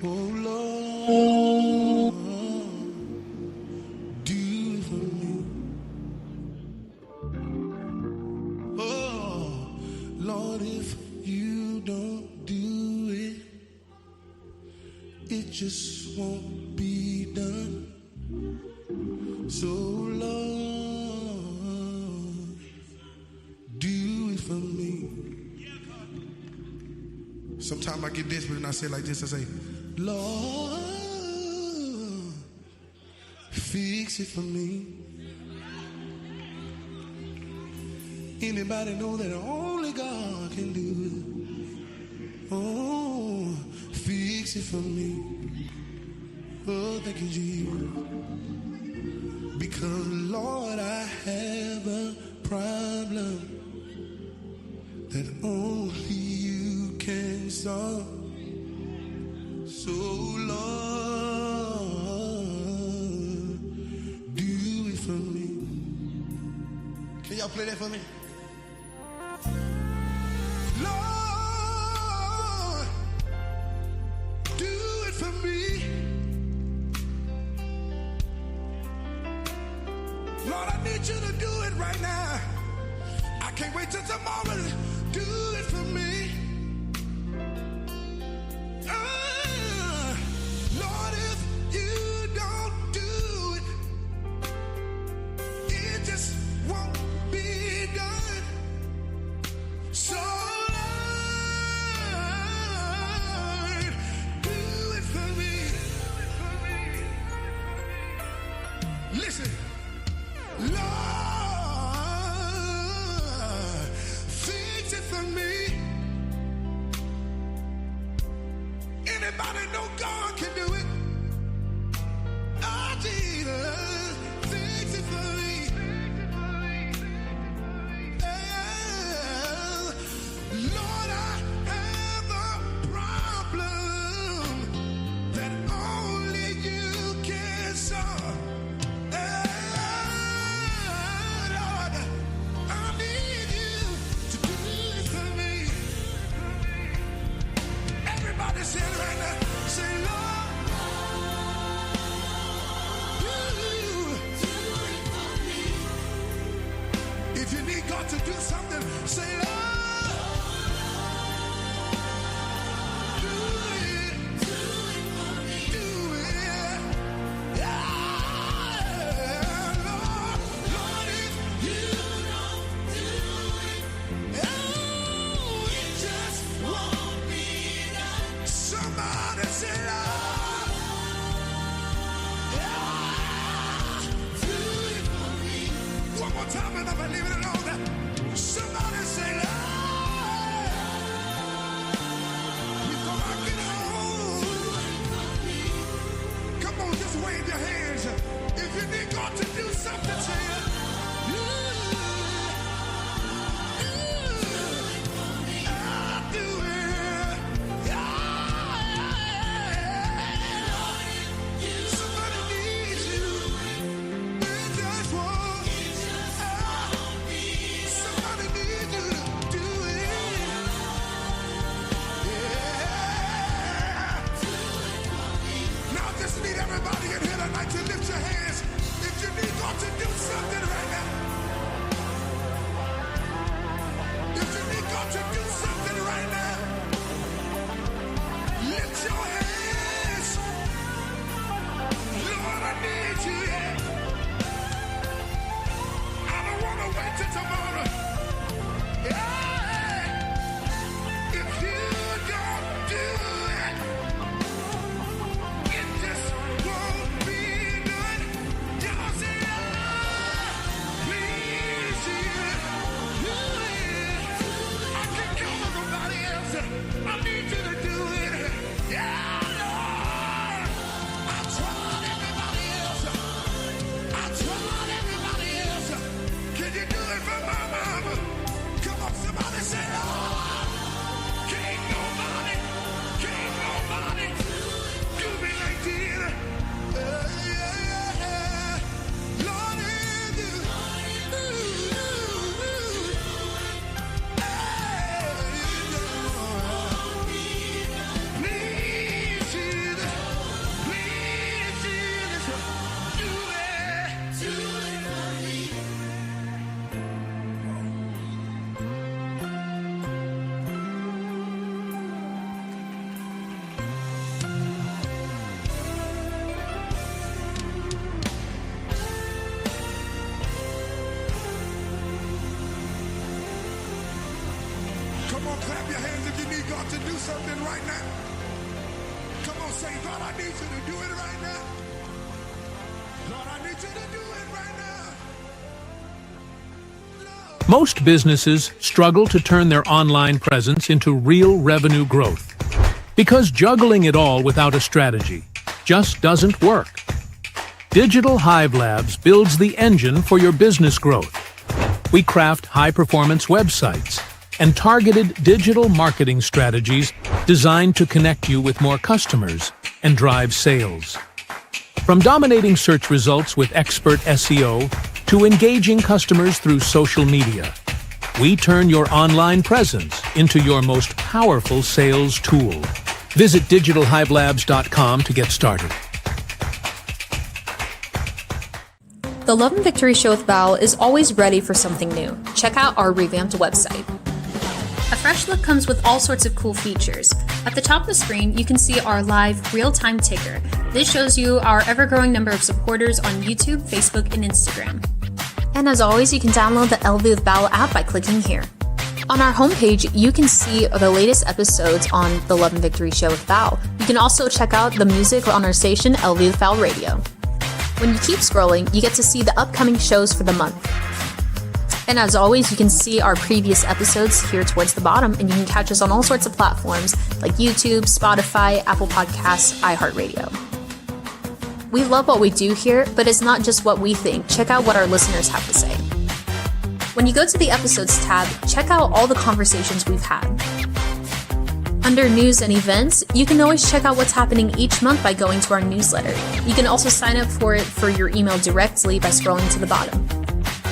Oh Lord, do it for me. Oh Lord, if you don't do it, it just won't be done. So Lord, do it for me. Sometimes I get desperate and I say it like this. I say, Lord, fix it for me. Anybody know that only God can do it? Oh, fix it for me. Oh, thank you, Jesus. Because, Lord, I have a problem that only you can solve. So, Lord, do it for me. Can y'all play that for me? Lord, do it for me. Lord, I need you to do it right now. I can't wait till tomorrow. Do it for me. Lord, if you don't do it, it just won't be done. So Lord, do it for me. Listen, Lord, fix it for me. Anybody know God can do it? Oh, Jesus, fix it for me. Lord, I have a problem that only you can solve. Lord, I need you to do it for me. Everybody say it right now. Say, Lord, do it for me. If you need God to do something, say, Lord, do it for me. Do it. Yeah, Lord, Lord, if you don't do it, oh, it just won't be done. Somebody say, Lord, yeah, do it for me. One more time and I'm gonna leave it alone. Somebody say, Lord, before I get home. Come on, just wave your hands. If you need God to do something, say it. I'll do it. Somebody needs you. It just won't. Somebody needs you to do it. Yeah. Now I just need everybody in here tonight to lift your hands. If you need God to do something right now. If you need God to do something right now. Lift your hands. Lord, I need you. I don't want to wait till tomorrow. Yeah. If you don't do it, it just won't be done. Y'all say, please, do it. I can't count on nobody else. I need you to do it. Yeah. something right now? Come on, say, God, I need you to do it right now. Lord, I need you to do it right now. Lord. Most businesses struggle to turn their online presence into real revenue growth because juggling it all without a strategy just doesn't work. Digital Hive Labs builds the engine for your business growth. We craft high-performance websites and targeted digital marketing strategies designed to connect you with more customers and drive sales. From dominating search results with expert SEO to engaging customers through social media, we turn your online presence into your most powerful sales tool. Visit digitalhivelabs.com to get started. The Love and Victory Show with Val is always ready for something new. Check out our revamped website. A fresh look comes with all sorts of cool features. At the top of the screen, you can see our live real-time ticker. This shows you our ever-growing number of supporters on YouTube, Facebook, and Instagram. And as always, you can download the LV with Val app by clicking here. On our homepage, you can see the latest episodes on the Love and Victory Show with Val. You can also check out the music on our station, LV with Val Radio. When you keep scrolling, you get to see the upcoming shows for the month. And as always, you can see our previous episodes here towards the bottom, and you can catch us on all sorts of platforms like YouTube, Spotify, Apple Podcasts, iHeartRadio. We love what we do here, but it's not just what we think. Check out what our listeners have to say. When you go to the Episodes tab, check out all the conversations we've had. Under News and Events, you can always check out what's happening each month by going to our newsletter. You can also sign up for it for your email directly by scrolling to the bottom.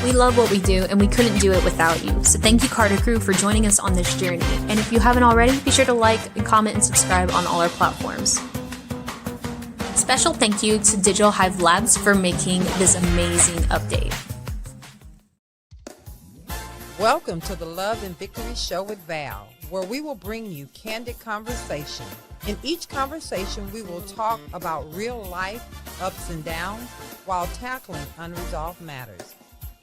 We love what we do, and we couldn't do it without you. So thank you, Carter Crew, for joining us on this journey. And if you haven't already, be sure to like and comment and subscribe on all our platforms. Special thank you to Digital Hive Labs for making this amazing update. Welcome to the Love and Victory Show with Val, where we will bring you candid conversation. In each conversation, we will talk about real life ups and downs while tackling unresolved matters.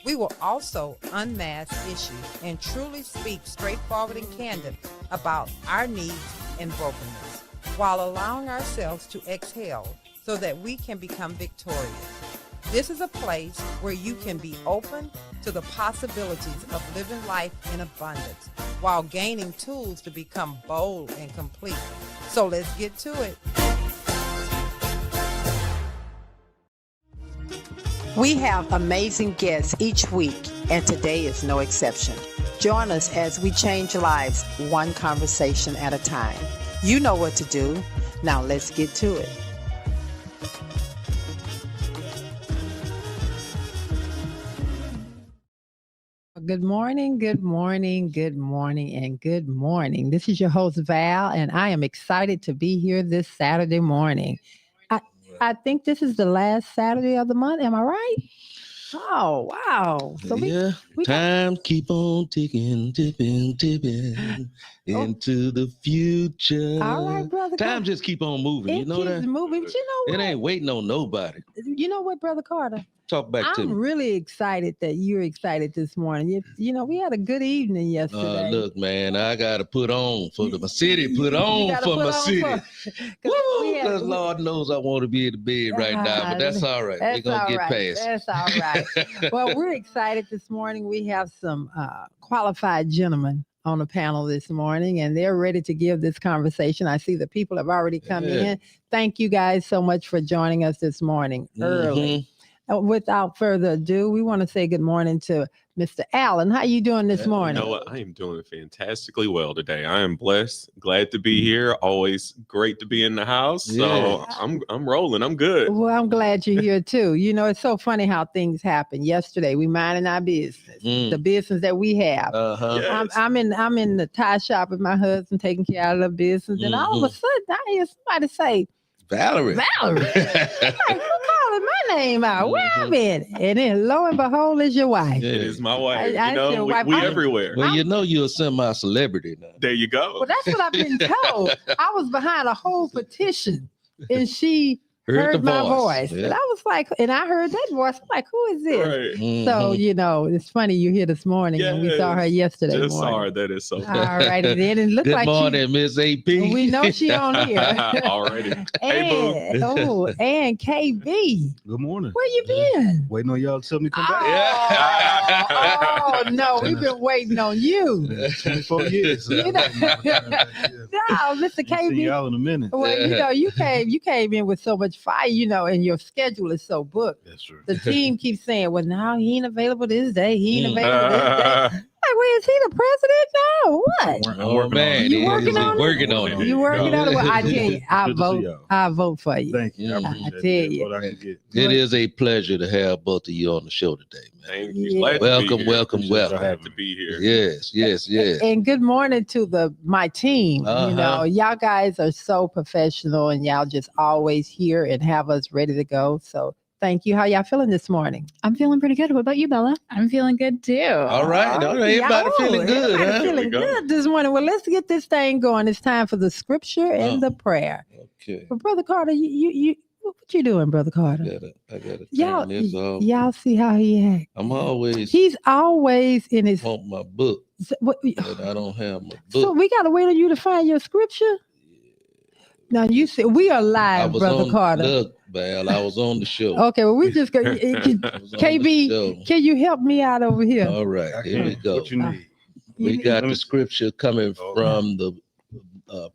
We will also unmask issues and truly speak straightforward and candid about our needs and brokenness, while allowing ourselves to exhale so that we can become victorious. This is a place where you can be open to the possibilities of living life in abundance while gaining tools to become bold and complete. So let's get to it. We have amazing guests each week, and today is no exception. Join us as we change lives one conversation at a time. You know what to do. Now let's get to it. Good morning, good morning, good morning, and good morning. This is your host, Val, and I am excited to be here this Saturday morning. I think this is the last Saturday of the month. Am I right? Oh, wow. So we time keep on ticking, tipping into the future. All right, brother. Time just keep on moving. It You know keeps that? moving. But you know what? It ain't waiting on nobody. You know what, Brother Carter? Talk back to I'm me. really excited that you're excited this morning. You know, we had a good evening yesterday. Look, man, I got to put on for my city. Put on for my city. Because Lord knows I want to be in the bed right now, but that's all right. We're going to get past. That's all right. Well, we're excited this morning. We have some qualified gentlemen on the panel this morning, and they're ready to give this conversation. I see the people have already come in. Thank you guys so much for joining us this morning early. Without further ado, we want to say good morning to Mr. Allen. How you doing this morning? You know what? I am doing fantastically well today. I am blessed. Glad to be here. Always great to be in the house. So I'm rolling. I'm good. Well, I'm glad you're here too. You know, it's so funny how things happen. Yesterday, we minding our business, the business that we have. Yes. I'm in the tie shop with my husband taking care of the business, and all of a sudden, I hear somebody say, Valerie. I'm like, who calling my name out? Where I've been? And then lo and behold, it's your wife. It is my wife. I said, wife, we everywhere. Well, you know you're a semi-celebrity now. There you go. Well, that's what I've been told. I was behind a whole petition, and heard my voice. Yeah. And I was like, and I heard that voice. I'm like, who is this? Right. So, it's funny you here this morning and we saw her yesterday Just morning. saw her. That is so All righty then. It looked Good like morning, Miss AP. we know she on here. already. Hey, boo. And KB. Good morning. Where you been? Waiting on y'all to tell me to come back. Oh, no, we've been waiting on you. 24 years. So You know- No, Mr. See KB. y'all in a minute. Well, you came in with so much fire, and your schedule is so booked. That's true. The team keeps saying, well, now he ain't available this day. He ain't available this day. Like, where is he the president now? What? I'm working man, on it. You working on it? Working on it. You working on it? Well, I tell you, Good to see y'all. I vote for you. Thank you. I I appreciate tell that. you. What I can get. It is a pleasure to have both of you on the show today, man. Thank you. Yeah. Glad to be Welcome, here. welcome, Appreciate y'all welcome. Glad to be here. Yes. And good morning to my team. Uh-huh. Y'all guys are so professional and y'all just always here and have us ready to go. So thank you. How y'all feeling this morning? I'm feeling pretty good. What about you, Bella? I'm feeling good too. All right. Everybody Y'all, feeling good, everybody huh? feeling There we go. good this morning. Well, let's get this thing going. It's time for the scripture and the prayer. Okay. But Brother Carter, you what you doing, Brother Carter? I gotta Y'all, turn this off. y'all see how he acts. I'm always He's always in his. want my book, What, but I don't have my so book. we gotta wait on you to find your scripture. Now you said we are I live, was Brother on, Carter. Look, Val, I was on the show. Okay, well we just go. I was on the KB, show. can you help me out over here? All right, here we go. What you need? We got the scripture coming from the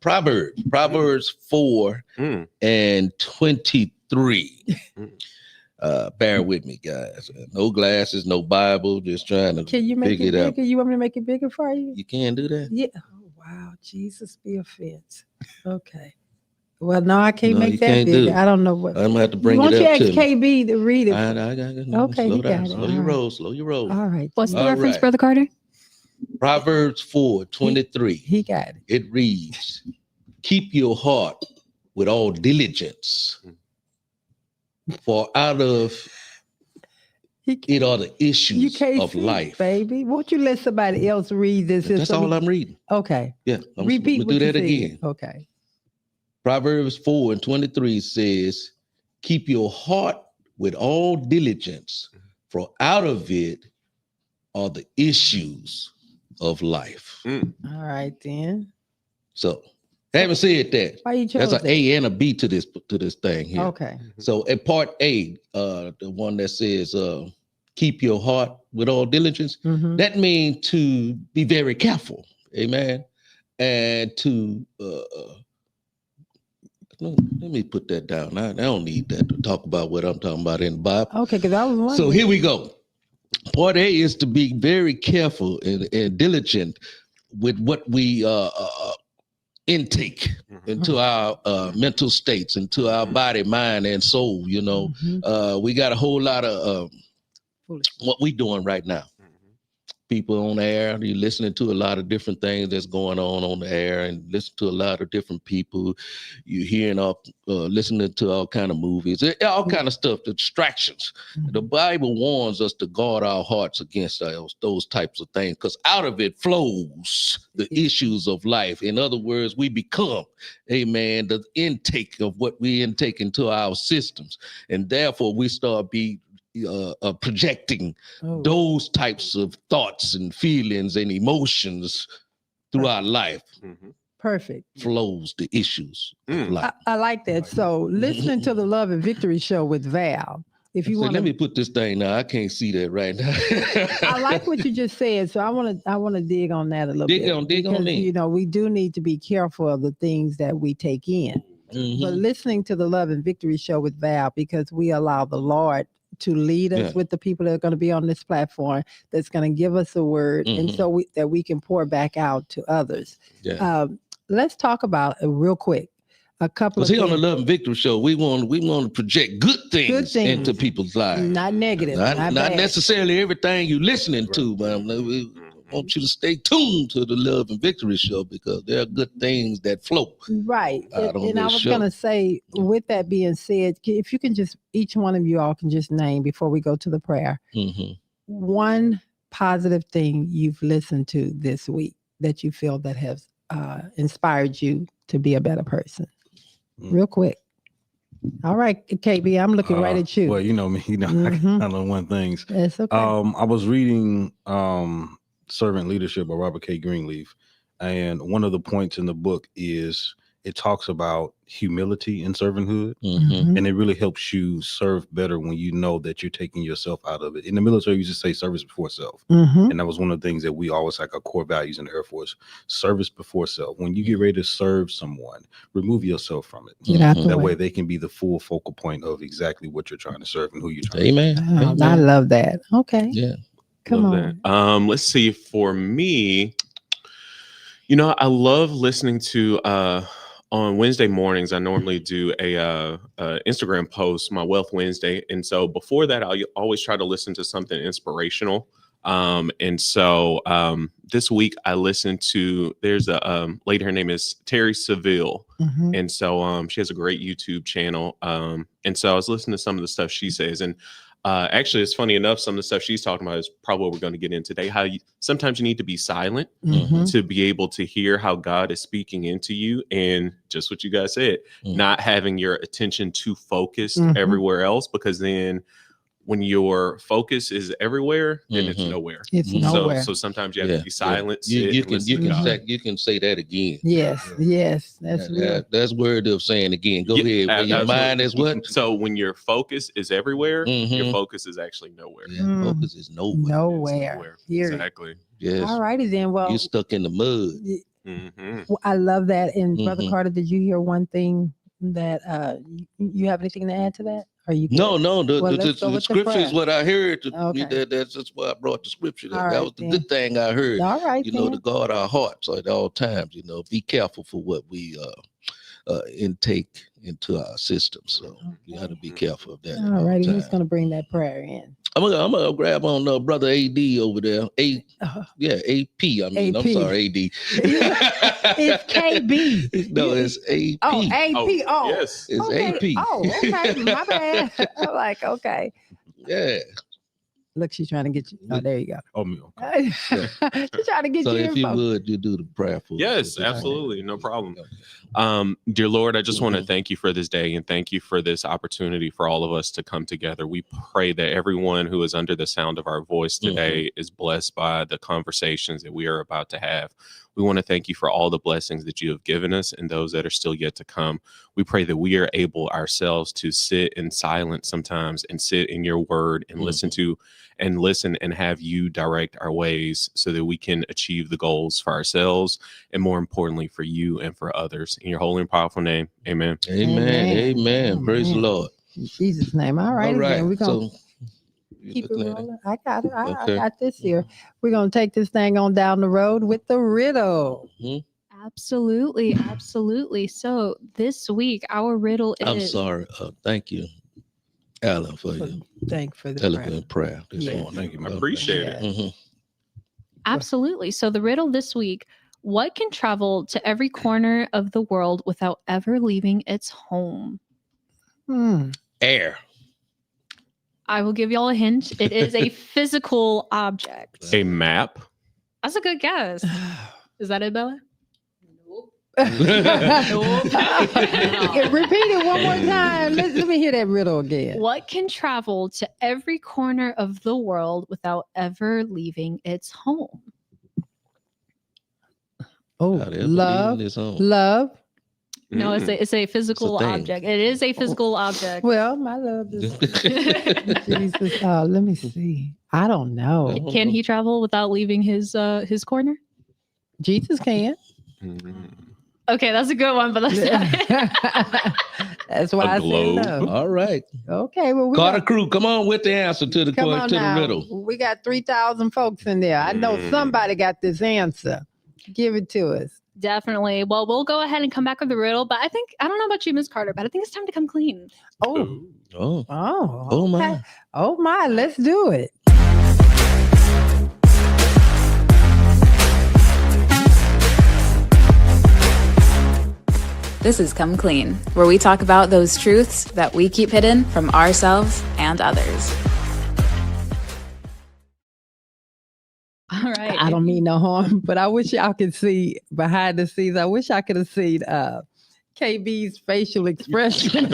Proverbs 4 Mm. and 23. Mm. Bear with me, guys. No glasses, no Bible. Just trying to Can you make figure it it out. bigger? You want me to make it bigger for you? You can do that. Yeah. Oh wow, Jesus be offense. Okay. Well, no, I can't No, make you that can't do bigger. it. I don't know what. I'm gonna have to bring Why it don't you up ask to me. KB to read it? I got no, Okay, slow he got down. it. Slow your All right. roll. Slow your roll. All right. What's the All reference, right. Brother Carter? Proverbs 4:23. He got it. It reads, "Keep your heart with all diligence, for out of He, it are the you issues can't of see, life." baby. Won't you let somebody else read this? That's all I'm reading. Okay. Yeah, I'm Repeat gonna what do that you said. again. Okay. Proverbs 4:23 says, "Keep your heart with all diligence, for out of it are the issues of life." All right then. So, I haven't said that. Why you chose That's an that? A and a B to this thing here. Okay. So, in part A, the one that says, "Keep your heart with all diligence," Mhm. that means to be very careful. Amen. And to let me put that down. I don't need that to talk about what I'm talking about in the Bible. Okay, because I was wondering. So here we go. Part A is to be very careful and diligent with what we intake into our mental states, into our body, mind, and soul. Mhm. We got a whole lot of Foolish. what we doing right now. People on the air, you're listening to a lot of different things that's going on the air, and listen to a lot of different people. You're hearing listening to all kind of movies, all kind of stuff, the distractions. The Bible warns us to guard our hearts against those types of things, because out of it flows the issues of life. In other words, we become, amen, the intake of what we intake into our systems, and therefore we start projecting Oh. those types of thoughts and feelings and emotions through our life. Perfect. Flows the issues of life. I like that. So listening to the Love and Victory show with Val. If you So want let me put this thing now. I can't see that right now. I like what you just said, so I want to dig on that a little Dig bit. on because, in. we do need to be careful of the things that we take in. Mhm. But listening to the Love and Victory show with Val, because we allow the Lord to lead us Yeah. with the people that are going to be on this platform, that's going to give us a word, and Mhm. so that we can pour back out to others. Yeah. Let's talk about real quick a couple of Because here on the things. Love and Victory show, we want to project good things things. into people's lives. Not negative, Not bad. necessarily everything you're listening to, but we want you to stay tuned to the Love and Victory show, because there are good things that flow. Right. out on And I this was show. going to say, with that being said, if you can just, each one of you all can just name, before we go to the prayer, Mhm. one positive thing you've listened to this week that you feel that has inspired you to be a better person. Real quick. All right, KB, I'm looking right at you. Well, you know me. You know, Mhm. I don't want things. It's okay. I was reading Servant Leadership by Robert K. Greenleaf, and one of the points in the book is it talks about humility and servanthood, Mhm. and it really helps you serve better when you know that you're taking yourself out of it. In the military, you just say service before self, Mhm. and that was one of the things that we always like our core values in the Air Force: service before self. When you get ready to serve someone, remove yourself from it. Get out the That way. way, they can be the full focal point of exactly what you're trying to serve and who you're trying Amen. Oh, Amen. I love that. Okay, Yeah. come Love on. that. Let's see. For me, you know, I love listening to on Wednesday mornings. I normally do a Instagram post, my Wealth Wednesday, and so before that, I always try to listen to something inspirational. And so this week I listened to. There's a lady. Her name is Terry Seville, Mhm. and so she has a great YouTube channel. And so I was listening to some of the stuff she says, and actually, it's funny enough. Some of the stuff she's talking about is probably what we're going to get in today. How sometimes you need to be silent Mhm. to be able to hear how God is speaking into you, and just what you guys said, not having your attention too focused Mhm. everywhere else, because then when your focus is everywhere, then it's nowhere. It's Mhm. nowhere. So sometimes you have to be silent. You, sit, you and can listen you to can God. say you can say that again. Yes, yes, that's real. That's worthy of saying again. Go Yeah, ahead. When your absolutely. mind is what? So when your focus is everywhere, your Mhm. focus is actually nowhere. Yeah, focus is nowhere. Nowhere. Period. Exactly. Yes. All righty then. Well, You're stuck in the mud. I love that. And Brother Mhm. Carter, did you hear one thing that you have anything to add to that? Are you good? No, the Well, let's go with the scripture is prayer. what I heard. Okay. That's why I brought the scripture. All That right, was the then. good thing I heard. All right, You know, then. to guard our hearts at all times. You know, be careful for what we intake into our system. So you got to be careful of that. at All righty. Who's times. going to bring that prayer in? I'm gonna grab on brother AD over there. AP. I mean, I'm AP. sorry, AD. It's KB. No, it's AP. Oh, AP. Oh, yes. It's okay. AP. Oh, okay. My bad. I'm like, okay. Yeah. Look, she's trying to get you. Oh, there you go. Oh, me. Okay. She's trying to get So you if you info. would, you do the prayer for us. Yes, Just- absolutely. No problem. Okay. Dear Lord, I just want to Mhm. thank you for this day and thank you for this opportunity for all of us to come together. We pray that everyone who is under the sound of our voice today is blessed by the conversations that we are about to have. We want to thank you for all the blessings that you have given us and those that are still yet to come. We pray that we are able ourselves to sit in silence sometimes and sit in your word and listen and have you direct our ways so that we can achieve the goals for ourselves and more importantly for you and for others. In your holy and powerful name, amen. Amen. Amen. Praise the Amen. Lord. In Jesus' name. All right. All right. Then we're going to So you keep it looking at rolling. I got it. I Okay. got this here. We're going to take this thing on down the road with the riddle. Mhm. Absolutely. Absolutely. So this week, our riddle is. I'm sorry. Thank you, Alan, for your Thank for the prayer. eloquent prayer this Yes. morning. Thank you, I brother. appreciate it. Mhm. Absolutely. So the riddle this week: what can travel to every corner of the world without ever leaving its home? Air. I will give y'all a hint. It is a physical object. A map. That's a good guess. Is that it, Bella? Repeat it one more time. Let me hear that riddle again. What can travel to every corner of the world without ever leaving its home? Oh, Without ever love. leaving his home. Love. No, it's a physical thing. object. It is a physical object. Well, my love is Jesus. Let me see. I don't know. Can he travel without leaving his corner? Jesus can. Okay, that's a good one, but that's not it. That's why A I globe. said no. All right. Okay, well, we Carter got, Crew, come on with the answer to the come on to the now. riddle. We got 3,000 folks in there. I know somebody got this answer. Give it to us. Definitely. Well, we'll go ahead and come back with the riddle, but I don't know about you, Miss Carter, but I think it's time to come clean. Oh, Oh, oh, my. okay. Oh my, let's do it. This is Come Clean, where we talk about those truths that we keep hidden from ourselves and others. All right. I don't mean no harm, but I wish y'all could see behind the scenes. I wish I could have seen KB's facial expression.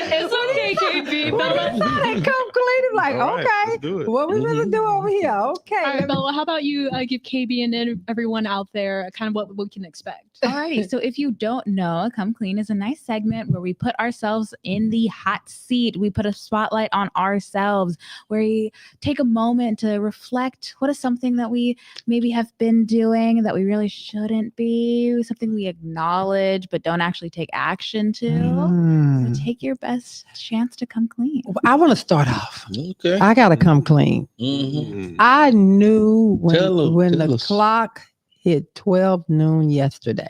It's okay, KB. Bella. They come clean. It's like, All right, okay, let's do it. what we gonna do over here? Okay. All right, Bella, how about you give KB and everyone out there kind of what we can expect? Alrighty, so if you don't know, Come Clean is a nice segment where we put ourselves in the hot seat. We put a spotlight on ourselves, where we take a moment to reflect. What is something that we maybe have been doing that we really shouldn't be? Something we acknowledge but don't actually take action to. Mm. So take your best chance to come clean. I want to start off. Okay. I gotta come clean. Mhm. I knew Tell 'em, when tell the us. clock hit 12 noon yesterday,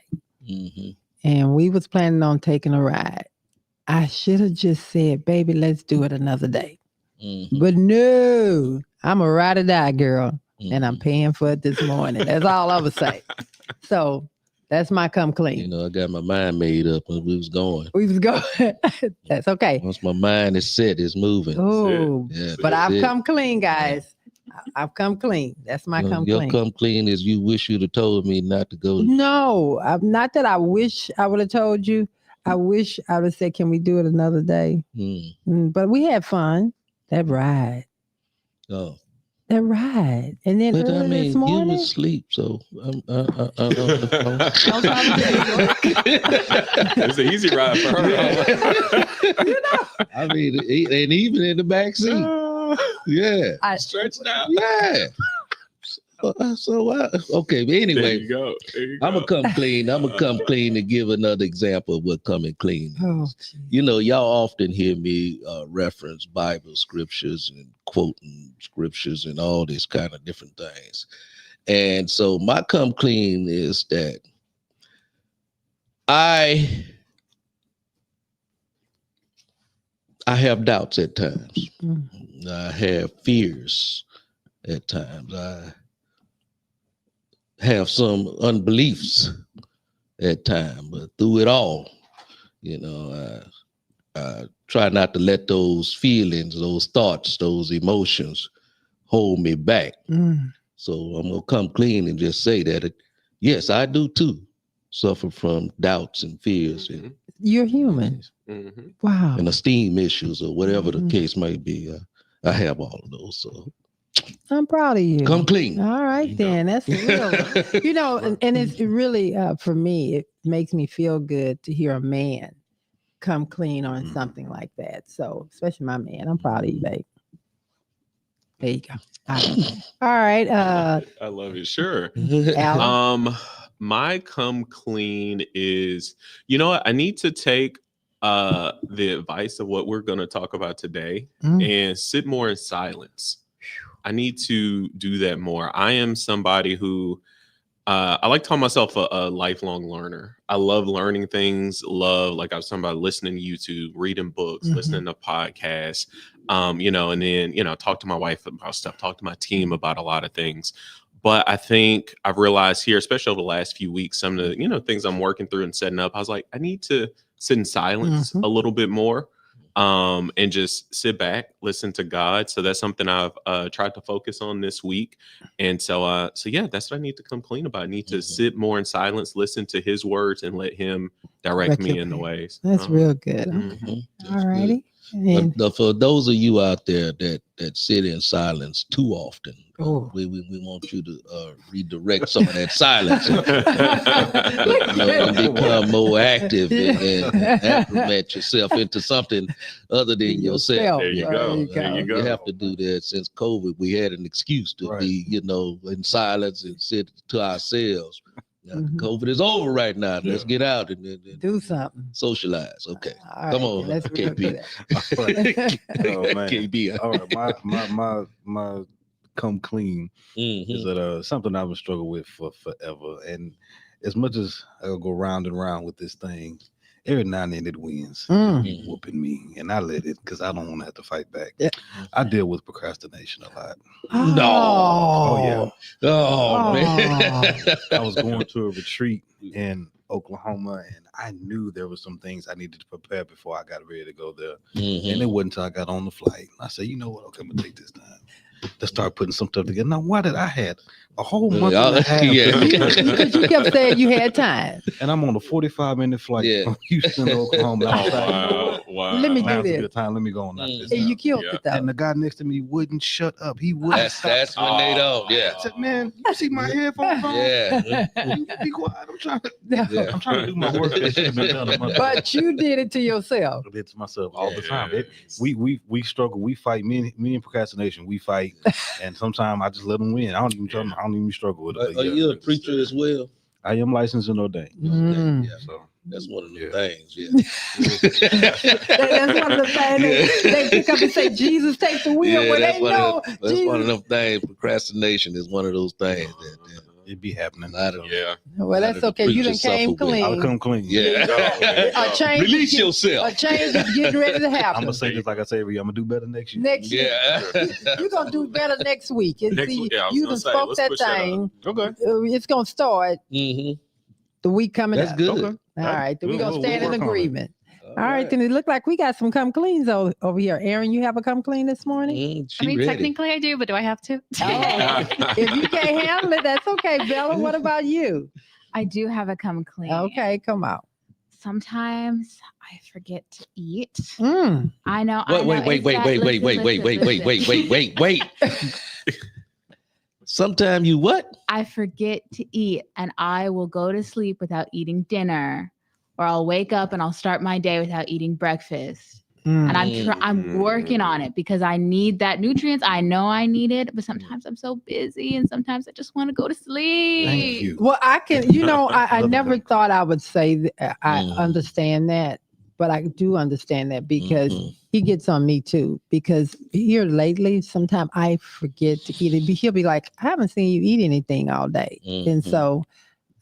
Mhm. and we was planning on taking a ride. I should have just said, baby, let's do it another day. Mhm. But no, I'm a ride or die girl, and I'm Mhm. paying for it this morning. That's all I would say. So that's my come You clean. know, I got my mind made up when we was going. We was going. That's okay. Once my mind is set, it's moving. Oh, Yeah, but that's I've it. come clean, guys. I've come clean. That's my come Your clean. come clean is you wish you'd have told me not to go. No, not that I wish I would have told you. I wish I would have said, can we do it another day? Mm. But we had fun. That ride. Oh, That ride. And then but early I mean, this you morning. was asleep, so It's an easy ride for her. I mean, and even in the back seat, yeah, Stretched out. yeah. Okay, but There anyway, you go. There you I'm go. gonna come clean. I'm gonna come clean and give another example of what coming clean is. Oh, You know, y'all often hear me reference Bible scriptures and quoting scriptures and all these kind of different things. And so my come clean is that I have doubts at times. Mm. I have fears at times. I have some unbeliefs at times, but through it all, you know, I try not to let those feelings, those thoughts, those emotions hold me back. Mm. So I'm gonna come clean and just say that, yes, I do too suffer from doubts and fears and, You're human. Mhm. Wow. and esteem issues or whatever Mhm. the case might be. I have all of those. So I'm proud of you. come clean. All right, then. That's real. You know, and it's really, for me, it makes me feel good to hear a man come clean on something like that. So, especially my man. I'm proud of you, babe. There you go. All right. I love it. Sure. Alan. My come clean is, you know what? I need to take the advice of what we're going to talk about today and sit more in silence. I need to do that more. I am somebody who I like to call myself a lifelong learner. I love learning things. Like I was talking about, listening to YouTube, reading books, listening to podcasts, you know, and then, you know, talk to my wife about stuff, talk to my team about a lot of things. But I think I've realized here, especially over the last few weeks, some of the, you know, things I'm working through and setting up, I was like, I need to sit in silence a little bit more. And just sit back, listen to God. So that's something I've tried to focus on this week. And so yeah, that's what I need to come clean about. I need to sit more in silence, listen to His words, and let Him direct me in the ways. That's real good. Mhm. All righty. And But for those of you out there that sit in silence too often, Oh. we want you to redirect some of that silence and become more active and implement yourself into something other than yourself. There you go. There you go. You have to do that. Since COVID, we had an excuse to be, you know, in silence and sit to ourselves. Now, COVID is over right now. Let's get out and do something. Socialize. Okay. All right, Come on, let's KP. Oh, man. KB. All right, my come clean is that something I've been struggling with for forever. And as much as I'll go round and round with this thing, every now and then it wins, whooping me, and I let it because I don't want to have to fight back. Yeah. I deal with procrastination a lot. Oh yeah. Oh man. I was going to a retreat in Oklahoma, and I knew there were some things I needed to prepare before I got ready to go there. And it wasn't until I got on the flight. I said, you know what? Okay, I'm gonna take this time. to start putting some stuff together. Now, why did I had a whole month Yeah, and a half? yeah. Because you kept saying you had time. And I'm on a 45-minute flight Yeah. from Houston to Oklahoma. Oh, I was like, you know wow. what? Wow. Let me do Now's a this. good time. Let me go on out this. And you killed Yeah. it though. And the guy next to me wouldn't shut up. He wouldn't That's stop. when they don't. Yeah. I said, man, you see my headphones on? Yeah. You be quiet. I'm trying to Yeah. I'm trying to do my work that should have been done a month ago. But you did it to yourself. I did to myself all the Yeah. time. We struggle. We fight. Me and procrastination. We fight, and sometimes I just let them win. I don't even struggle with it. Are you a preacher as well? I am licensed and ordained. Mm. Yeah. So That's one of the Yeah. things. Yeah. That's one of the things they pick up and say, Jesus take the wheel. Yeah, When that's they one know of the- that's one of them things. Procrastination is one of those things. it be happening. A lot of- Yeah. Well, that's okay. You done preachers suffer came with- clean. I'll come clean. Yeah. A change is Release get- yourself. A change is getting ready to I'm happen. gonna say this like I say every year. I'm gonna do better next year. Next year, Yeah. you're gonna do better next week. And Next see, week, yeah, I was you gonna done say, spoke let's that push that up. thing. Okay. It's gonna start hmm the week coming That's up. good. Okay. All right, then we're gonna We'll stand in work on it. agreement. All right, then it look like we got some come cleans over here. Aaron, you have a come clean this morning? She I mean, ready. technically I do, but do I have to? Oh, if you can't handle it, that's okay. Bella, what about you? I do have a come clean. Okay, come out. Sometimes I forget to eat. Mm. I know. Wait. Sometime you what? I forget to eat and I will go to sleep without eating dinner, or I'll wake up and I'll start my day without eating breakfast. Mm. And I'm working on it because I need that nutrients. I know I need it, but sometimes I'm so busy and sometimes I just want to go to sleep. Thank you. Well, I can, I Love never that. thought I would say that I Mm. understand that, but I do understand that because Mhm. he gets on me too. Because here lately, sometimes I forget to eat it. He'll be like, I haven't seen you eat anything all day. And Mhm. so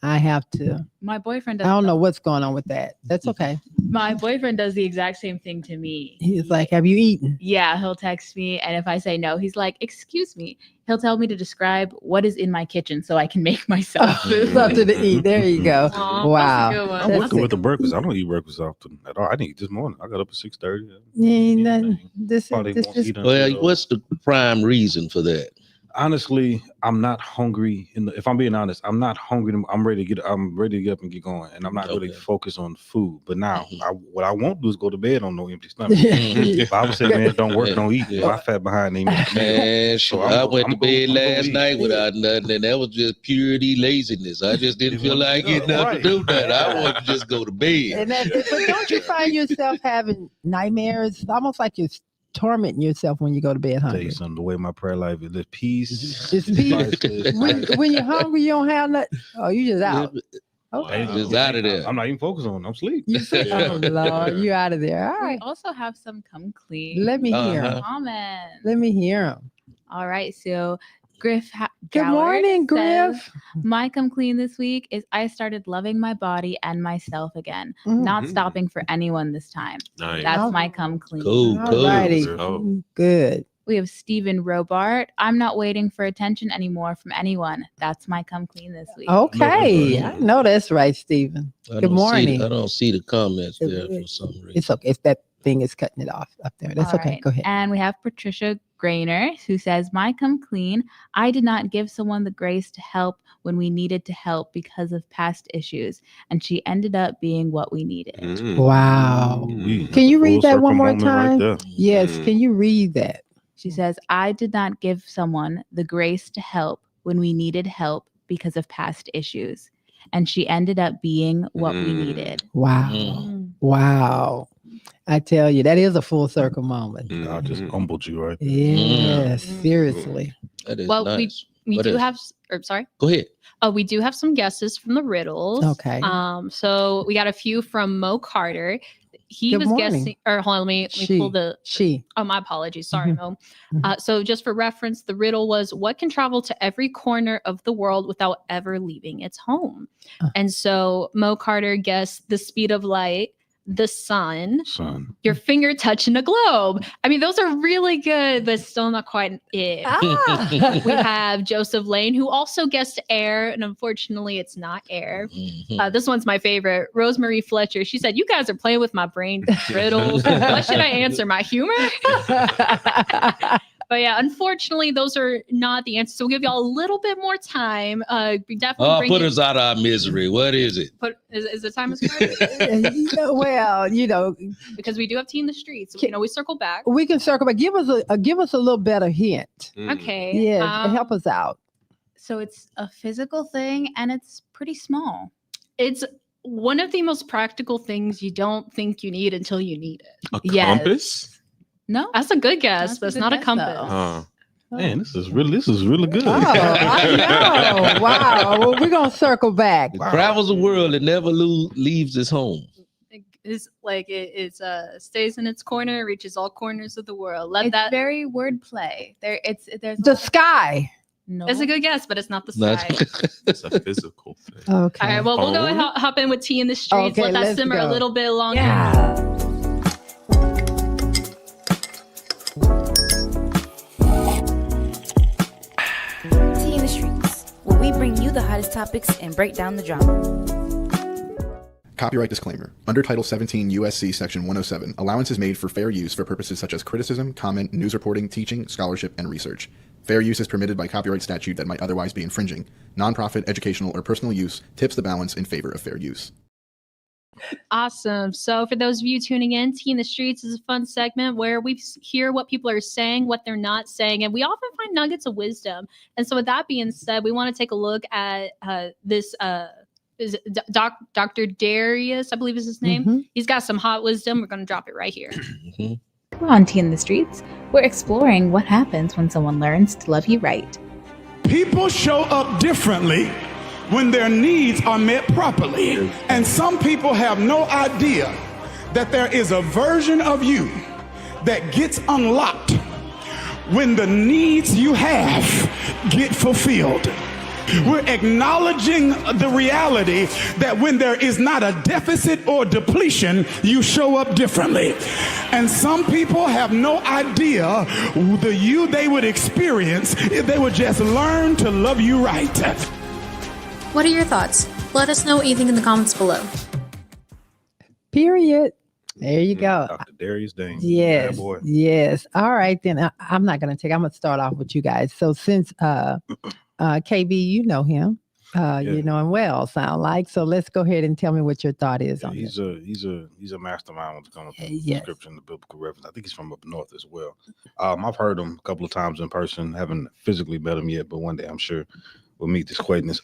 I have to, My boyfriend I does. don't know what's going on with that. That's okay. My boyfriend does the exact same thing to me. He's like, have you eaten? Yeah, he'll text me, and if I say no, he's like, "Excuse me." He'll tell me to describe what is in my kitchen so I can make myself food. Something to eat. There you go. Aw, Wow. That's a good one. I'm That's working it. with the breakfast. I don't eat breakfast often at all. I didn't eat this morning. I got up at 6:30. Ain't nothing. This Probably is won't eat Well, until- what's the prime reason for that? Honestly, I'm not hungry. If I'm being honest, I'm not hungry. I'm ready to get up and get going, and I'm not really Okay. focused on food. But now, Mhm. what I won't do is go to bed on no empty stomach. Mhm. If I would say, man, don't work, don't eat. Yeah. I fat behind them. Man, So I I'm went to go- bed I'm go last eat. night without nothing, and that was just purity laziness. I just didn't You feel wanna like get getting up, up to right. do that. I wanted to just go to bed. And but don't you find yourself having nightmares? Almost like you're tormenting yourself when you go to bed Tell hungry. you something. The way my prayer life is, there's peace. It's peace. Priceless. When you're hungry, you don't have nothing. Oh, you just out. Okay. Just out of there. I'm not even focused on it. I'm asleep. You say, oh Lord, you out of there. All We right. also have some come clean Let me hear Uh-huh. him. comments. Let me hear him. All right, so Griff. Good Goward morning, says, Griff. My come clean this week is I started loving my body and myself again, Mm. not Mhm. stopping for anyone this time. Nice. That's my come clean. Cool, All cool. righty. Oh. Good. We have Stephen Robart. I'm not waiting for attention anymore from anyone. That's my come clean this week. Okay. I know that's right, Stephen. I Good don't see morning. I don't see the comments there for some reason. It's okay. If that thing is cutting it off up there. That's All okay. right. Go ahead. And we have Patricia Grainer who says, my come clean. I did not give someone the grace to help when we needed to help because of past issues. And she ended up being what we needed. Mm. Wow. Ooh-wee. Can you Full read that circle one more moment right time? there. Yes. Mm. Can you read that? She says, I did not give someone the grace to help when we needed help because of past issues. And she ended up being what we Mm. needed. Wow. Mm. Wow. I tell you, that is a full circle moment. God just Mhm. humbled you, right? Yes, Mm. seriously. That is Well, nice. We What do else? have, or sorry. Go ahead. Oh, we do have some guesses from the riddles. Okay. So we got a few from Mo Carter. He Good was morning. guessing, or hold on, let me pull the. She. Oh, my apologies. Sorry, Mhm. Mo. Mhm. So just for reference, the riddle was, what can travel to every corner of the world without ever leaving its home? And so Mo Carter guessed the speed of light, the sun, Son. your finger touching a globe. I mean, those are really good, but still not quite it. Ah. We have Joseph Lane, who also guessed air, and unfortunately, it's not air. Mhm. This one's my favorite. Rosemary Fletcher. She said, "You guys are playing with my brain riddles. What should I answer? My humor?" But yeah, unfortunately, those are not the answers. So we'll give y'all a little bit more time. We definitely Oh, bring put it- us out of our misery. What is it? Is the time started? Well, Because we do have Tea in the Streets. We can always circle back. we can circle back. Give us a little better hint. Okay. Yeah, help us out. So it's a physical thing and it's pretty small. It's one of the most practical things you don't think you need until you need it. A Yes. compass? No, That's a good guess, That's but a it's good not a guess, compass. though. Man, this is really good. Oh, I know. Wow. Well, we're gonna circle back. It travels the world. It never leaves its home. It's like it stays in its corner, reaches all corners of the world. Let it's that. very wordplay. There's The sky. no. It's a good guess, but it's not the That's- sky. It's a physical thing. Okay. All right, well, we'll go and Phone? hop in with Tea in the Streets. Okay, Let that let's simmer a go. little bit longer. Yeah. Tea in the Streets, where we bring you the hottest topics and break down the drama. Copyright disclaimer. Under Title 17 U.S.C. Section 107, allowance is made for fair use for purposes such as criticism, comment, news reporting, teaching, scholarship, and research. Fair use is permitted by copyright statute that might otherwise be infringing. Nonprofit, educational, or personal use tips the balance in favor of fair use. Awesome. So for those of you tuning in, Tea in the Streets is a fun segment where we hear what people are saying, what they're not saying, and we often find nuggets of wisdom. And so with that being said, we want to take a look at this is it Dr. Darius, I believe is his name. Mhm. He's got some hot wisdom. We're going to drop it right here. on Tea in the Streets. We're exploring what happens when someone learns to love you right. People show up differently when their needs are met properly. And some people have no idea that there is a version of you that gets unlocked when the needs you have get fulfilled. We're acknowledging the reality that when there is not a deficit or depletion, you show up differently. And some people have no idea the you they would experience if they would just learn to love you right. What are your thoughts? Let us know anything in the comments below. Period. There you go. Dr. Darius Dane. Yes. Yeah, boy. Yes. All right, then. I'm not going to I'm going to start off with you guys. So since KB, you know him, you know him well, sound like. So let's go ahead and tell me what your thought is on He's it. he's a mastermind when it comes to the Yes. scripture and the biblical reference. I think he's from up north as well. I've heard him a couple of times in person. Haven't physically met him yet, but one day I'm sure we'll meet this acquaintance.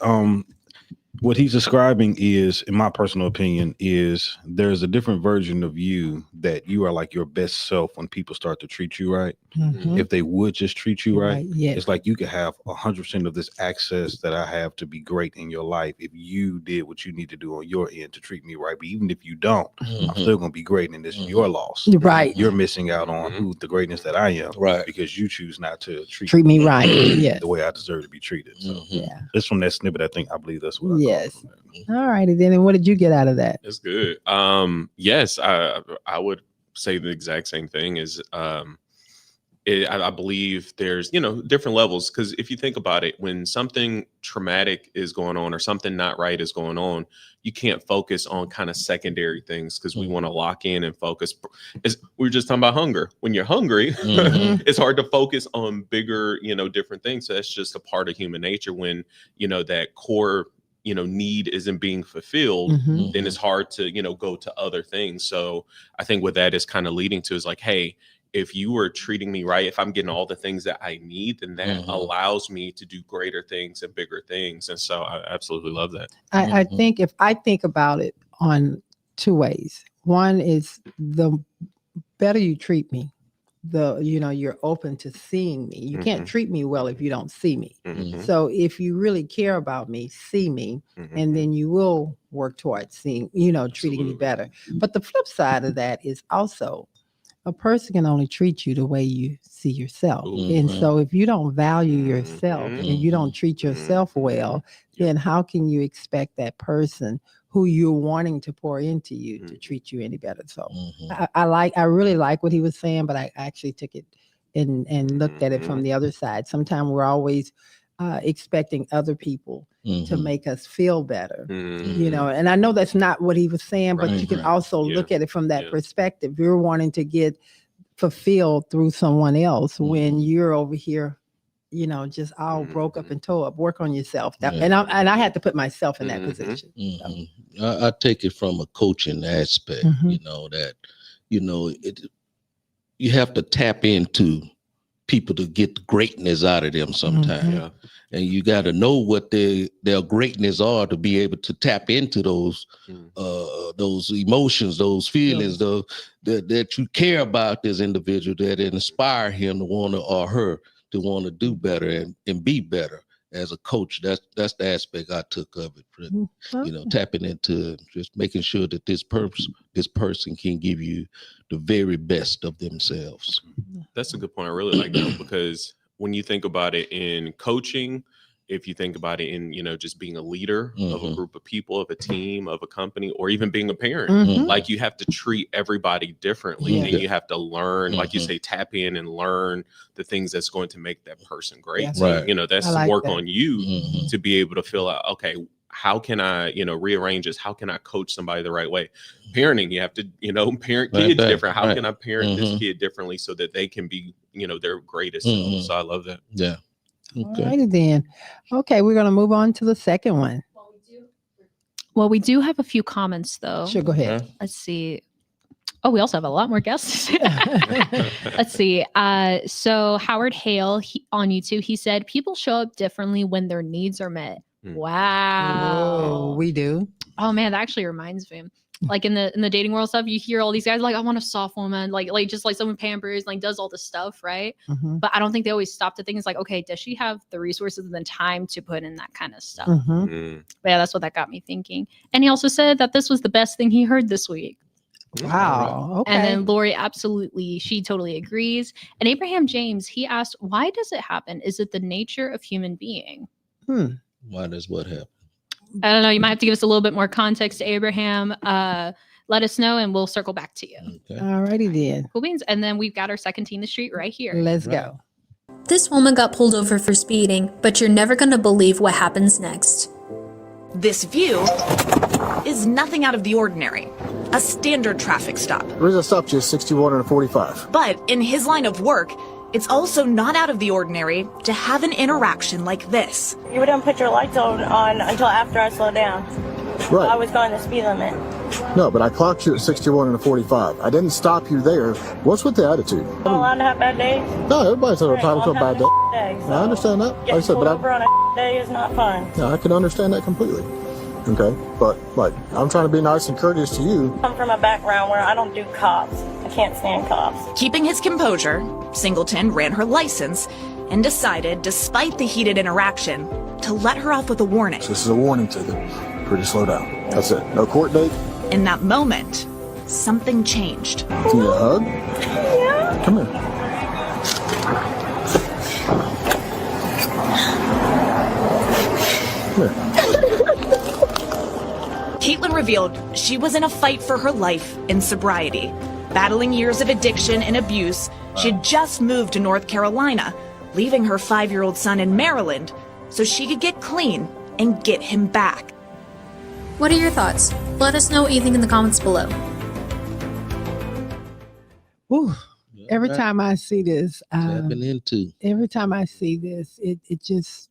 What he's describing is, in my personal opinion, is there's a different version of you that you are like your best self when people start to treat you right. Mhm. If they would just treat you right, Yes. it's like you could have 100% of this access that I have to be great in your life if you did what you need to do on your end to treat me right. But even if you don't, I'm still going to be great, and this is your loss. Right. You're missing out on who the greatness that I am, Right. because you choose not to Treat me right. Yes. the way I deserve to be treated. So Yeah. just from that snippet, I believe that's what I Yes. call it. All righty then. And what did you get out of that? That's good. Yes, I would say the exact same thing. Is I believe there's different levels, because if you think about it, when something traumatic is going on or something not right is going on, you can't focus on kind of secondary things because we want to lock in and focus. We were just talking about hunger. When you're hungry, it's hard to focus on bigger, different things. So that's just a part of human nature. When that core need isn't being fulfilled, Mhm. then it's hard to go to other things. So I think what that is kind of leading to is like, hey, if you are treating me right, if I'm getting all the things that I need, then that allows me to do greater things and bigger things. And so I absolutely love that. I think if I think about it on two ways. One is the better you treat me, you're open to seeing me. You can't treat me well if you don't see me. So if you really care about me, see me, and then you will work towards seeing, treating me better. But the flip side of that is also a person can only treat you the way you see yourself. And so if you don't value yourself and you don't treat yourself well, then how can you expect that person who you're wanting to pour into you to treat you any better? So I really like what he was saying, but I actually took it and looked at it from the other side. Sometimes we're always expecting other people to make us feel better, and I know that's not what he was saying, but you can also look at it from that perspective. You're wanting to get fulfilled through someone else when you're over here, you know, just all broke up and tore up. Work on yourself. And I had to put myself in that position. I take it from a coaching aspect, you know, that, you know, you have to tap into people to get the greatness out of them sometimes. And you got to know what their greatness are to be able to tap into those emotions, those feelings, that you care about this individual, that inspire him to want to, or her to want to do better and be better. As a coach, that's the aspect I took of it. You know, tapping into just making sure that this person can give you the very best of themselves. That's a good point. I really like that, because when you think about it in coaching, if you think about it in, you know, just being a leader of a group of people, of a team, of a company, or even being a parent, like you have to treat everybody differently, and you have to learn, like you say, tap in and learn the things that's going to make that person great. So, you know, that's to work on you to be able to feel like, okay, how can I, you know, rearrange this? How can I coach somebody the right way? Parenting, you have to, you know, parent kids different. How can I parent this kid differently so that they can be, you know, their greatest self? So I love that. Yeah. Okay. All righty then. Okay, we're going to move on to the second one. Well, we do have a few comments, though. Sure, go ahead. Let's see. Oh, we also have a lot more guests. Let's see. So Howard Hale on YouTube, he said, people show up differently when their needs are met. Wow. Oh, we do. Oh, man, that actually reminds me. Like in the dating world stuff, you hear all these guys like, I want a soft woman, like just like someone pampers, like does all this stuff, right? But I don't think they always stop to think, it's like, okay, does she have the resources and the time to put in that kind of stuff? But yeah, that's what that got me thinking. And he also said that this was the best thing he heard this week. Wow. Okay. And then Lori, absolutely, she totally agrees. And Abraham James, he asked, why does it happen? Is it the nature of human being? Why does what happen? I don't know. You might have to give us a little bit more context to Abraham. Let us know and we'll circle back to you. Okay. All righty then. Cool beans. And then we've got our second Teen the Street right here. Let's go. This woman got pulled over for speeding, but you're never going to believe what happens next. This view is nothing out of the ordinary. A standard traffic stop. The reason I stopped you is 61 and a 45. But in his line of work, it's also not out of the ordinary to have an interaction like this. You wouldn't put your lights on until after I slowed down. Right. I was going the speed limit. No, but I clocked you at 61 and a 45. I didn't stop you there. What's with the attitude? I'm allowed to have bad days? No, everybody's had a time to have a bad day. I understand that. Like I said, but over on a day is not fun. I can understand that completely. Okay, but like I'm trying to be nice and courteous to you. I'm from a background where I don't do cops. I can't stand cops. Keeping his composure, Singleton ran her license and decided, despite the heated interaction, to let her off with a warning. So this is a warning ticket. Pretty slow down. That's it. No court date. In that moment, something changed. Do you need a hug? Yeah. Come here. Come here. Caitlin revealed she was in a fight for her life in sobriety. Battling years of addiction and abuse, she had just moved to North Carolina, leaving her 5-year-old son in Maryland so she could get clean and get him back. What are your thoughts? Let us know what you think in the comments below. Ooh, every time I see this, every time I see this, it just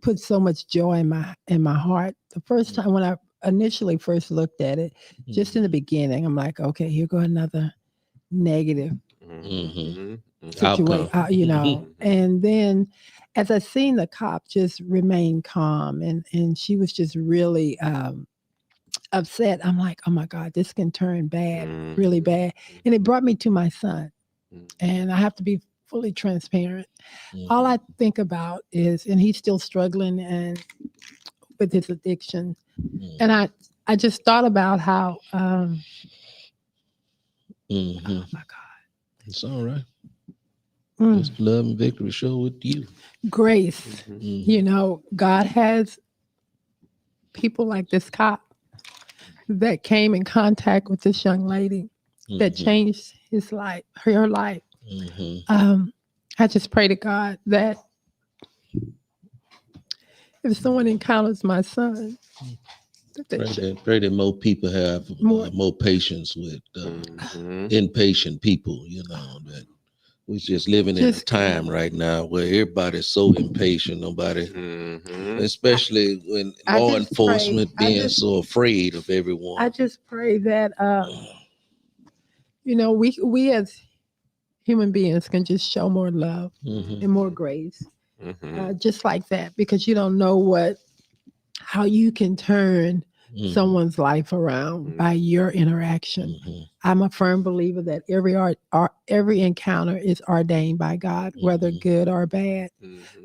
puts so much joy in my heart. The first time when I initially first looked at it, just in the beginning, I'm like, okay, here go another negative situation, you know. And then as I seen the cop just remain calm, and she was just really upset, I'm like, oh my God, this can turn bad, really bad. And it brought me to my son. And I have to be fully transparent. All I think about is, and he's still struggling and with his addiction. And I just thought about how oh my God. It's all right. It's the Love and Victory Show with you. Grace. You know, God has people like this cop that came in contact with this young lady that changed his life, her life. I just pray to God that if someone encounters my son, Pray that more people have more patience with impatient people. That we're just living in a time right now where everybody's so impatient. Nobody, especially when law enforcement being so afraid of everyone. I just pray that we as human beings can just show more love and more grace, just like that, because you don't know how you can turn someone's life around by your interaction. I'm a firm believer that every encounter is ordained by God, whether good or bad.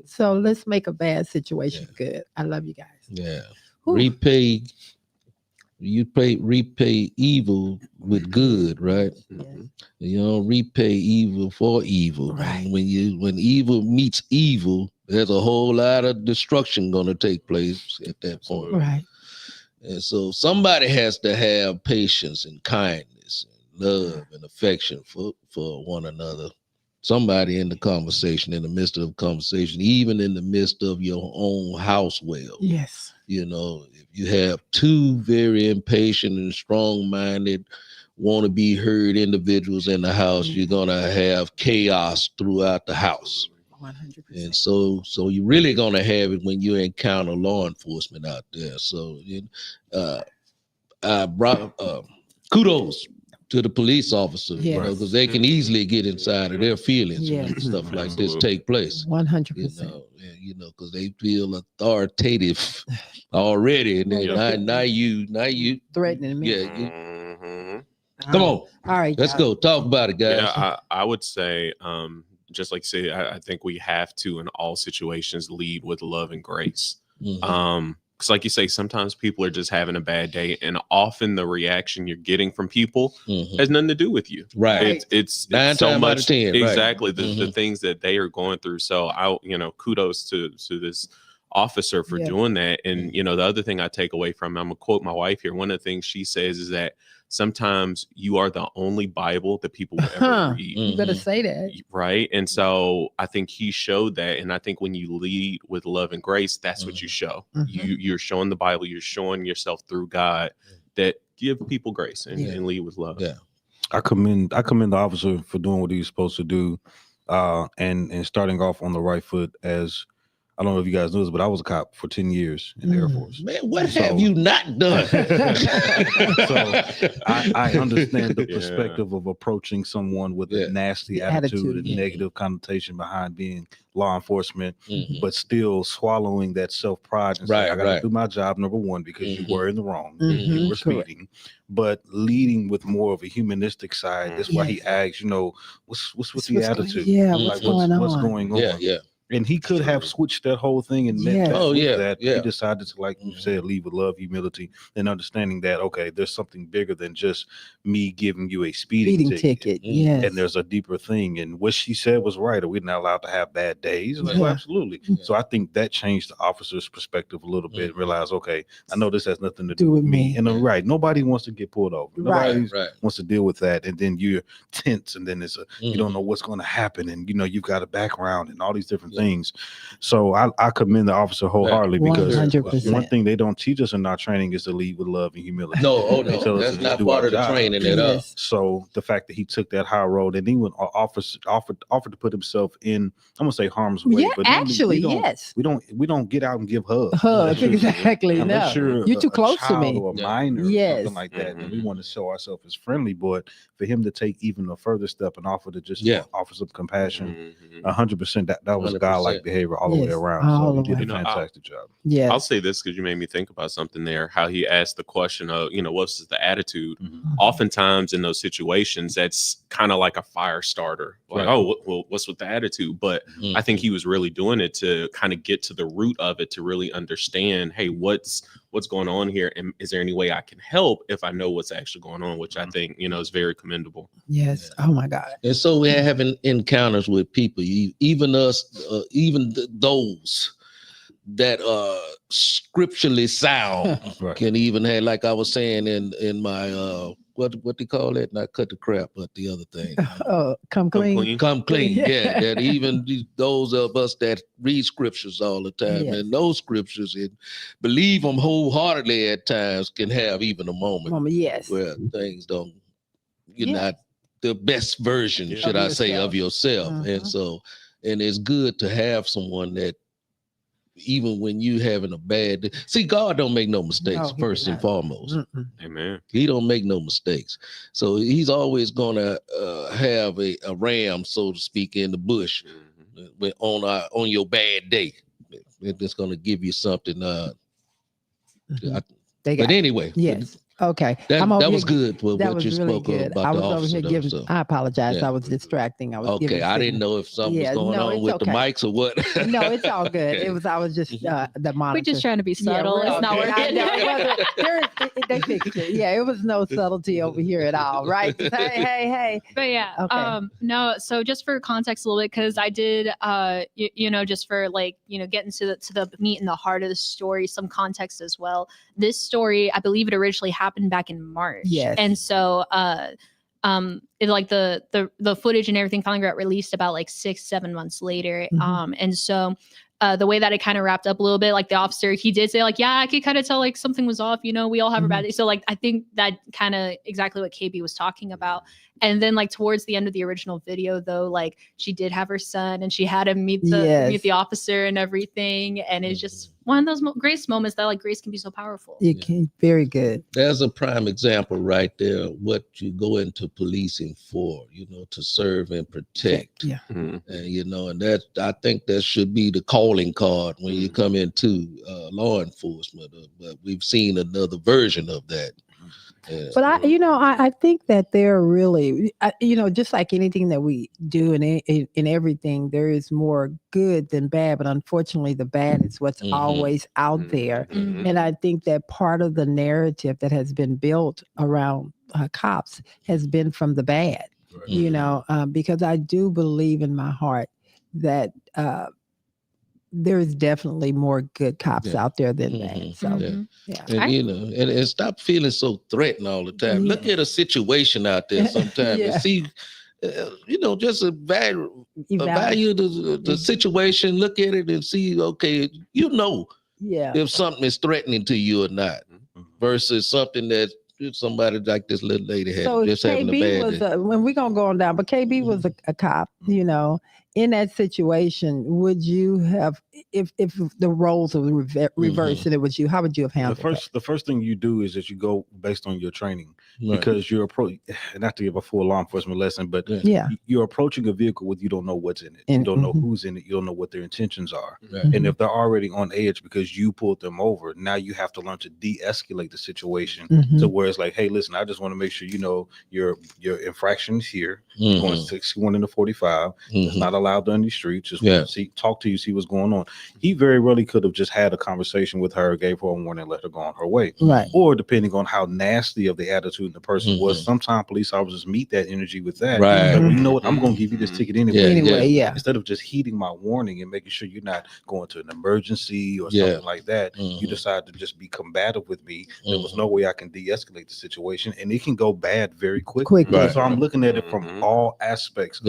So let's make a bad situation good. I love you guys. Yeah. Repay evil with good, right? You don't repay evil for evil. Right. And when evil meets evil, there's a whole lot of destruction going to take place at that point. Right. And so somebody has to have patience and kindness and love and affection for one another. Somebody in the conversation, in the midst of the conversation, even in the midst of your own house well. Yes. If you have two very impatient and strong-minded, want to be heard individuals in the house, you're going to have chaos throughout the house. 100%. And so you're really going to have it when you encounter law enforcement out there. So kudos to the police officers, because they can easily get inside of their feelings when stuff like this take place. 100%. Because they feel authoritative already, and now you threatening me. Yeah. Come on. All right. Let's go. Talk about it, guys. Yeah, I would say, just like say, I think we have to, in all situations, lead with love and grace. Because like you say, sometimes people are just having a bad day, and often the reaction you're getting from people has nothing to do with you. Right. It's 9 so times much out of 10, exactly right. the things that they are going through. So kudos to this officer for doing that. And the other thing I take away from, I'm gonna quote my wife here. One of the things she says is that sometimes you are the only Bible that people will ever read. You better say that. Right. And so I think he showed that. And I think when you lead with love and grace, that's what you show. You're showing the Bible, you're showing yourself through God that give people grace and lead with love. Yeah. I commend the officer for doing what he's supposed to do, and starting off on the right foot. As I don't know if you guys know this, but I was a cop for 10 years in the Air Force. Man, what have you not done? So I understand the perspective of approaching someone with a nasty attitude and negative connotation behind being law enforcement, but still swallowing that self-pride and saying, I got to do my job, number one, because you were in the wrong. You were speeding. But leading with more of a humanistic side. That's why he asks, what's with the attitude? What's going on? Yeah. And he could have switched that whole thing and meant that he decided to, like you said, lead with love, humility, and understanding that, okay, there's something bigger than just me giving you a speeding ticket. Yes. And there's a deeper thing. And what she said was right. Are we not allowed to have bad days? Like, well, absolutely. So I think that changed the officer's perspective a little bit. Realize, okay, I know this has nothing to do with me. And nobody wants to get pulled over. Nobody wants to deal with that. And then you're tense, and then it's you don't know what's going to happen. And you've got a background and all these different things. So I commend the officer wholeheartedly, because 100%. one thing they don't teach us in our training is to lead with love and humility. No, that's not part of the training at all. So the fact that he took that high road and even offered to put himself in, I'm gonna say harm's way. Yeah, but actually, we don't get out and give hugs. Exactly. Unless you're too close to me. Or a minor, or something like that. And we want to show ourselves as friendly, but for him to take even a further step and offer to just offer some compassion, 100%. That was 100%. God-like behavior all the way around. So he did a fantastic job. Yeah, I'll say this because you made me think about something there. How he asked the question of, what's the attitude? Oftentimes in those situations, that's kind of like a fire starter. Like, what's with the attitude? But I think he was really doing it to kind of get to the root of it, to really understand, hey, what's going on here, and is there any way I can help if I know what's actually going on, which I think is very commendable. Yes. Oh my God. And so we're having encounters with people, even us, those that are scripturally sound can even have, like I was saying in my what they call that? Not cut the crap, but the other thing. Come clean. Come clean. Yeah, that even those of us that read scriptures all the time and know scriptures and believe them wholeheartedly at times can have even a moment where things don't, you're not the best version, should I say, of yourself. And so, and it's good to have someone that, even when you having a bad, see, God don't make no mistakes, first and foremost. Amen. He don't make no mistakes. So he's always gonna have a ram, so to speak, in the bush on your bad day. It's gonna give you something. But anyway, Okay. That was good for what you really spoke good. about I the was over officer. here giving, I apologize. Yeah. I was distracting. I was okay. giving I didn't know if something was going on with the mics or what. No, it's all good. Okay. I was just the monitor. We're just trying to be subtle. It's not working. They fixed it. Yeah, it was no subtlety over here at all, right? Just, hey. But yeah, no. So just for context a little bit, because I did, just for getting to the meat and the heart of the story, some context as well. This story, I believe it originally happened back in March. Yes. And so the footage and everything finally got released about 6-7 months later. And so the way that it kind of wrapped up a little bit, the officer, he did say I could kind of tell something was off, we all have a bad day. So I think that kind of exactly what KB was talking about. And then towards the end of the original video though, she did have her son and she had him meet the officer and everything. And it's just one of those grace moments that grace can be so powerful. It can, very good. There's a prime example right there, what you go into policing for, to serve and protect. Yeah. And, and that, I think that should be the calling card when you come into law enforcement. But we've seen another version of that. But I think that they're really, just like anything that we do in everything, there is more good than bad. But unfortunately, the bad is what's always out there. And I think that part of the narrative that has been built around cops has been from the bad, because I do believe in my heart that there's definitely more good cops out there than bad. So, and stop feeling so threatened all the time. Look at a situation out there sometimes and see, just evaluate the situation. Look at it and see, okay, if something is threatening to you or not, versus something that somebody like this little lady had just having a bad day. When we're gonna go on down, but KB was a cop, in that situation, would you have, if the roles were reversed and it was you, how would you have handled it? The first thing you do is that you go based on your training, because you're not to give a full law enforcement lesson, but you're approaching a vehicle with, you don't know what's in it, you don't know who's in it, you don't know what their intentions are, and if they're already on edge because you pulled them over, now you have to learn to de-escalate the situation to where it's hey, listen, I just want to make sure your infraction is here, going 61 into 45, it's not allowed on these streets, just want to talk to you, see what's going on. He very rarely could have just had a conversation with her, gave her a warning, and let her go on her way. Right. Or depending on how nasty of the attitude the person was, sometimes police officers meet that energy with that. Right. You know what? I'm going to give you this ticket anyway. Yeah. Instead of just heeding my warning and making sure you're not going to an emergency or something like that, you decide to just be combative with me. There was no way I can de-escalate the situation, and it can go bad very quickly. So I'm looking at it from all aspects.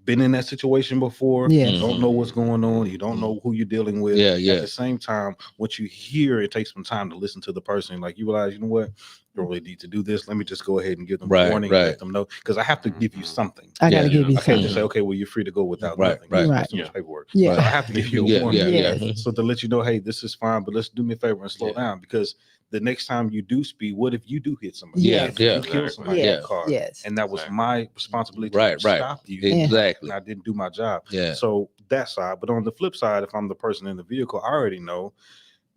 Been in that situation before, you don't know what's going on, you don't know who you're dealing with. At the same time, once you hear, it takes some time to listen to the person. You realize, you know what, you don't really need to do this. Let me just go ahead and give them a warning and let them know, because I have to give you something. I got to give you I can't something. just say, okay, well, you're free to go without nothing. Paperwork. Yeah. I have to give you a warning. So to let you know, hey, this is fine, but let's do me a favor and slow down, because the next time you do speed, what if you do hit somebody? You kill somebody in a car. And that was my responsibility to stop you. Exactly. And I didn't do my job. So that side. But on the flip side, if I'm the person in the vehicle, I already know,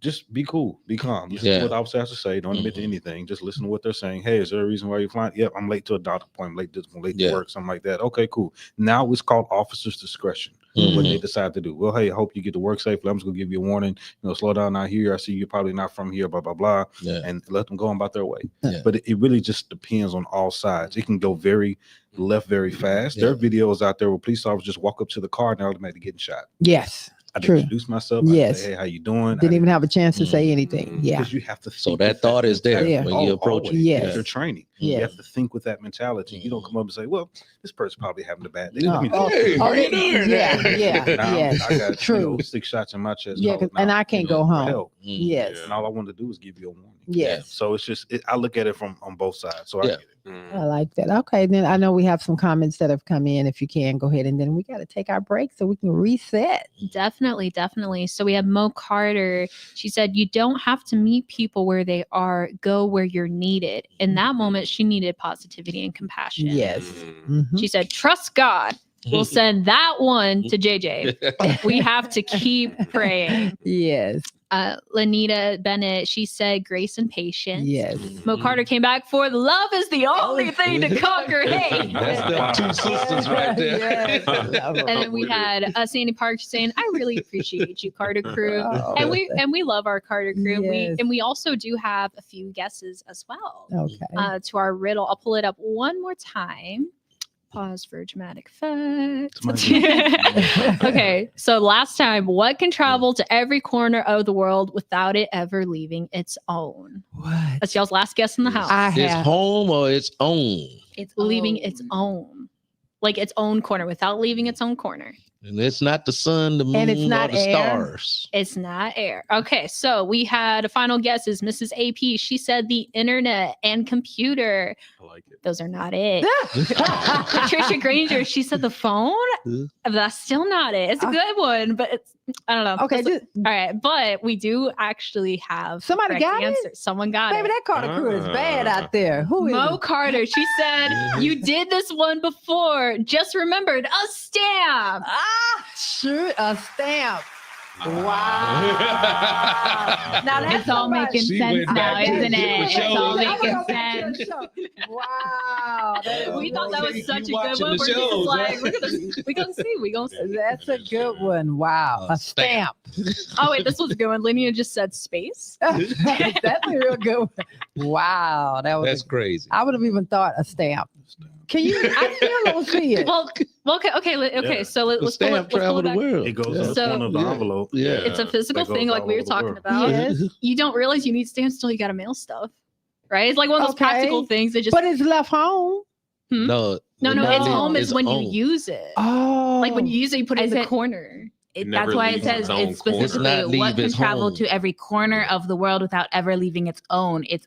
just be cool, be calm. Listen to what the officer has to say. Don't admit to anything. Just listen to what they're saying. Hey, is there a reason why you're flying? Yep, I'm late to a doctor appointment, late to work, something like that. Okay, cool. Now it's called officer's discretion. What they decide to do. Well, hey, I hope you get to work safely. I'm just gonna give you a warning. Slow down out here. I see you're probably not from here. Blah blah blah. And let them go on about their way. But it really just depends on all sides. It can go very left very fast. There are videos out there where police officers just walk up to the car and they're automatically getting shot. Yes. I True. didn't introduce myself. I Yes. didn't say, hey, how you doing? Didn't even have a chance to say anything. Yeah. Because you have to. So think that with thought is there mentality. when you approach it. Always. Yes. It's your training. You Yes. have to think with that mentality. You don't come up and say, well, this person's probably having a bad day. No. Let me Oh, just- Hey, how you doing? yeah. Now Yes. I got True. 6 shots in my chest. Yeah, calling and out, I can't you know, go for home. help. Yes. And all I wanted to do was give you a warning. Yes. So it's just, I look at it from on both sides. So I Yeah. get it. I like that. Okay, then I know we have some comments that have come in. If you can, go ahead. And then we got to take our break so we can reset. Definitely. So we have Mo Carter. She said, you don't have to meet people where they are, go where you're needed. In that moment, she needed positivity and compassion. Yes. She said, trust God. We'll send that one to JJ. We have to keep praying. Yes. Lanita Bennett, she said grace and patience. Yes. Mo Carter came back for love is the only thing to conquer hate. That's them 2 sisters right there. Yes. And then we had Sandy Park saying, I really appreciate you, Carter crew. Oh, and we love our Carter crew. Yes. We also do have a few guesses as well. Okay. To our riddle. I'll pull it up one more time. Pause for dramatic effect. Okay, so last time, what can travel to every corner of the world without it ever leaving its own? What? That's y'all's last guess in the house. It's home or its own. It's leaving its own, like its own corner without leaving its own corner. And it's not the sun, the moon, And it's not or the air. stars. It's not air. Okay, so we had a final guess is Mrs. AP. She said the internet and computer. I like it. Those are not it. Patricia Granger, she said the phone. That's still not it. It's a good one, but it's I don't know. Okay, All right, but we do actually have Somebody correct got it? answer. Someone got Baby, it. that Carter crew is bad out there. Who is Mo it? Carter, she said, you did this one before. Just remembered a stamp. Sure, a stamp. Wow. Now that's It's all making She sense went now, back isn't to it? the It's show. all I'm making gonna go back to sense. the show. Wow. That is We thought that was You such a good watching one. the We're just shows, like, right? we're gonna see. That's a good one. Wow. A stamp. Oh wait, this was a good one. Linnea just said space. That's a real good one. Wow. That was That's crazy. I would have even thought a stamp. Can you? I still don't see it. Well, okay. So The let's pull stamp it travel the back. world. It goes to the So- corner of the envelope. Yeah. It's a physical That goes thing, like all we were over the talking world. about. Yes. You don't realize you need stamps until you got to mail stuff, right? It's like one of those Okay. practical things that just. But it's left home. No. no, No. it's home It's is when own. you use it. Oh. Like when you use it, you put it in Is the it- corner. never That's why it leaves says its own it's corner. It's not specifically what leave can its travel home. to every corner of the world without ever leaving its own Go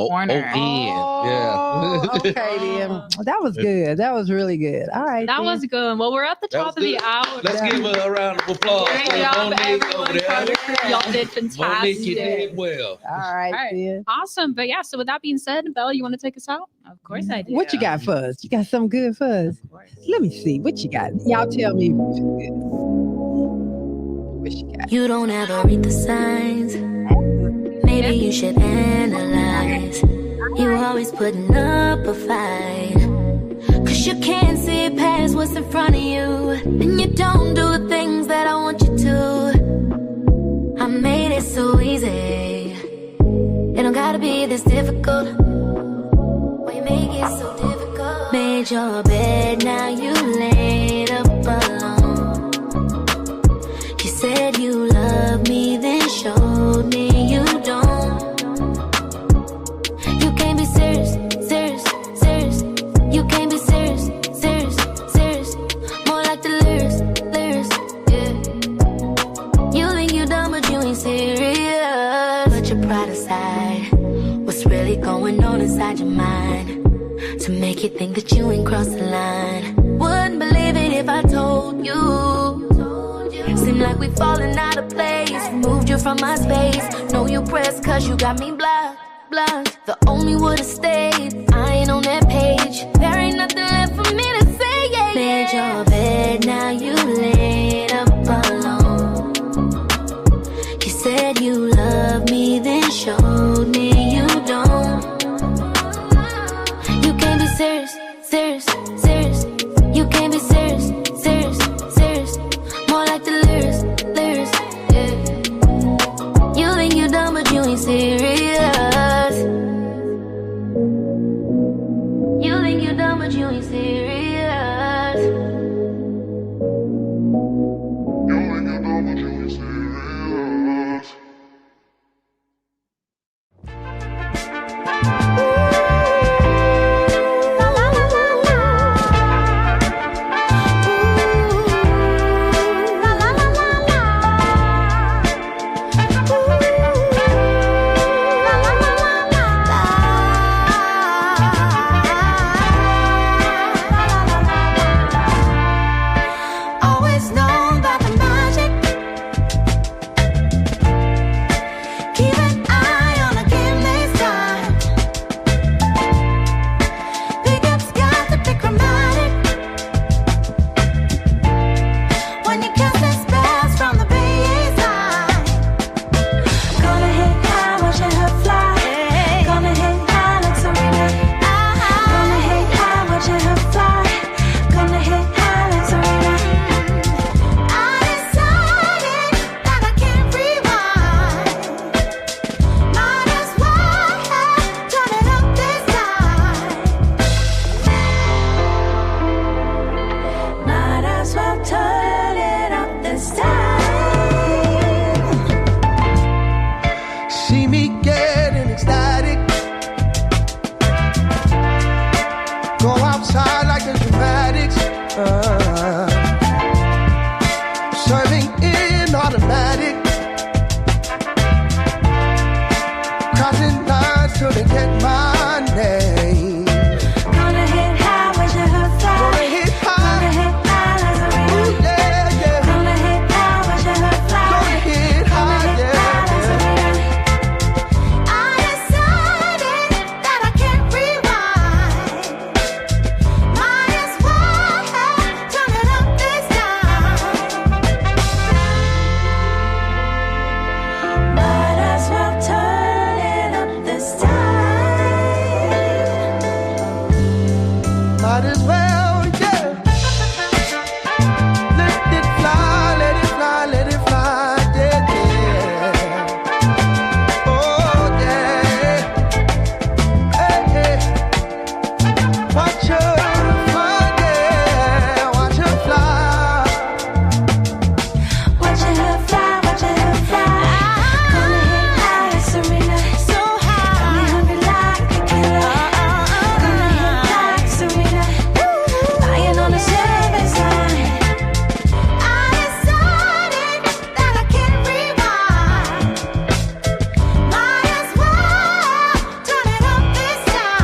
corner. Oh, yeah. okay then. That was good. That was really good. All right. That then. was good. Well, we're at the That top of was the good. hour. Let's give her a round of applause. Great for job, Monique everyone. over there. Carter crew. Y'all did Monique, you fantastic. did well. All right, All right. then. Awesome. But yeah, so with that being said, Belle, you want to take us out? Of course I do. What you got for us? You got something good for us? Let me see. What you got? Y'all tell me. What you got? You don't ever read the signs. Maybe you should analyze. You always putting up a fight. Cause you can't see past what's in front of you. And you don't do the things that I want you to. I made it so easy. It don't gotta be this difficult. Why you make it so difficult? Made your bed, now you laid up alone. You said you love me, then showed me you don't. You can't be serious, serious, serious. You can't be serious, serious, serious. More like the lyrics, lyrics, yeah. You think you dumb, but you ain't serious. Put your pride aside. What's really going on inside your mind to make you think that you ain't crossed the line? Wouldn't believe it if I told you. Seem like we falling out of place. Moved you from my space. Know you pressed cause you got me blocked, blocked. The only would've stayed. I ain't on that page. There ain't nothing left for me to say, yeah, made your bed, now you laid up alone. You said you love me, then showed me you don't. You can't be serious, serious, serious. You can't be serious, serious, serious. More like the lyrics, lyrics, yeah. You think you dumb, but you ain't serious. You think you dumb, but you ain't serious. You think you dumb, but you ain't serious. side like the dramatics. Serving in automatic. Crossing lines till they get my name. Gonna hit high when you hook fly. Gonna hit high. Gonna hit high as a river. Ooh, yeah, yeah. Gonna hit high when you hook fly. Gonna hit high, yeah, as a river. I decided that I can't rewind. Might as well turn it up this time. Might as well turn it up this time. Might as well, yeah. Let it fly, let it fly, let it fly, yeah, yeah. Oh, yeah. Hey, hey. Watch her fly, yeah. Watch her fly. Watch your hood fly, watch your hood fly. Gonna hit high, it's Serena. So high, got me hungry like a killer. Gonna hit high, Serena. Lying on the service line. I decided that I can't rewind. Might as well turn it up this time.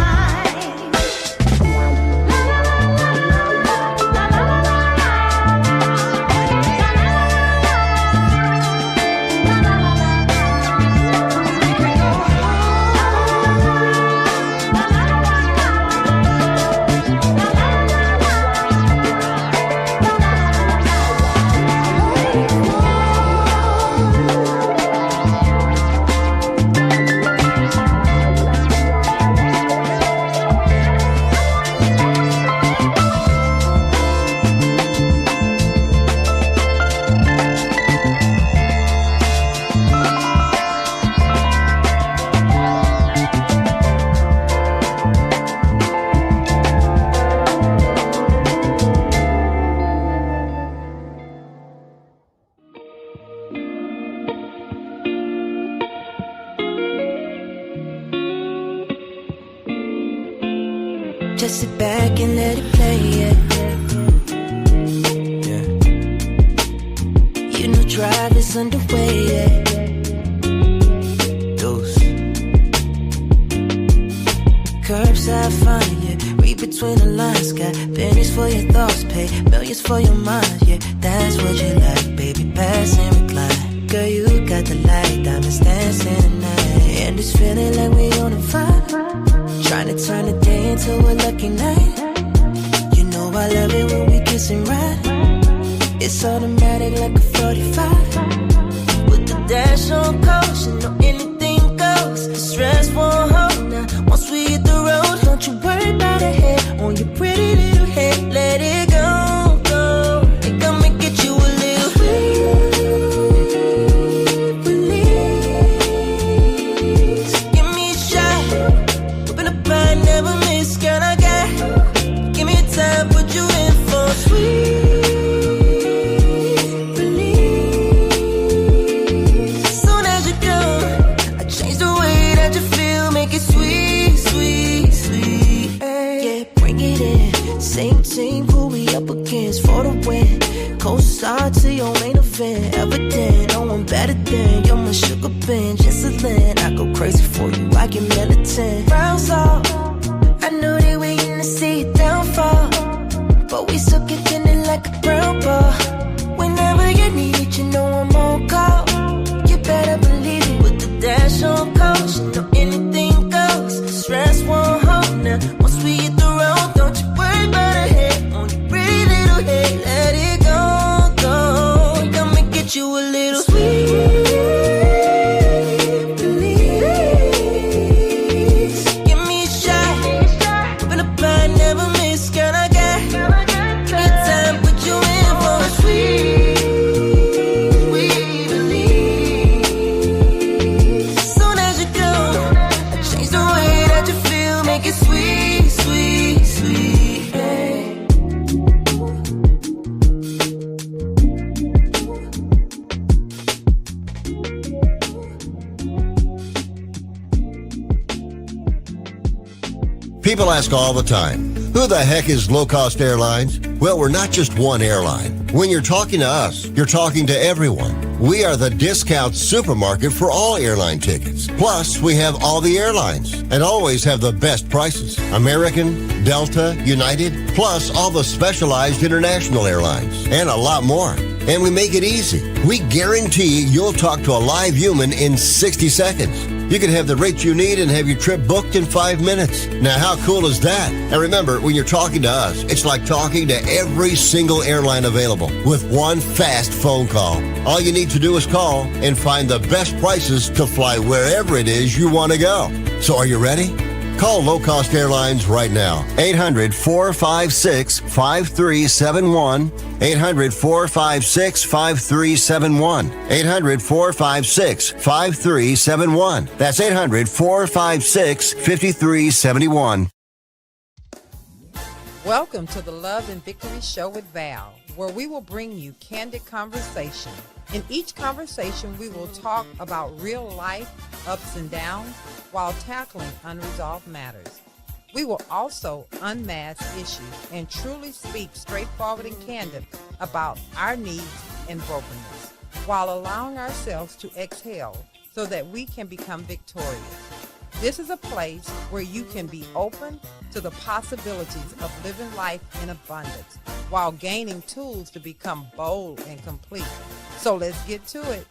Just sit back and let it play, yeah. You know drive is underway, yeah. Those curbside fun, yeah. Read between the lines, got pennies for your thoughts, pay millions for your mind, yeah. That's what you like, baby, pass and recline. Girl, you got the light, diamonds dancing tonight, and it's feeling like we on a vibe. Trying to turn the day into a lucky night. You know I love it when we kiss and ride. It's automatic like a 45. With the dash on caution, know anything goes. The stress won't hold now. Once we hit the road, don't you worry about a head on your pretty little head. Let it go, go. Think I'ma get you a little release. Give me a shot. Open up, I never miss. Girl, I got. Give me time, put you in for sweet release. Soon as you go, I change the way that you feel. Make it sweet, sweet, sweet. Yeah, bring it in. Same team, who we up against for the win. Co-star to your main event. Evident, no one better than. You're my sugar binge, insulin. I go crazy for you, I get militant. Rounds off, I know they waiting to see it downfall, but we still kicking it like a brown ball. Whenever you need it, you know I'm on call. You better believe it. With the dash on caution, know anything goes. Stress won't hold now. Once we hit the road, don't you worry about a head on your pretty little head. Let it go, go. Come and get you a little sweet release. Give me a shot. Open up, I never miss. Girl, I got. Give me time, put you in for a sweet release. Soon as you go, I change the way that you feel. Make it sweet, sweet, sweet. Hey. People ask all the time, Who the heck is Low Cost Airlines? Well, we're not just one airline. When you're talking to us, you're talking to everyone. We are the discount supermarket for all airline tickets. Plus, we have all the airlines and always have the best prices. American, Delta, United, plus all the specialized international airlines and a lot more. And we make it easy. We guarantee you'll talk to a live human in 60 seconds. You can have the rate you need and have your trip booked in 5 minutes. Now, how cool is that? And remember, when you're talking to us, it's like talking to every single airline available with one fast phone call. All you need to do is call and find the best prices to fly wherever it is you want to go. So are you ready? Call Low Cost Airlines right now. 800-456-5371. 800-456-5371. 800-456-5371. That's 800-456-5371. Welcome to the Love and Victory Show with Val, where we will bring you candid conversation. In each conversation, we will talk about real life ups and downs while tackling unresolved matters. We will also unmask issues and truly speak straightforward and candid about our needs and brokenness, while allowing ourselves to exhale so that we can become victorious. This is a place where you can be open to the possibilities of living life in abundance while gaining tools to become bold and complete. So let's get to it.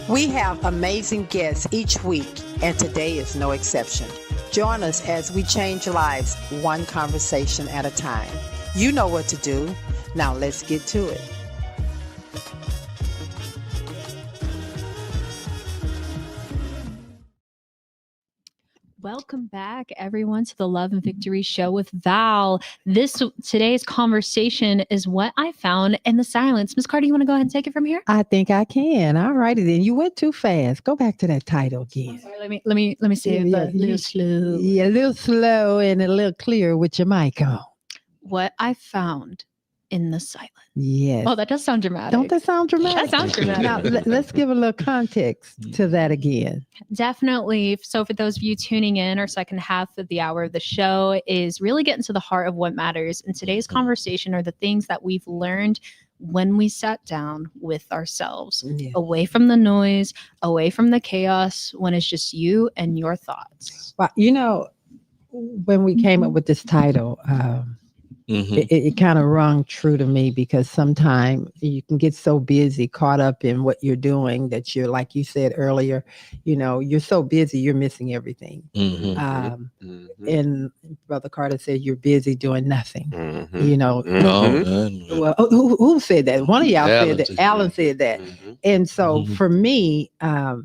We have amazing guests each week, and today is no exception. Join us as we change lives one conversation at a time. You know what to do. Now let's get to it. Welcome back, everyone, to the Love and Victory Show with Val. Today's conversation is what I found in the silence. Miss Carter, you want to go ahead and take it from here? I think I can. All righty then. You went too fast. Go back to that title again. Sorry, let me see it a little slow. Yeah, a little slow and a little clear with your mic on. What I found in the silence. Yes. Oh, that does sound dramatic. Don't that sound dramatic? That sounds dramatic. Now, let's give a little context to that again. Definitely. So for those of you tuning in, our second half of the hour of the show is really getting to the heart of what matters. And today's conversation are the things that we've learned when we sat down with ourselves, away from the noise, away from the chaos, when it's just you and your thoughts. Well, you know, when we came up with this title, it kind of rung true to me, because sometimes you can get so busy, caught up in what you're doing, that you're, like you said earlier, you're so busy, you're missing everything. And Brother Carter said, you're busy doing nothing. Well, who said that? One of y'all said that. Alan said that. And so for me, I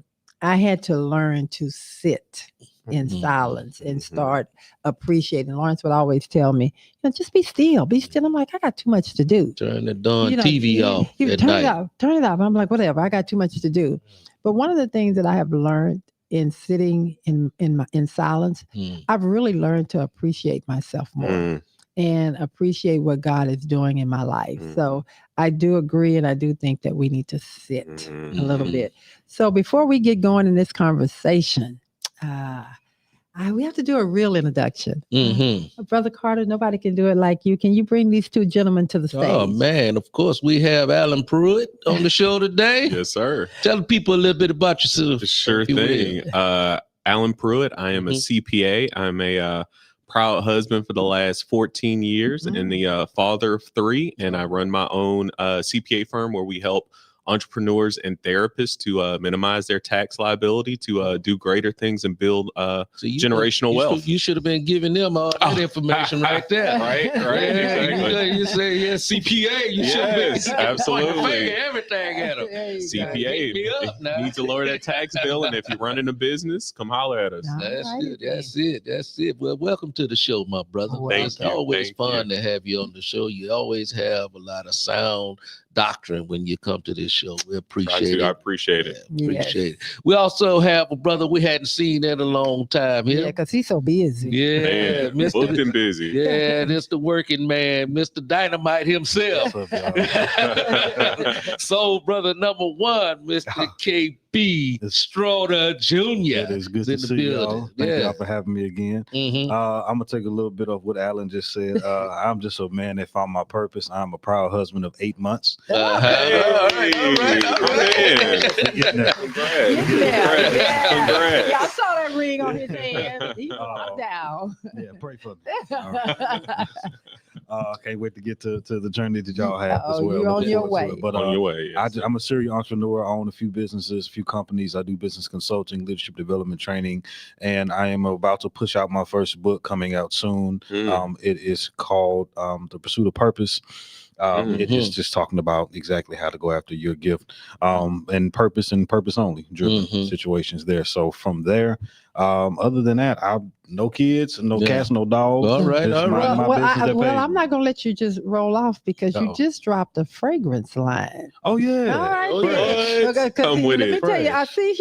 had to learn to sit in silence and start appreciating. Lawrence would always tell me, just be still. I'm like, I got too much to do. Turn the darn TV off at night. Turn it off. I'm like, whatever, I got too much to do. But one of the things that I have learned in sitting in silence, I've really learned to appreciate myself more and appreciate what God is doing in my life. So I do agree, and I do think that we need to sit a little bit. So before we get going in this conversation, we have to do a real introduction. Brother Carter, nobody can do it like you. Can you bring these two gentlemen to the stage? Oh, man. Of course, we have Alan Pruitt on the show today. Yes, sir. Tell the people a little bit about yourself. Sure thing. Alan Pruitt. I am a CPA. I'm a proud husband for the last 14 years and the father of 3. And I run my own CPA firm where we help entrepreneurs and therapists to minimize their tax liability, to do greater things and build generational wealth. You should have been giving them all that information right there. Right. Exactly. You say, CPA. You should have been. Absolutely. Everything at them. CPA needs to lower that tax bill. And if you're running a business, come holler at us. That's it. Well, welcome to the show, my brother. It's always fun to have you on the show. You always have a lot of sound doctrine when you come to this show. We appreciate it. I appreciate it. Appreciate it. We also have a brother we hadn't seen in a long time here. Yeah, because he's so busy. Yeah, man, booked and busy. Yeah, this the working man, Mr. Dynamite himself. Soul brother number 1, Mr. B. Strawder Jr. It is good in to the see building. y'all. Thank y'all for having me again. I'm gonna take a little bit of what Alan just said. I'm just a man that found my purpose. I'm a proud husband of 8 months. All right. Congrats. Yeah, I saw that ring on his hand. He down. Yeah, pray for me. Can't wait to get to the journey that y'all have as well. You're on your way. But on your way. Yes. I'm a serial entrepreneur. I own a few businesses, a few companies. I do business consulting, leadership development training, and I am about to push out my first book coming out soon. It is called The Pursuit of Purpose. It is just talking about exactly how to go after your gift, and purpose only driven situations there. So from there, other than that, no kids, no cats, no dogs. All right. I'm not gonna let you just roll off because you just dropped a fragrance line. Oh yeah. All right. Come with let me it. tell you, I see.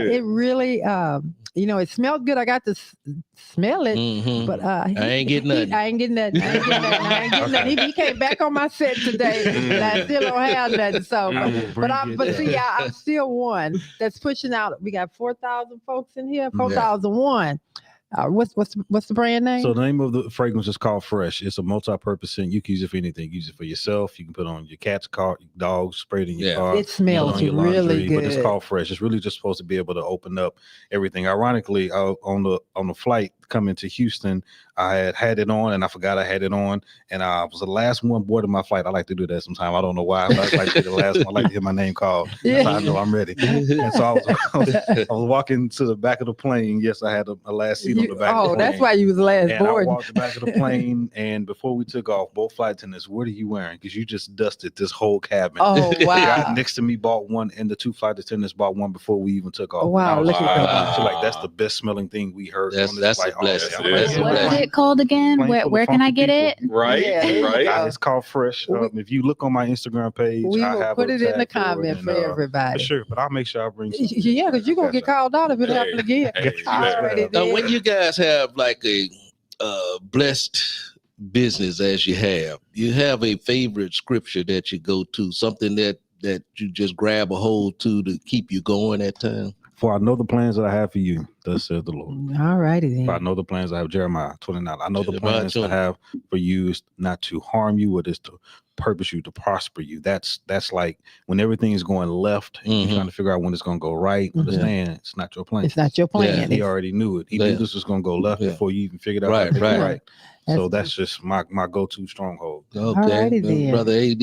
It really. It smelled good. I got to smell it, but I ain't getting nothing. I ain't getting nothing. He came back on my set today, and I still don't have nothing. So, I'm still one that's pushing out. We got 4,000 folks in here. 4,001. What's the brand name? So the name of the fragrance is called Fresh. It's a multi-purpose scent. You can use it for anything. Use it for yourself. You can put it on your cat's car, your dog, spray it in your car. It smells really good. But it's called Fresh. It's really just supposed to be able to open up everything. Ironically, on the flight coming to Houston, I had it on and I forgot I had it on, and I was the last one boarding my flight. I like to do that sometimes. I don't know why. I like to be the last one. I like to hear my name called. So I know I'm ready. And so I was walking to the back of the plane. Yes, I had a last seat on the back of the plane. That's why you was the last board. I walked the back of the plane, and before we took off, both flight attendants, what are you wearing? Because you just dusted this whole cabin. Oh, wow. The guy next to me bought one, and the two flight attendants bought one before we even took off. Oh, wow. Look at that. That's the best smelling thing we heard. That's a blessing. What is it called again? Where can I get it? Right. It's called Fresh. If you look on my Instagram page, we I will have put it in the comment for everybody. For sure, but I'll make sure I bring some. Yeah, because you're going to get called out if it happens again. Now, when you guys have like a blessed business as you have a favorite scripture that you go to, something that you just grab a hold to keep you going at times? For I know the plans that I have for you, thus says the Lord. All righty then. For I know the plans I have, Jeremiah 29. I know the plans I have for you is not to harm you, but is to purpose you, to prosper you. That's like when everything is going left and you're trying to figure out when it's going to go right. Understand, it's not your plan. It's not your plan. Yeah, he already knew it. He knew this was going to go left before you even figured out how to make it right. So that's just my go-to stronghold. Okay, brother AD.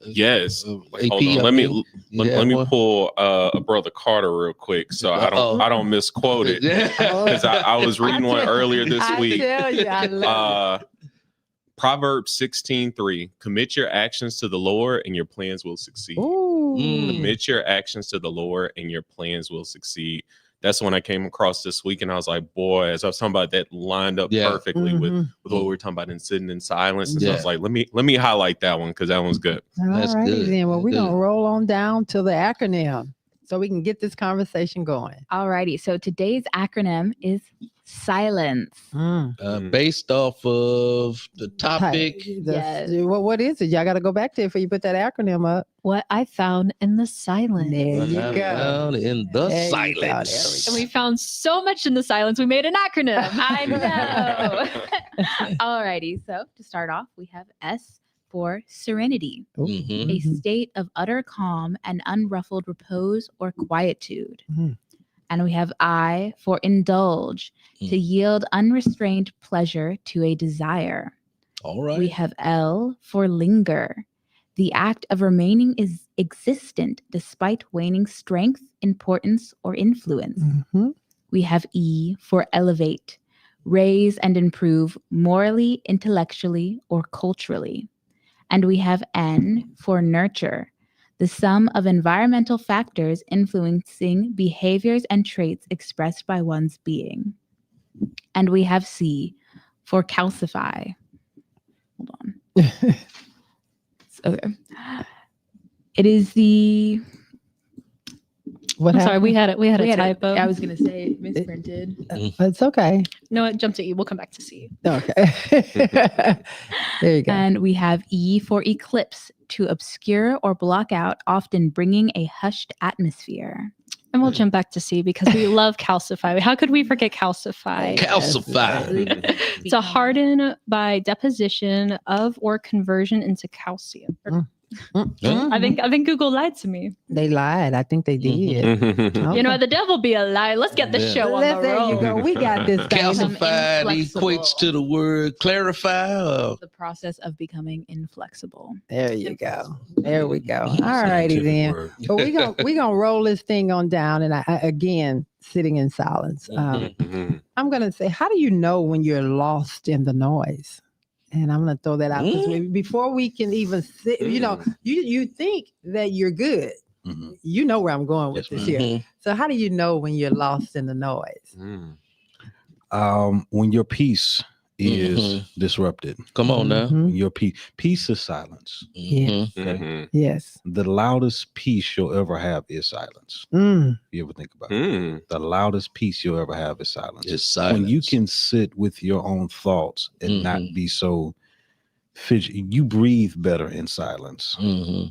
Yes. Hold on. Let me pull a brother Carter real quick, so I don't misquote it, because I was reading one earlier this week. I love it. Proverbs 16:3. Commit your actions to the Lord, and your plans will succeed. Commit your actions to the Lord, and your plans will succeed. That's when I came across this week, and I was like, boy, as I was talking about, that lined up perfectly with what we were talking about in sitting in silence. And so I was like, let me highlight that one, because that one's good. That's good. Then. Well, we're going to roll on down to the acronym so we can get this conversation going. All righty. So today's acronym is silence. Based off of the topic. What is it? Y'all got to go back to it before you put that acronym up. What I found in the silence. There you go. Found in the silence. And we found so much in the silence, we made an acronym. I know. All righty. So to start off, we have S for serenity, a state of utter calm and unruffled repose or quietude. And we have I for indulge, to yield unrestrained pleasure to a desire. All right. We have L for linger, the act of remaining is existent despite waning strength, importance, or influence. We have E for elevate, raise and improve morally, intellectually, or culturally. And we have N for nurture, the sum of environmental factors influencing behaviors and traits expressed by one's being. And we have C for calcify. Hold on. Okay. It is the What I'm sorry, happened? we had a typo. I was gonna say misprinted. It's okay. No, it jumped to E. We'll come back to C. Okay. There you go. And we have E for eclipse, to obscure or block out, often bringing a hushed atmosphere. And we'll jump back to C because we love calcify. How could we forget calcify? Calcify. To harden by deposition of or conversion into calcium. I think Google lied to me. They lied. I think they did. Okay. You know, the devil be a lie. Let's get the show on the There road. you go. We got this thing. Calcified equates to the word clarify. The process of becoming inflexible. There you go. There we go. All righty then. But we gonna roll this thing on down. And I again, sitting in silence. I'm gonna say, how do you know when you're lost in the noise? And I'm going to throw that out before we can even sit. You know, you think that you're good. You know where I'm going with this here. So how do you know when you're lost in the noise? When your peace is disrupted. Come on now. Your peace is silence. Yes. Okay? Yes. The loudest peace you'll ever have is silence. You ever think about it? The loudest peace you'll ever have is silence. It's silence. When you can sit with your own thoughts and not be so fidgety, you breathe better in silence.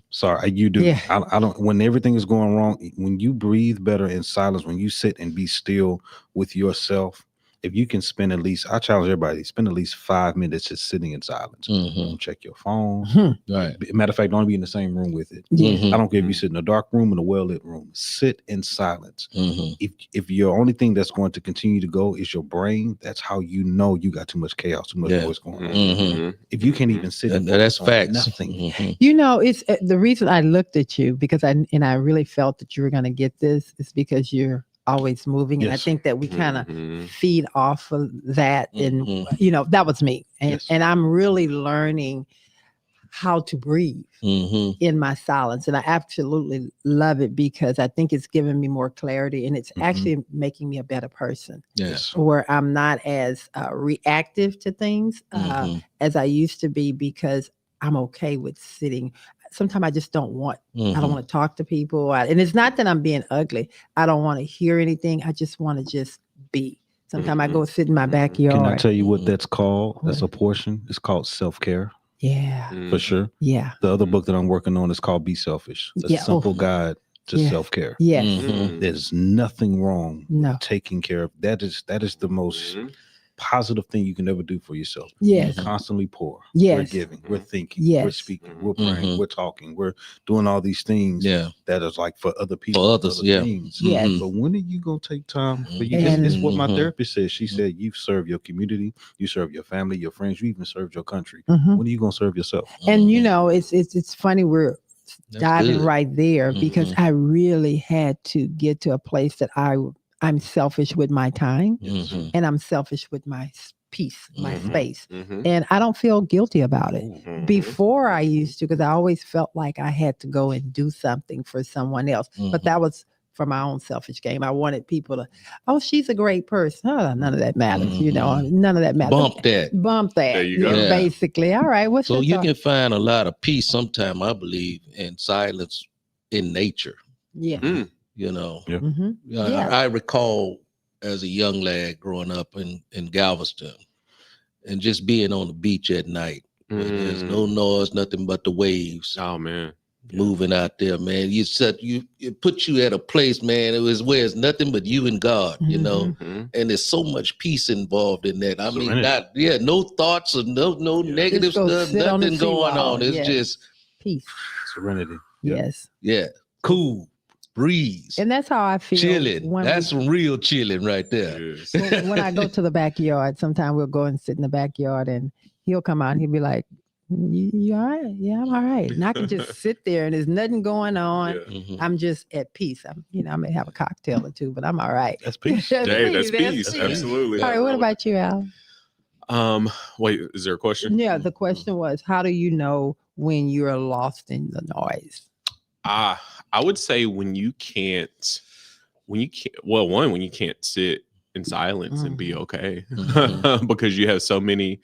Sorry, you do. Yeah. I don't. When everything is going wrong, when you breathe better in silence, when you sit and be still with yourself. If you can spend at least, I challenge everybody, spend at least 5 minutes just sitting in silence. Don't check your phone. Right. Matter of fact, don't be in the same room with it. I don't care if you sit in a dark room, in a well-lit room. Sit in silence. If your only thing that's going to continue to go is your brain, that's how you know you got too much chaos, too much noise going on. If you can't even sit and that's facts. Nothing. You know, it's the reason I looked at you because I really felt that you were going to get this is because you're always moving. And I think that we kind of feed off of that. And, you know, that was me. And I'm really learning how to breathe in my silence. And I absolutely love it because I think it's giving me more clarity and it's actually making me a better person. Yes. Where I'm not as reactive to things as I used to be because I'm okay with sitting. Sometimes I just don't want, I don't want to talk to people. And it's not that I'm being ugly. I don't want to hear anything. I just want to just be. Sometimes I go sit in my backyard. Can I tell you what that's called? That's a portion. It's called self-care. Yeah. For sure. Yeah. The other book that I'm working on is called Be Selfish. It's a simple guide to self-care. Yes. There's nothing wrong with taking care of that is the most positive thing you can ever do for yourself. Yes. We're constantly poor. Yes. We're giving. We're thinking. Yes. We're speaking. We're praying. We're talking. We're doing all these things that is like for other people. For others, things. Yes. But when are you going to take time for you? It's what my therapist said. She said, you serve your community, you serve your family, your friends, you even served your country. When are you going to serve yourself? And you know, it's funny we're diving right there because I really had to get to a place that I'm selfish with my time and I'm selfish with my peace, my space. And I don't feel guilty about it. Before I used to, because I always felt like I had to go and do something for someone else. But that was for my own selfish game. I wanted people to, oh, she's a great person. Oh, none of that matters. You know, none of that matters. Bump that. Bump that. There you go. Yeah, basically. All right. What's so you thought? can find a lot of peace sometime, I believe, in silence in nature. Yeah. You know, Yeah. I recall as a young lad growing up in Galveston and just being on the beach at night. There's no noise, nothing but the waves. Oh man. Moving out there, man. It put you at a place, man. It was where it's nothing but you and God, you know. And there's so much peace involved in that. I mean, no thoughts or no negative stuff, nothing going on. It's just peace. Serenity. Yes. Yeah. Cool. Breeze. And that's how I feel. Chilling. That's some real chilling right there. When I go to the backyard, sometimes we'll go and sit in the backyard and he'll come out and he'll be like, you all right? Yeah, I'm all right. And I can just sit there and there's nothing going on. I'm just at peace. I may have a cocktail or two, but I'm all right. That's peace. That's peace. Absolutely. All right, what about you, Al? Wait, is there a question? Yeah, the question was, how do you know when you're lost in the noise? I would say when you can't sit in silence and be okay because you have so many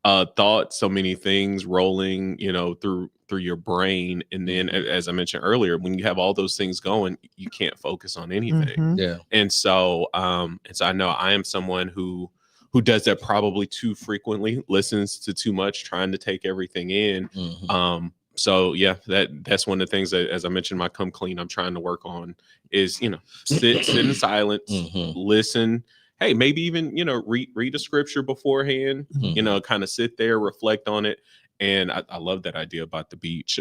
thoughts, so many things rolling, you know, through through your brain. And then, as I mentioned earlier, when you have all those things going, you can't focus on anything. Yeah. And so I know I am someone who does that probably too frequently, listens to too much, trying to take everything in. So yeah, that's one of the things that, as I mentioned, my come clean, I'm trying to work on is, sit in silence, listen. Hey, maybe even, read a scripture beforehand, kind of sit there, reflect on it. And I love that idea about the beach,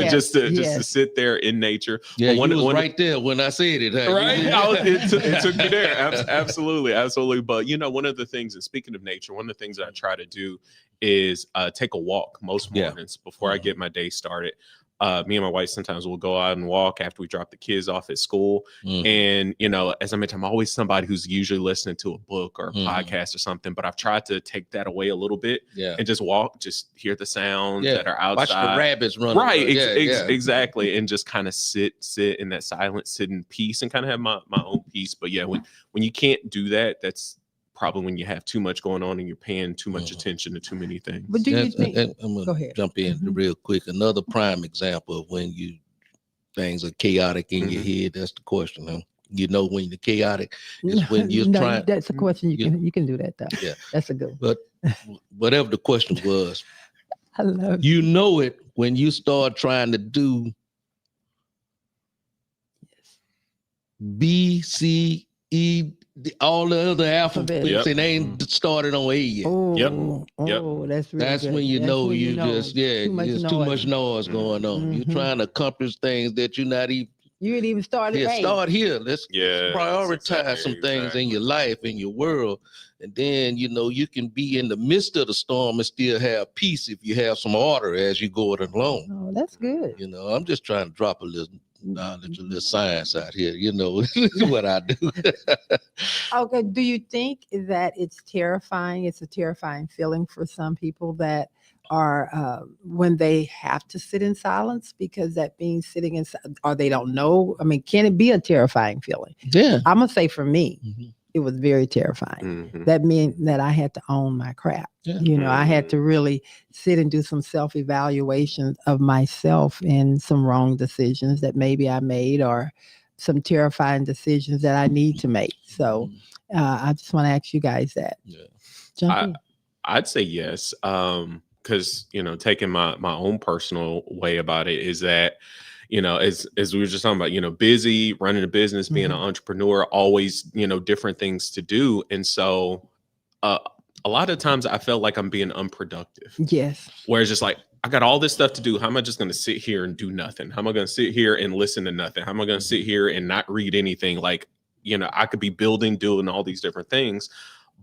just to sit there in nature. Yeah, you was right there when I said it. Huh? Right, it took me there. Absolutely. But one of the things, and speaking of nature, one of the things that I try to do is take a walk most mornings before I get my day started. Me and my wife sometimes will go out and walk after we drop the kids off at school. And, as I mentioned, I'm always somebody who's usually listening to a book or a podcast or something, but I've tried to take that away a little bit and just walk, just hear the sounds that are outside. Watch the rabbits run. Right. Exactly. And just kind of sit in that silence, sit in peace and kind of have my own peace. But yeah, when you can't do that, that's probably when you have too much going on and you're paying too much attention to too many things. But do you think? I'm gonna jump in real quick. Another prime example of when things are chaotic in your head. That's the question. Huh? When you're chaotic is when you're trying. That's a question you can do that though. Yeah, that's a good one. But whatever the question was, I love it when you start trying to do B, C, E. All the other alphabets and they ain't started on A yet. That's when you know there's too much noise going on. You're trying to accomplish things that you're not even. You ain't even started. Yeah, start here. Let's prioritize some things in your life, in your world, and then you can be in the midst of the storm and still have peace if you have some order as you go along. Oh, that's good. I'm just trying to drop a little knowledge, a little science out here. This is what I do. Okay. Do you think that it's terrifying? It's a terrifying feeling for some people that are when they have to sit in silence, because that means sitting in, or they don't know. I mean, can it be a terrifying feeling? Yeah. I'm gonna say for me, it was very terrifying. That meant that I had to own my crap. Yeah. I had to really sit and do some self-evaluation of myself and some wrong decisions that maybe I made, or some terrifying decisions that I need to make. So I just want to ask you guys that. Yeah. I'd say yes. Because, taking my own personal way about it is that, as we were just talking about, busy, running a business, being an entrepreneur, always, different things to do. And so a lot of times I felt like I'm being unproductive. Yes. Whereas just like, I got all this stuff to do. How am I just going to sit here and do nothing? How am I going to sit here and listen to nothing? How am I going to sit here and not read anything? Like, I could be doing all these different things.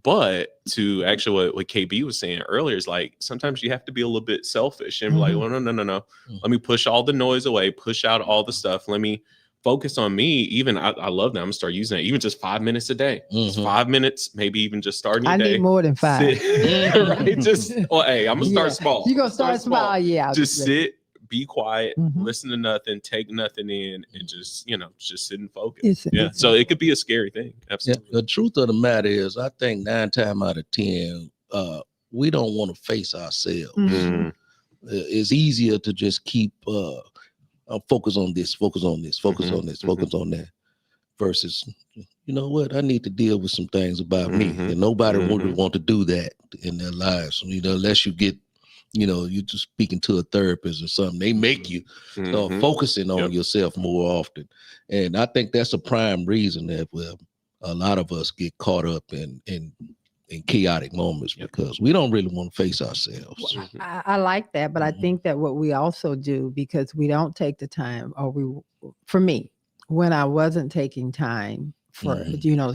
But to actually what KB was saying earlier is like, sometimes you have to be a little bit selfish and be like, well, no. Let me push all the noise away, push out all the stuff. Let me focus on me. Even I love that. I'm gonna start using it. Even just 5 minutes a day. Just 5 minutes, maybe even just starting your day. I need more than 5. Right? Hey, I'm gonna start small. You're gonna start small. Yeah. Just sit, be quiet, listen to nothing, take nothing in, and just sit and focus. So it could be a scary thing. Absolutely. Yeah, the truth of the matter is, I think 9 times out of 10, we don't want to face ourselves. It's easier to just keep focus on this, focus on this, focus on this, focus on that, versus, you know what, I need to deal with some things about me, and nobody would want to do that in their lives. Unless you get, you're just speaking to a therapist or something, they make you start focusing on yourself more often. And I think that's a prime reason that a lot of us get caught up in chaotic moments, because we don't really want to face ourselves. I like that, but I think that what we also do, because we don't take the time, for me, when I wasn't taking time for,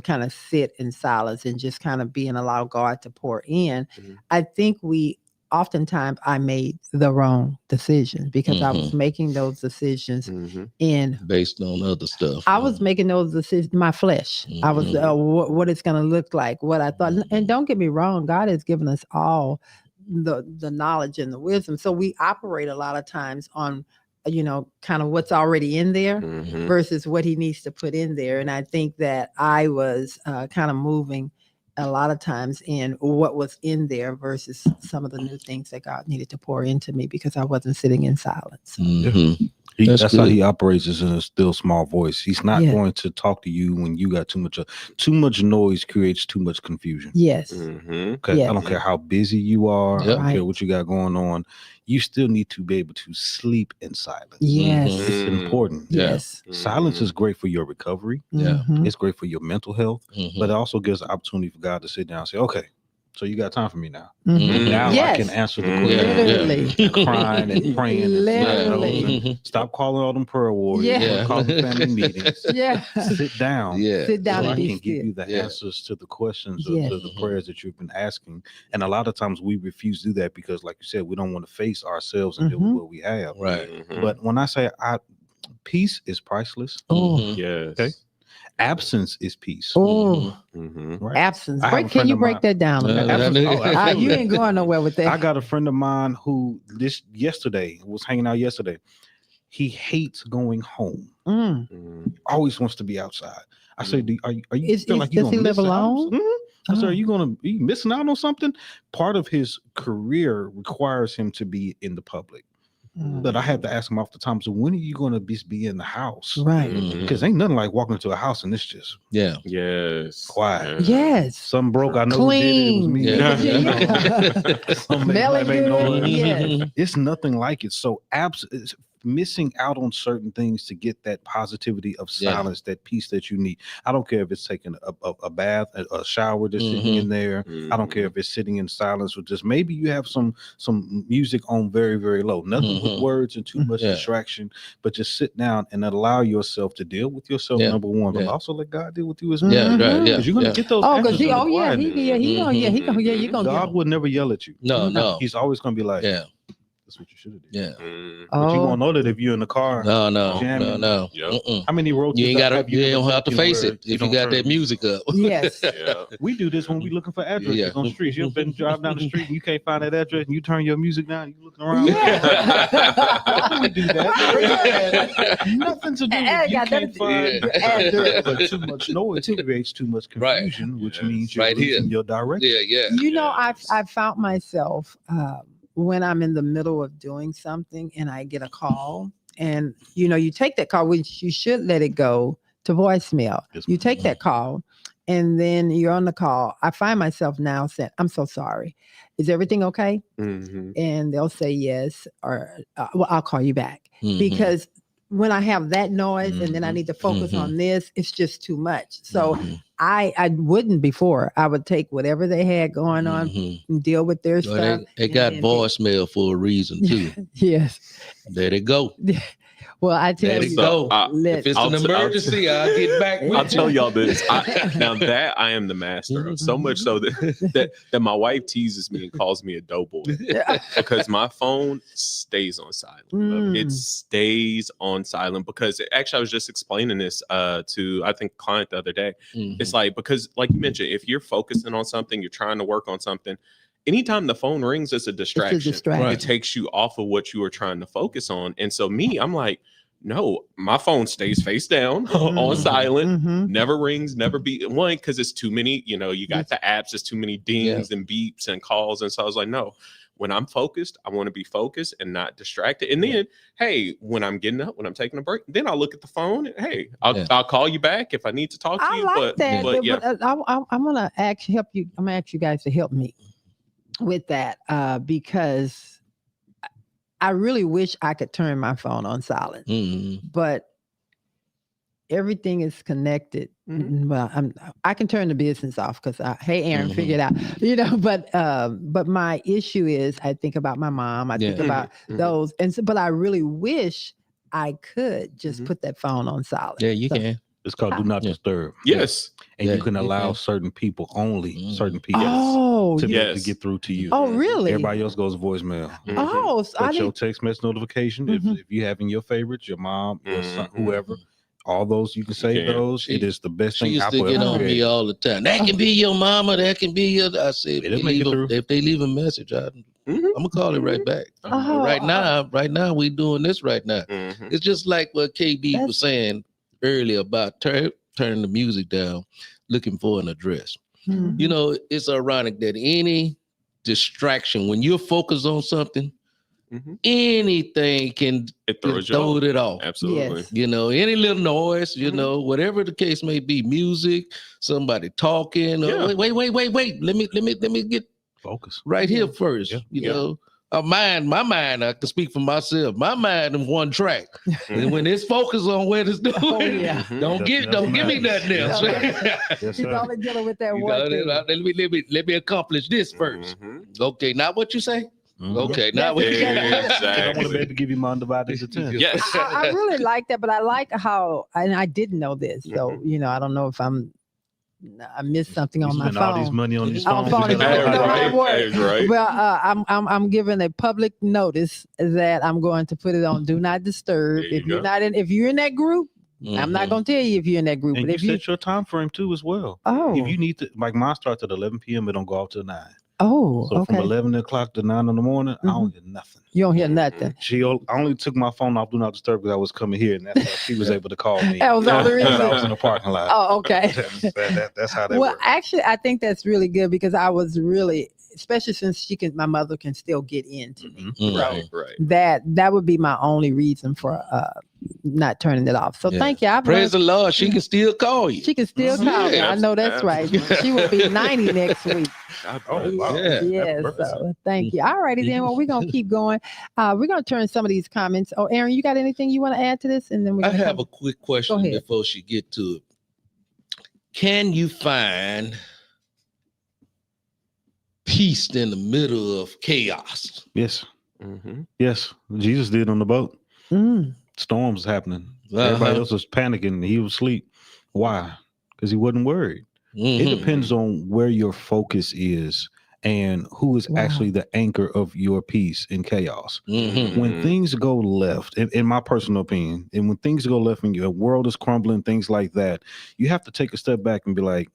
kind of sit in silence and just kind of allow God to pour in, I think oftentimes I made the wrong decision, because I was making those decisions based on other stuff. I was making those decisions, my flesh. I was what it's going to look like, what I thought. And don't get me wrong, God has given us all the knowledge and the wisdom. So we operate a lot of times on, kind of what's already in there versus what he needs to put in there. And I think that I was kind of moving a lot of times in what was in there versus some of the new things that God needed to pour into me because I wasn't sitting in silence. Mm-hmm. That's how he operates, is in a still small voice. He's not Yeah. going to talk to you when you got too much noise creates too much confusion. Yes. Okay. Yes. I don't care how busy you are. I don't Right. care what you got going on. You still need to be able to sleep in silence. Yes. It's important. Yes. Silence is great for your recovery. Mhm. It's great for your mental health, but it also gives the opportunity for God to sit down and say, okay, so you got time for me now. Mhm. Now Yes. I can answer the question. Literally. Crying and praying and Literally. and stop calling all them prayer warriors. Yeah. Call the family meetings. Yeah. Sit down. Sit down So and I be can give still. you the answers to the questions or Yes. to the prayers that you've been asking. And a lot of times we refuse to do that because, like you said, we don't want to face ourselves and deal with what we have. Right. But when I say peace is priceless. Oh. Yes. Okay. Absence is peace. Oh. Right? Absence. I have a Can friend you of break mine- that down a little? Absolutely. You ain't going nowhere with that. I got a friend of mine who yesterday was hanging out yesterday. He hates going home. Always wants to be outside. I said, are you feel like you does he live alone? I said, are you missing out on something? Part of his career requires him to be in the public. But I had to ask him off the time. So when are you going to be in the house? Right. Because ain't nothing like walking into a house and it's just Yes. quiet. Yes. Something broke. I know who did it. It was me. Smelling good. Yes. It's nothing like it. So missing out on certain things to get that positivity of silence, that peace that you need. I don't care if it's taking a bath, a shower that's sitting in there. I don't care if it's sitting in silence or just maybe you have some music on very, very low. Nothing with words and too much distraction, but just sit down and allow yourself to deal with yourself, number one, but also let God deal with you as well. Because you're going to get those answers in the quietness. God will never yell at you. No. He's always going to be like, that's what you should have did. Yeah. But you won't know that if you're in the car. No. How many road You ain't trips got to. You don't have to face it if you got that music up. Yes. We do this when we looking for addresses on the streets. You've been driving down the street and you can't find that address and you turn your music down and you looking around. We do that. Nothing to do with you can't find the address. But too much noise creates too much confusion, which means you're losing your direction. You know, I've found myself when I'm in the middle of doing something and I get a call, and you take that call, which you should let it go to voicemail. You take that call and then you're on the call. I find myself now saying, I'm so sorry. Is everything okay? And they'll say yes, or well, I'll call you back. Because when I have that noise and then I need to focus on this, it's just too much. So I wouldn't before. I would take whatever they had going on and deal with their stuff. They got voicemail for a reason too. Yes. Let it go. Well, I tell you, if it's an emergency, I'll get back. I'll tell y'all this. Now that I am the master of, so much so that my wife teases me and calls me a doughboy because my phone stays on silent. It stays on silent because actually I was just explaining this to I think a client the other day. It's like because like you mentioned, if you're focusing on something, you're trying to work on something. Anytime the phone rings, it's a distraction. It takes you off of what you were trying to focus on. And so I'm like, no, my phone stays face down on silent, never rings, never beep. One, because it's too many, you got the apps, it's too many dings and beeps and calls. And so I was like, no, when I'm focused, I want to be focused and not distracted. And then, hey, when I'm getting up, when I'm taking a break, then I'll look at the phone. And, hey, I'll call you back if I need to talk to you. But I'm gonna ask you guys to help me with that because I really wish I could turn my phone on silent, but everything is connected. Well, I can turn the business off because hey, Aaron, figure it out, but my issue is I think about my mom, I think about those, but I really wish I could just put that phone on silent. Yeah, you can. It's called do not disturb. Yes. And you can allow certain people certain people to get through to you. Oh, really? Everybody else goes voicemail. Oh, so but your text message notification, if you have in your favorites, your mom, your son, whoever, all those, you can save those. It is the best thing. She used to get on me all the time. That can be your mama. That can be your. I said, if they leave a message, I'm gonna call it right back. Right now, we doing this right now. It's just like what KB was saying earlier about turning the music down, looking for an address. You know, it's ironic that any distraction, when you're focused on something, anything can throw it off. Absolutely. Yes. You know, any little noise, you know, whatever the case may be, music, somebody talking. Wait. Let me get focus right here first. You know, my mind, I can speak for myself. My mind is one track. And when it's focused on where it's doing, don't give me nothing else. He's only dealing with that one thing. Let me accomplish this first. Okay, now what you say? Okay, now what you I want to be able to give you my undivided attention. Yes. I really like that, but I like how, and I didn't know this, so I don't know if I missed something on my phone. All these money on these phones. Right. Well, I'm giving a public notice that I'm going to put it on Do Not Disturb. If you're in that group, I'm not going to tell you if you're in that group. And but you if you set your time frame too as well. Oh. If you need to, like mine starts at 11 p.m. It don't go out till 9. Oh, so okay. from 11 o'clock to 9 in the morning, I don't hear nothing. You don't hear nothing. I only took my phone off Do Not Disturb because I was coming here, and that's how she was able to call me. That was all the reason. I was in the parking lot. Oh, okay. That's how that well, works. actually, I think that's really good because I was really, especially since my mother can still get into me. Right. That would be my only reason for not turning it off. So thank you. Praise the Lord. She can still call you. She can still call me. I know that's right. She will be 90 next week. Oh, wow. Yeah. So thank you. All righty then. Well, we're gonna keep going. We're gonna turn some of these comments. Oh, Aaron, you got anything you want to add to this? And then I have a quick question before she get to it. Can you find peace in the middle of chaos? Yes. Yes. Jesus did on the boat. Storms happening. Everybody else was panicking. He was asleep. Why? Because he wasn't worried. It depends on where your focus is and who is actually the anchor of your peace in chaos. When things go left, in my personal opinion, and when things go left and your world is crumbling, things like that, you have to take a step back and be like,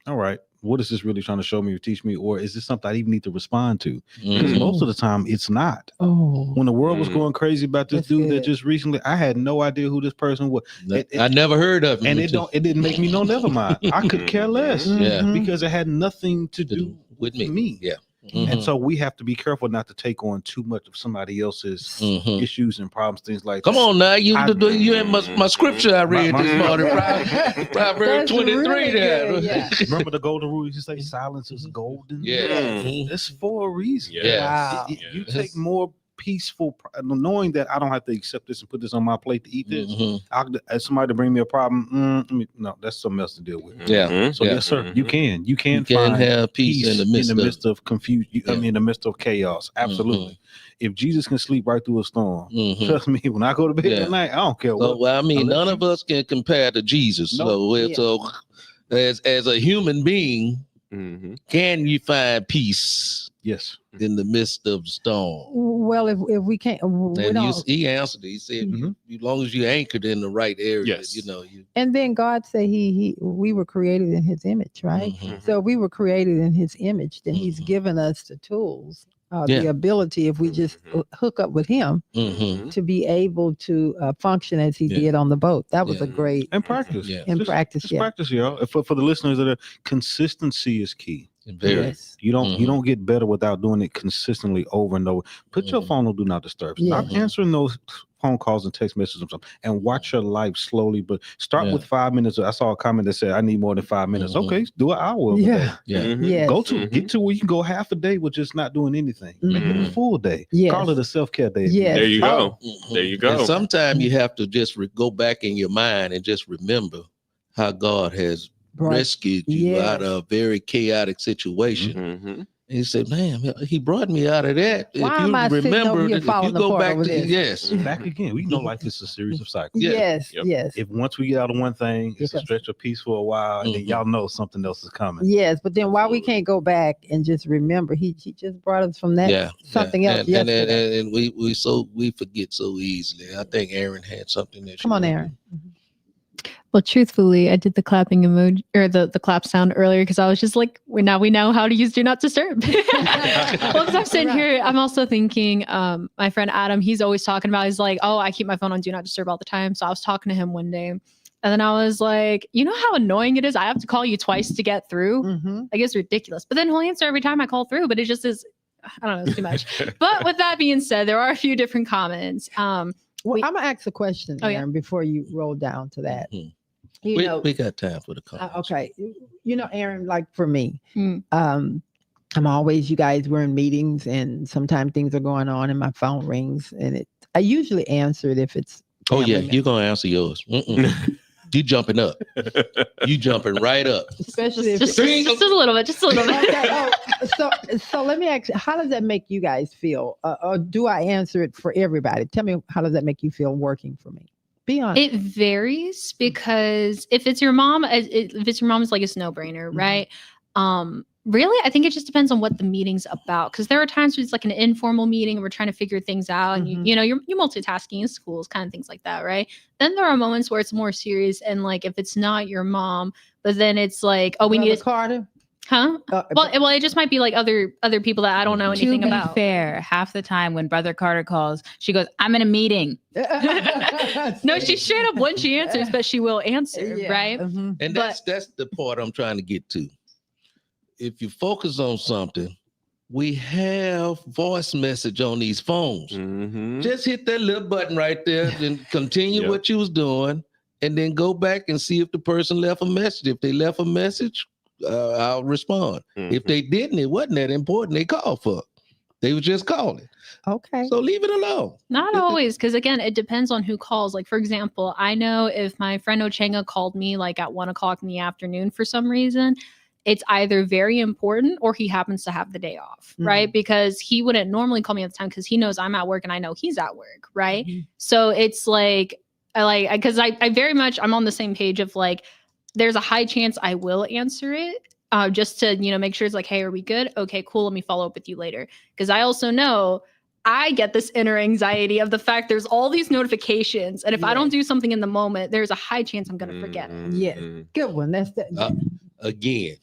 all right, what is this really trying to show me or teach me? Or is this something I even need to respond to? Because most of the time it's not. When the world was going crazy about this dude that just recently, I had no idea who this person was. I never heard of him. And it didn't make me know, never mind. I could care less because it had nothing to do with me. Yeah. And so we have to be careful not to take on too much of somebody else's issues and problems, things like that. Come on now, you in my scripture I read this morning, Proverbs 23 there. Remember the golden rule, you say silence is golden? It's for a reason. You take more peaceful, knowing that I don't have to accept this and put this on my plate to eat this. As somebody to bring me a problem, no, that's something else to deal with. So yes, sir, you can find have peace in the midst of confusion. I mean, in the midst of chaos. Absolutely. If Jesus can sleep right through a storm, trust me, when I go to bed at night, I don't care what. Well, I mean, none of us can compare to Jesus. So as a human being, can you find peace? Yes, in the midst of the storm. Well, if we can't, he answered it. He said, as long as you're anchored in the right area, you know. And then God said we were created in His image, right? So if we were created in His image, then He's given us the tools, the ability, if we just hook up with Him, to be able to function as He did on the boat. That was a great and practice. Practice, practice, y'all. For the listeners that are, consistency is key. Yes. You don't get better without doing it consistently over and over. Put your phone on Do Not Disturb. Stop answering those phone calls and text messages and watch your life slowly. But start with 5 minutes. I saw a comment that said, I need more than 5 minutes. Okay, do an hour of a day. Get to where you can go half a day with just not doing anything. Make it a full day. Call it a self-care day. There you go. There you go. And sometimes you have to just go back in your mind and just remember how God has rescued you out of a very chaotic situation. And he said, man, he brought me out of that. Why am I sitting over here falling apart back over this? Back again. We know life is a series of cycles. Yes. If once we get out of one thing, it's a stretch of peace for a while, and then y'all know something else is coming. Yes, but then why we can't go back and just remember he just brought us from that something else. And we forget so easily. I think Aaron had something that. Come on, Aaron. Well, truthfully, I did the clapping emoji or the clap sound earlier because I was just like, now we know how to use Do Not Disturb. Well, because I'm sitting here, I'm also thinking, my friend Adam, he's always talking about, he's like, oh, I keep my phone on Do Not Disturb all the time. So I was talking to him one day And then I was like, you know how annoying it is? I have to call you twice to get through. Like, it's ridiculous. But then he'll answer every time I call through, but it just is, I don't know, it's too much. But with that being said, there are a few different comments. Well, I'm gonna ask a question, Aaron, before you roll down to that. We got time for the comments. Okay. Aaron, like for me, I'm always, you guys, we're in meetings and sometimes things are going on and my phone rings and I usually answer it if it's. Oh yeah, you're going to answer yours. You jumping up. You jumping right up. Especially if just a little bit, just a little bit. Okay. So let me ask you, how does that make you guys feel? Or do I answer it for everybody? Tell me, how does that make you feel working for me? Be honest. It varies because if it's your mom, it's like it's no brainer, right? Really, I think it just depends on what the meeting's about. Because there are times when it's like an informal meeting and we're trying to figure things out, and you're multitasking in schools, kind of things like that, right? Then there are moments where it's more serious, and like if it's not your mom, but then it's like, oh, we need Carter. Huh? Well, it just might be like other people that I don't know anything about. To be fair, half the time when Brother Carter calls, she goes, "I'm in a meeting." No, she straight up when she answers, but she will answer, right? And that's the part I'm trying to get to. If you focus on something, we have voice message on these phones. Just hit that little button right there and continue what you was doing, and then go back and see if the person left a message. If they left a message, I'll respond. If they didn't, it wasn't that important. They called for it. They were just calling. Okay. So leave it alone. Not always, because again, it depends on who calls. Like, for example, I know if my friend Ochenga called me like at 1:00 in the afternoon for some reason, it's either very important or he happens to have the day off, right? Because he wouldn't normally call me at the time because he knows I'm at work and I know he's at work, right? So it's like, because I very much, I'm on the same page of like, there's a high chance I will answer it just to, make sure it's like, hey, are we good? Okay, cool. Let me follow up with you later. Because I also know I get this inner anxiety of the fact there's all these notifications. And if I don't do something in the moment, there's a high chance I'm going to forget it. Yeah, good one. That's that. Again.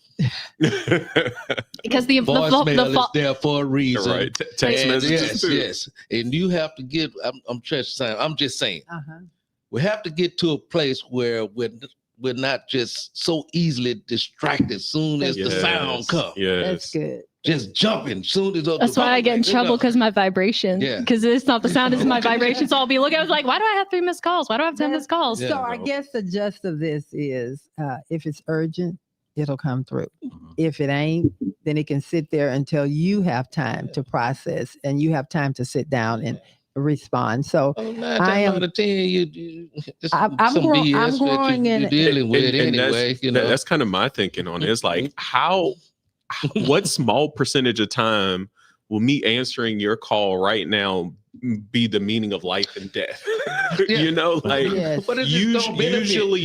Because the voicemail is there for a reason. Right. Text messages. Yes. And you have to get, I'm just saying, we have to get to a place where we're not just so easily distracted as soon as the sound comes. That's good. Just jumping soon as that's why I get in trouble because my vibration. Because it's not the sound, it's my vibration. So I'll be looking, I was like, why do I have 3 missed calls? Why do I have 10 missed calls? So I guess the gist of this is if it's urgent, it'll come through. If it ain't, then it can sit there until you have time to process and you have time to sit down and respond. So I am. I'm growing in. You're dealing with and anyway. That's kind of my thinking on it. It's like what small percentage of time will me answering your call right now be the meaning of life and death? Usually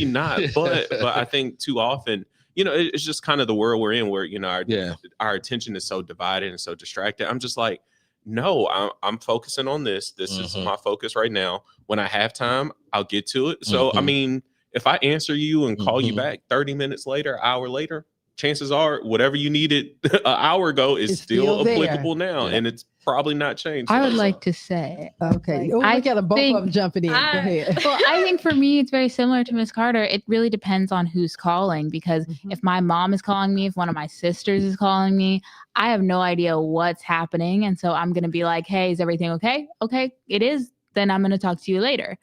not. But I think too often. It's just kind of the world we're in where, our attention is so divided and so distracted. I'm just like, no, I'm focusing on this. This is my focus right now. When I have time, I'll get to it. So, I mean, if I answer you and call you back 30 minutes later, an hour later, chances are whatever you needed an hour ago is still applicable now. And it's probably not changed. I would like to say, okay. I got both of them jumping in. Go ahead. Well, I think for me, it's very similar to Miss Carter. It really depends on who's calling, because if my mom is calling me, if one of my sisters is calling me, I have no idea what's happening. And so I'm going to be like, hey, is everything okay? Okay, it is. Then I'm going to talk to you later.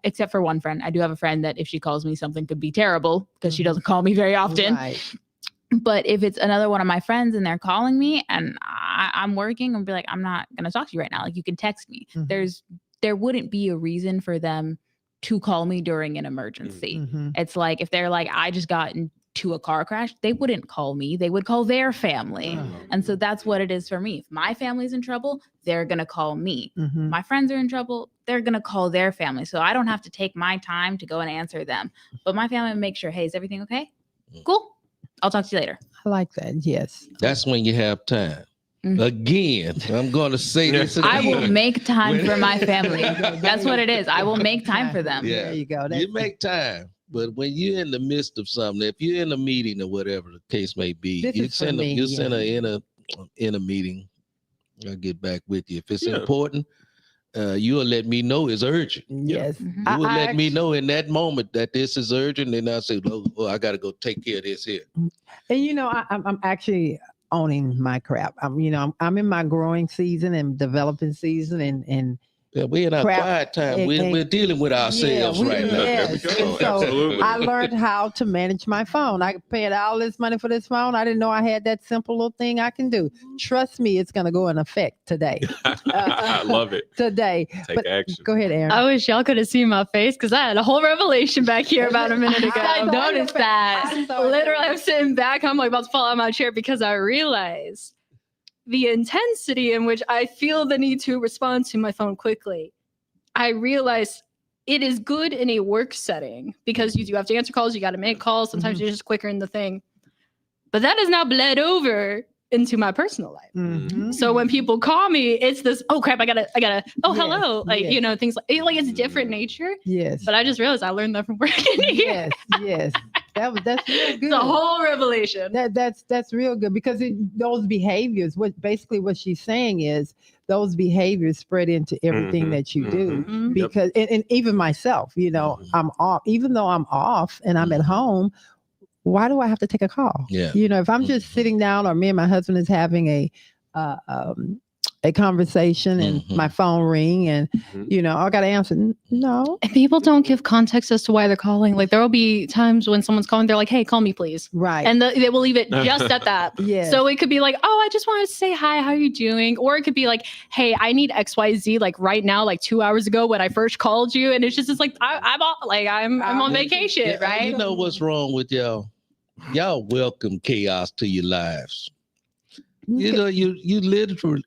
Except for one friend, I do have a friend that if she calls me, something could be terrible because she doesn't call me very often. Right. But if it's another one of my friends and they're calling me and I'm working, I'll be like, I'm not going to talk to you right now. Like, you can text me. There wouldn't be a reason for them to call me during an emergency. It's like, if they're like, I just got into a car crash, they wouldn't call me. They would call their family. And so that's what it is for me. If my family's in trouble, they're going to call me. My friends are in trouble, they're going to call their family. So I don't have to take my time to go and answer them. But my family will make sure, hey, is everything okay? Cool. I'll talk to you later. I like that. Yes. That's when you have time. Again, I'm going to say this again. I will make time for my family. That's what it is. I will make time for them. Yeah. There you go. You make time. But when you're in the midst of something, if you're in a meeting or whatever the case may be, you send her in a meeting. I'll get back with you. If it's important, you will let me know it's urgent. Yes. You will let me know in that moment that this is urgent, and I say, "Oh, I got to go take care of this here." And I'm actually owning my crap. I'm in my growing season and developing season, and yeah, we're in our quiet time. We're dealing with ourselves right now. Yes. And so I learned how to manage my phone. I paid all this money for this phone. I didn't know I had that simple little thing I can do. Trust me, it's going to go in effect today. I love it. Today. Take action. Go ahead, Aaron. I wish y'all could have seen my face because I had a whole revelation back here about a minute ago. I noticed that. Literally, I'm sitting back. I'm like about to fall out of my chair because I realized the intensity in which I feel the need to respond to my phone quickly. I realized it is good in a work setting because you do have to answer calls, you got to make calls. Sometimes you're just quicker in the thing. But that has now bled over into my personal life. So when people call me, it's this, oh crap, I gotta, hello. Like, things like it's different nature. Yes. But I just realized I learned that from working here. Yes. That's real good. It's a whole revelation. That's real good because those behaviors, what she's saying is those behaviors spread into everything that you do. Because and even myself, I'm off, even though I'm off and I'm at home. Why do I have to take a call? Yeah. If I'm just sitting down, or me and my husband is having a conversation and my phone ring and I got to answer. No. And people don't give context as to why they're calling. Like there will be times when someone's calling, they're like, "Hey, call me, please." Right. And they will leave it just at that. Yeah. So it could be like, "Oh, I just wanted to say hi. How are you doing?" Or it could be like, "Hey, I need XYZ like right now, like 2 hours ago when I first called you." And it's just like I'm on vacation, right? You know what's wrong with y'all? Y'all welcome chaos to your lives. You literally,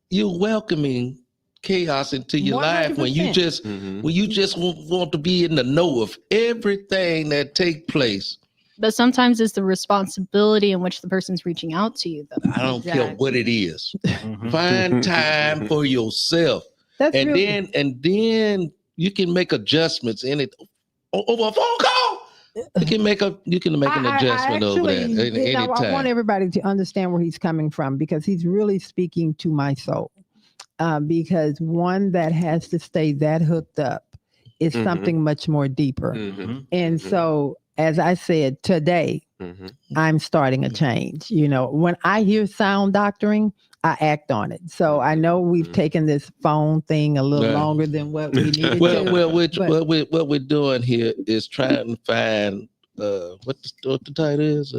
you're welcoming chaos into your 100%. Life when you just want to be in the know of everything that take place. But sometimes it's the responsibility in which the person's reaching out to you, though. I don't care what it is. Find time for yourself, and then you can make adjustments in it over a phone call. You can make an adjustment over that anytime. I want everybody to understand where he's coming from because he's really speaking to my soul. Because one that has to stay that hooked up is something much more deeper. And so, as I said today, I'm starting a change. When I hear sound doctoring, I act on it. So I know we've taken this phone thing a little longer than what we needed to. What we're doing here is trying to find what the title is.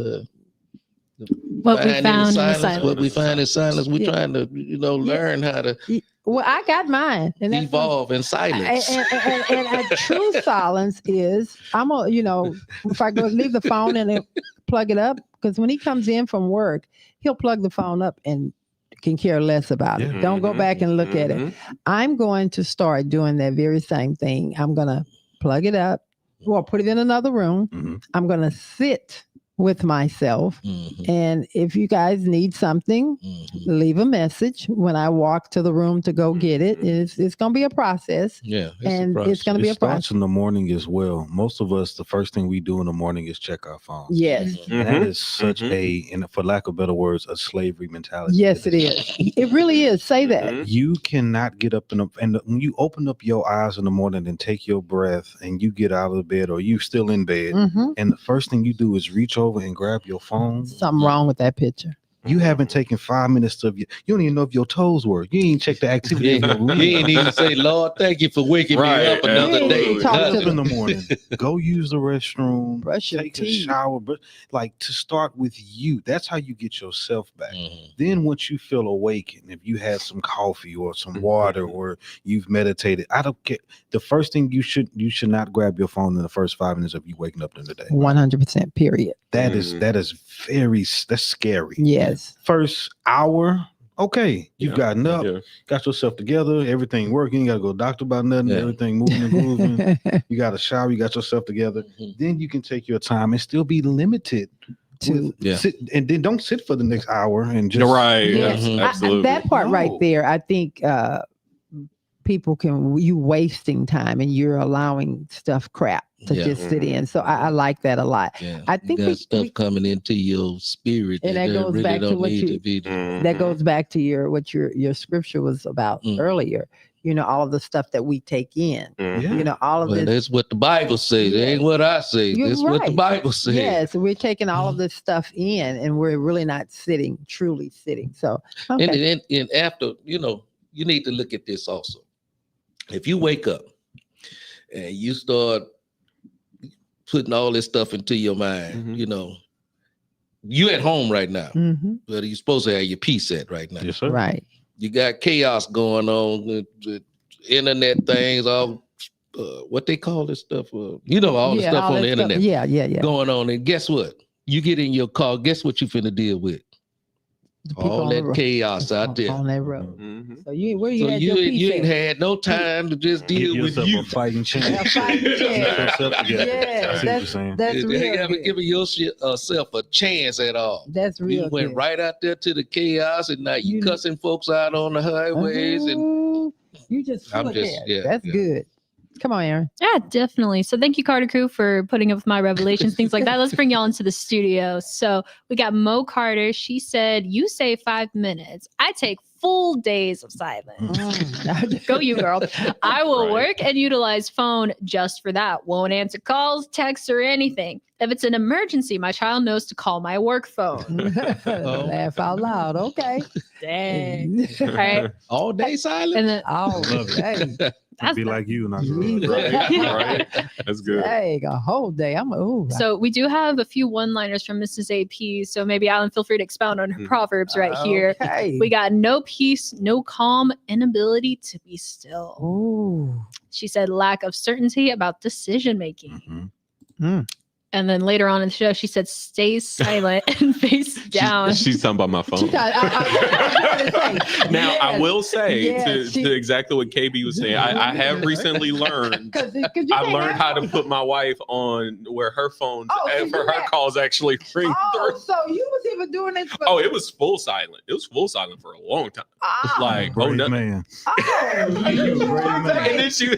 What we found in silence. What we find in silence. We're trying to, learn how to. Well, I got mine. And evolve in silence. And a true silence is if I go leave the phone and plug it up, because when he comes in from work, he'll plug the phone up and can care less about it. Don't go back and look at it. I'm going to start doing that very same thing. I'm going to plug it up or put it in another room. I'm going to sit with myself. And if you guys need something, leave a message when I walk to the room to go get it. It's going to be a process. Yeah. It's going to be a process. It starts in the morning as well. Most of us, the first thing we do in the morning is check our phones. Yes. And that is such and for lack of better words, a slavery mentality. Yes, it is. It really is. Say that. You cannot get up and when you open up your eyes in the morning and take your breath and you get out of the bed or you still in bed and the first thing you do is reach over and grab your phone. Something wrong with that picture. You haven't taken 5 minutes of you don't even know if your toes work. You ain't checked the activity. You ain't even say, Lord, thank you for waking me up another day. Talk up in the morning. Go use the restroom. Brush your take teeth. A shower. But to start with you, that's how you get yourself back. Then once you feel awakened, if you had some coffee or some water or you've meditated, I don't care. The first thing you should not grab your phone in the first 5 minutes of you waking up in the day. 100%. Period. That's scary. Yes. First hour, okay, you've gotten up, got yourself together, everything working. You got to go to the doctor about nothing, everything moving and grooving. You got a shower, you got yourself together. Then you can take your time and still be limited to sit, and then don't sit for the next hour and just absolutely. That part right there, I think people you wasting time and you're allowing crap to just sit in. So I like that a lot. Yeah. I think you got stuff coming into your spirit, and that goes really back to what need to be there. that goes back to what your scripture was about earlier. You know, all of the stuff that we take in. You know, all of this. That's what the Bible says. It ain't what I say. That's what the Bible says. Yeah, so we're taking all of this stuff in, and we're really not truly sitting. So, okay. And after, you know, you need to look at this also. If you wake up and you start putting all this stuff into your mind, you know, you at home right now, but you're supposed to have your peace at right now. Yes, sir. Right. You got chaos going on, the internet things, all what they call this stuff, you know, all the stuff on the internet. Yeah. Going on. And guess what? You get in your car, guess what you finna deal with? All that chaos out there. On that road. So you ain't had no time to just deal with you. A fighting chance. That's They haven't given yourself a chance at all. That's real. You went right out there to the chaos, and now you cussing folks out on the highways, and you just that's good. Come on, Aaron. Yeah, definitely. So thank you, Carter Crew, for putting up with my revelations, things like that. Let's bring y'all into the studio. So we got Mo Carter. She said, you say 5 minutes. I take full days of silence. Go you, girl. I will work and utilize phone just for that. Won't answer calls, texts, or anything. If it's an emergency, my child knows to call my work phone. Laugh out loud. Okay. Dang. All right. All day silent? And then, all day. I'd be like you, not right. That's good. Dang, a whole day. So we do have a few one-liners from Mrs. AP. So maybe Alan, feel free to expound on her proverbs right here. We got no peace, no calm, inability to be still. Ooh. She said lack of certainty about decision making. And then later on in the show, she said, stay silent and face down. She's talking about my phone. Now, I will say to exactly what KB was saying, I have recently learned, I've learned how to put my wife on where her phone, for her calls actually ring through. So you was even doing this for it was full silent. It was full silent for a long time. It's like, brave man. And then she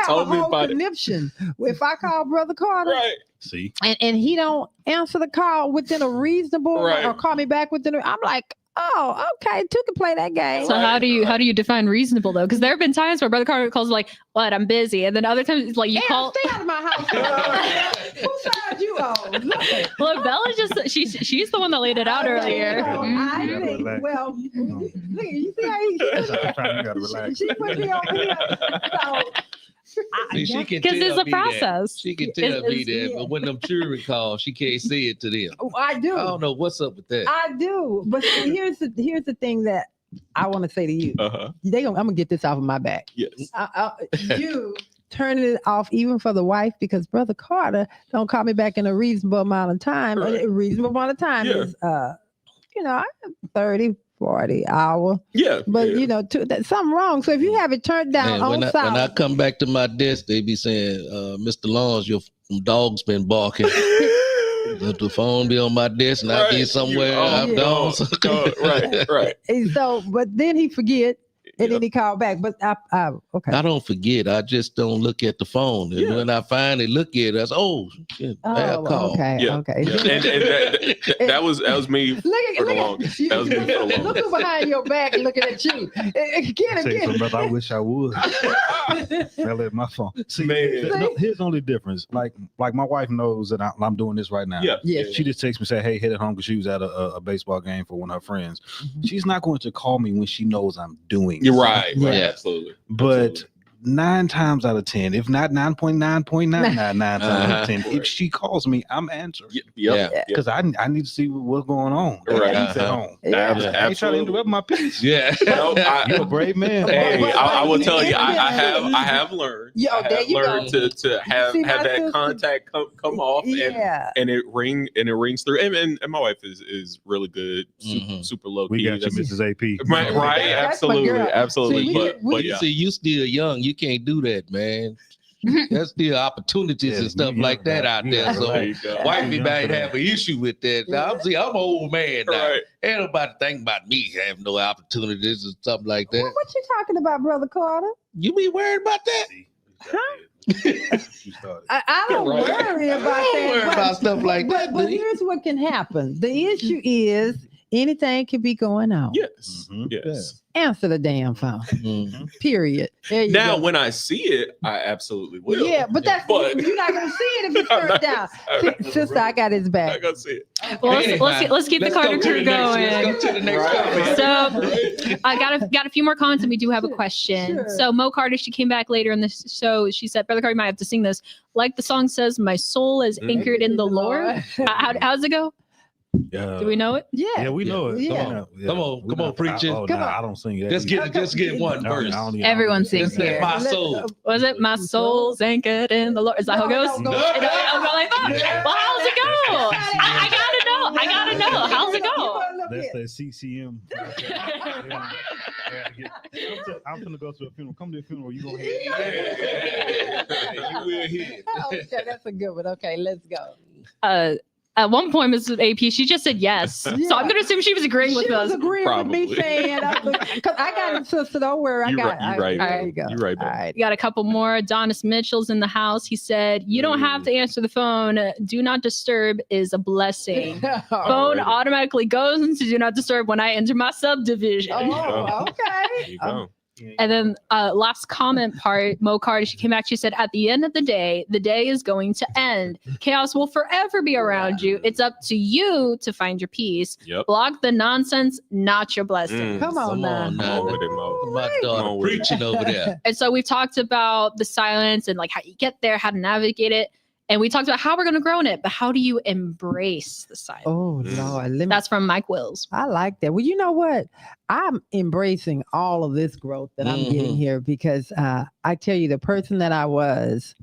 told me about conniption. If I call Brother Carter, see, and he don't answer the call within a reasonable or call me back within I'm like, oh, okay, two can play that game. So how do you define reasonable though? Because there have been times where Brother Carter calls like, "What? I'm busy," and then other times it's like you call. Stay out of my house. Whose side you on? Look, Bella's just she's the one that laid it out earlier. I think. Well, look, you see how you gotta relax. She put me over here. So. Because it's a process. She can tell me that, but when them children call, she can't say it to them. Oh, I do. I don't know what's up with that. I do, but here's the thing that I want to say to you. I'm gonna get this off of my back. Yes. You turning it off even for the wife because Brother Carter don't call me back in a reasonable amount of time. A reasonable amount of time is 30. 40 hour. But you know, that's something wrong. So if you have it turned down when I come back to my desk, they be saying, Mr. Lawrence, your dog's been barking. The phone be on my desk and I be somewhere. I'm gone. Right. And so, but then he forget. And then he called back, but okay. I don't forget. I just don't look at the phone. And when I finally look at it, I say, bad call. Okay. And that was me for the longest. That was me for the longest. Looking behind your back and looking at you. Get it. I wish I would. I let my phone. See, here's the only difference. Like my wife knows that I'm doing this right now. Yeah. She just texts me and say, "Hey, head home," because she was at a baseball game for one of her friends. She's not going to call me when she knows I'm doing. You're right. Absolutely. But 9 times out of 10, if not 9.999 times out of 10, if she calls me, I'm answering. Because I need to see what's going on. Right. At home. I ain't trying to interrupt my peace. Yeah. You're a brave man. Hey, I will tell you, I have learned. Learned to have that contact come off and it rings through. And my wife is really good, super low key. We got you, Mrs. AP. Right. Absolutely. But see, you still young. You can't do that, man. There's still opportunities and stuff like that out there. So wifey might have an issue with that. Now, I'm an old man now. Right. Ain't nobody think about me having no opportunities or something like that. What you talking about, Brother Carter? You be worried about that? I don't worry about I don't that. worry about stuff like that. But here's what can happen. The issue is anything can be going on. Yes. Yes. Answer the damn phone. Period. There you Now, go. when I see it, I absolutely will. Yeah, but you're not gonna see it if it's turned down. Sister, I got his back. I gotta see it. Well, let's keep the Carter crew going. Let's go to the next comment. So I got a few more comments, and we do have a question. Sure. So Mo Carter, she came back later in the show. She said, "Brother Carter, you might have to sing this. Like the song says, my soul is anchored in the Lord." How's it go? Do we know it? Yeah, we know it. Yeah. Come on, preacher. I don't sing that. Just get one verse. Everyone sings Just here. my soul. Was it my soul's anchored in the Lord? Is that how it goes? No. Well, how's it go? I gotta know. How's it go? That's that CCM. I'm gonna go to a funeral. Come to a funeral. You gonna hear it. You will hear it. Okay, that's a good one. Okay, let's go. At one point, Mrs. AP, she just said yes. So I'm going to assume she was agreeing with She us. was agreeing with me saying, because I got it, sister. Don't worry. You're right. There you go. You're right. All right. We got a couple more. Adonis Mitchell's in the house. He said, "You don't have to answer the phone. Do not disturb is a blessing. Phone automatically goes into do not disturb when I enter my subdivision." Oh, okay. There you go. And then last comment part, Mo Carter, she came back. She said, "At the end of the day is going to end. Chaos will forever be around you. It's up to you to find your peace. Yep. Block the nonsense, not your blessing." Come on now. Come on with it, Mo. My daughter preaching over there. And so we've talked about the silence and like how you get there, how to navigate it. And we talked about how we're going to grow in it, but how do you embrace the silence? Oh, Lord. That's from Mike Wills. I like that. Well, you know what? I'm embracing all of this growth that I'm getting here because I tell you, the person that I was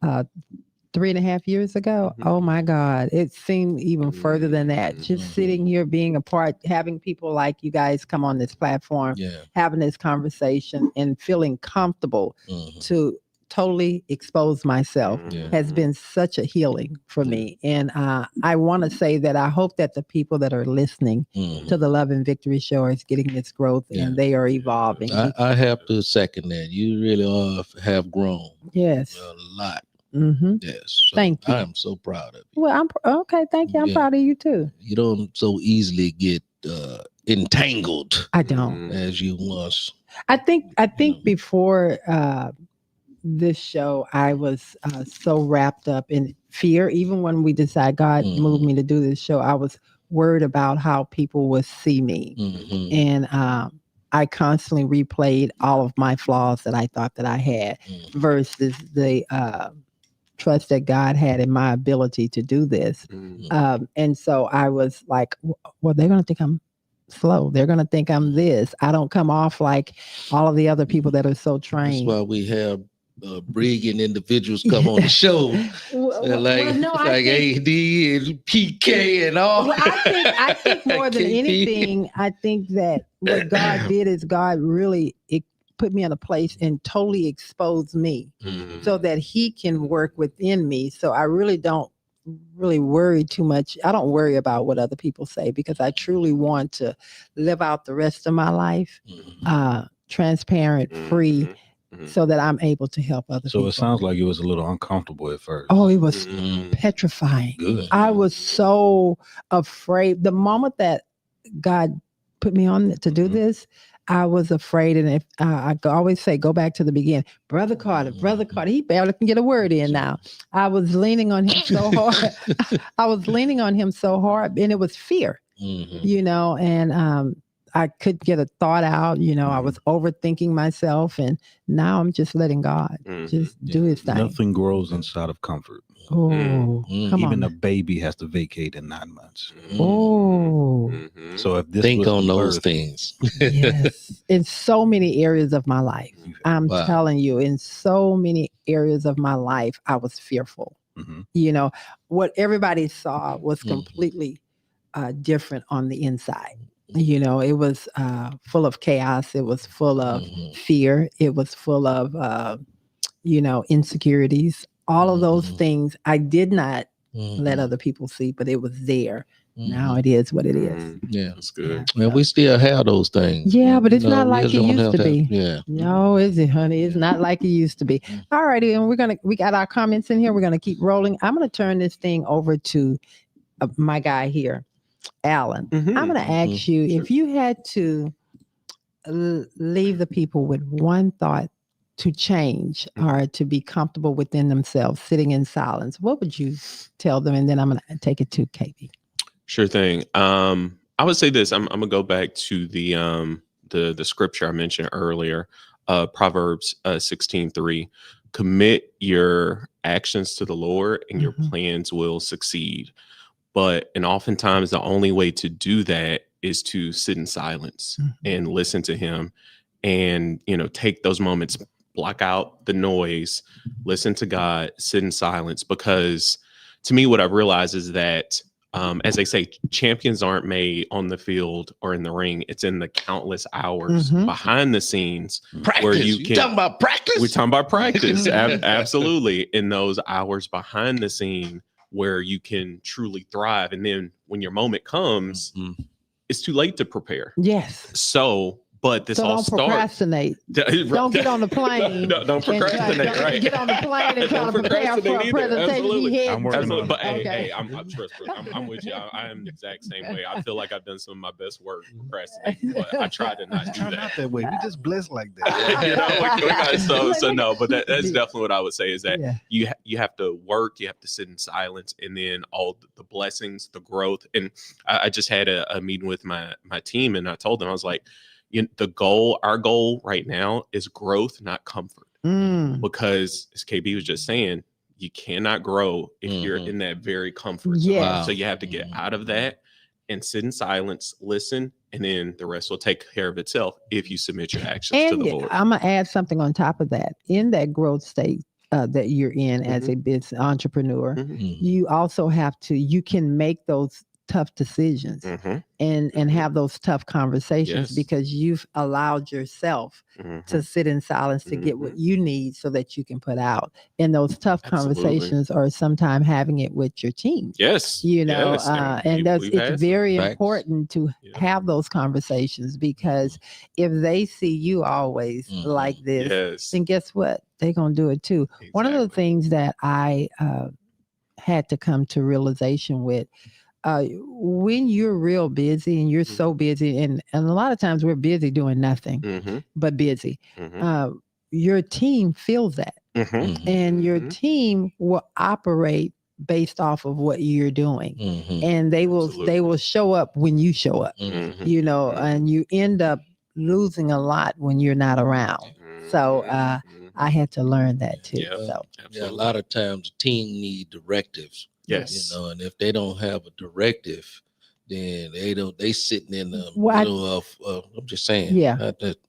3.5 years ago, oh my God, it seemed even further than that. Just sitting here, being a part, having people like you guys come on this platform, having this conversation and feeling comfortable to totally expose myself has been such a healing for me. And I want to say that I hope that the people that are listening to the Love and Victory show is getting this growth and they are evolving. I have to second that. You really have grown. Yes. A lot. Yes. So Thank you. I'm so proud of you. Well, okay. Thank you. I'm proud of you too. You don't so easily get entangled. I don't. As you once. I think before this show, I was so wrapped up in fear. Even when we decided God moved me to do this show, I was worried about how people would see me. And I constantly replayed all of my flaws that I thought that I had versus the trust that God had in my ability to do this. And so I was like, well, they're going to think I'm slow. They're going to think I'm this. I don't come off like all of the other people that are so trained. That's why we have brilliant individuals come on the show, like AD and PK and all. Well, I think more than anything, I think that what God did is God really put me in a place and totally exposed me so that he can work within me. So I really don't worry too much. I don't worry about what other people say because I truly want to live out the rest of my life transparent, free, so that I'm able to help other people. So it sounds like it was a little uncomfortable at first. Oh, it was petrifying. Good. I was so afraid. The moment that God put me on to do this, I was afraid. And if I always say, go back to the beginning. Brother Carter, he barely can get a word in now. I was leaning on him so hard. And it was fear, and I could get a thought out, I was overthinking myself, and now I'm just letting God just do his thing. Nothing grows inside of comfort. Oh, even a baby has to vacate in 9 months. Oh, so if this think was on those birth, things. Yes, in so many areas of my life, I'm telling you, in so many areas of my life, I was fearful. What everybody saw was completely different on the inside. It was full of chaos. It was full of fear. It was full of insecurities, all of those things I did not let other people see, but it was there. Now it is what it is. Yeah, that's good. Well, we still have those things. Yeah, but it's You know, not we like just it don't used have to be. Yeah. No, is it, honey? It's not like it used to be. All righty, and we got our comments in here. We're gonna keep rolling. I'm gonna turn this thing over to my guy here, Alan. I'm gonna ask you if you had to leave the people with one thought to change or to be comfortable within themselves, sitting in silence, what would you tell them? And then I'm gonna take it to KB. Sure thing. I would say this. I'm gonna go back to the scripture I mentioned earlier, Proverbs 16:3. Commit your actions to the Lord, and your plans will succeed. And oftentimes, the only way to do that is to sit in silence and listen to Him, and take those moments, block out the noise, listen to God, sit in silence. Because to me, what I've realized is that, as they say, champions aren't made on the field or in the ring. It's in the countless hours behind the scenes where you can. Talking about practice? We're talking about practice. Absolutely. In those hours behind the scene where you can truly thrive. And then when your moment comes, it's too late to prepare. Yes. But this all don't starts. Procrastinate. Don't get on the plane. Don't procrastinate. Right. Get on the plane and try to prepare for a presentation. I'm working on it. But okay. hey, I'm with you. I am the exact same way. I feel like I've done some of my best work procrastinating, but I try to not do that. Not that way. We just blessed like that. So no, but that's definitely what I would say is that you have to work, you have to sit in silence, and then all the blessings, the growth. And I just had a meeting with my team, and I told them, I was like, our goal right now is growth, not comfort. Because as KB was just saying, you cannot grow if you're in that very comfort zone. Yes. So you have to get out of that and sit in silence, listen, and then the rest will take care of itself if you submit your actions to the Lord. I'm gonna add something on top of that. In that growth state that you're in as a business entrepreneur, you also have to. You can make those tough decisions and have those tough conversations because you've allowed yourself to sit in silence to get what you need so that you can put out. And those tough conversations are sometimes having it with your team. Yes. And it's very important to have those conversations, because if they see you always like this, then guess what? They're going to do it too. Exactly. One of the things that I had to come to realization with, when you're real busy and you're so busy, and a lot of times we're busy doing nothing but busy, your team feels that. And your tean will operate based off of what you're doing. And they will show up when you show up, and you end up losing a lot when you're not around. So I had to learn that too. A lot of times the team need directives. Yes. And if they don't have a directive, then they sitting in the middle of I'm just saying,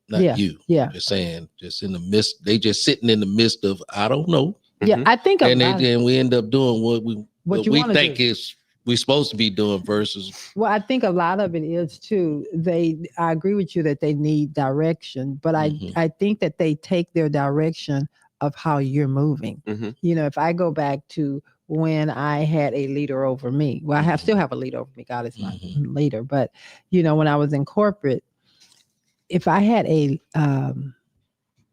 not you. Just saying, just in the midst, they just sitting in the midst of, I don't know. I think and we end up doing what we think do. is we're supposed to be doing versus. Well, I think a lot of it is too, I agree with you that they need direction, but I think that they take their direction of how you're moving. If I go back to when I had a leader over me, well, I still have a leader over me. God is my leader. But, when I was in corporate, if I had a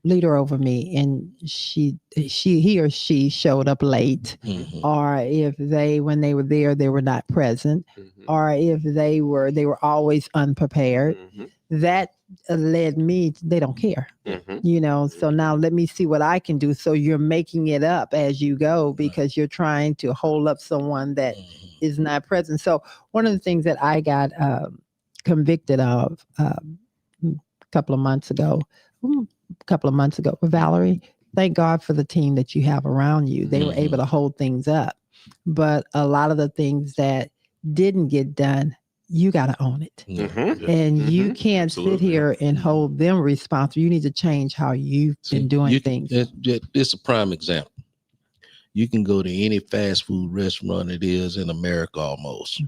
leader over me and he or she showed up late, or if when they were there, they were not present, or if they were always unprepared, that led me, they don't care, so now let me see what I can do. So you're making it up as you go because you're trying to hold up someone that is not present. So one of the things that I got convicted of a couple of months ago, Valerie, thank God for the team that you have around you. They were able to hold things up, but a lot of the things that didn't get done, you got to own it. And you can't sit here and hold them responsible. You need to change how you've been doing things. It's a prime example. You can go to any fast food restaurant it is in America almost.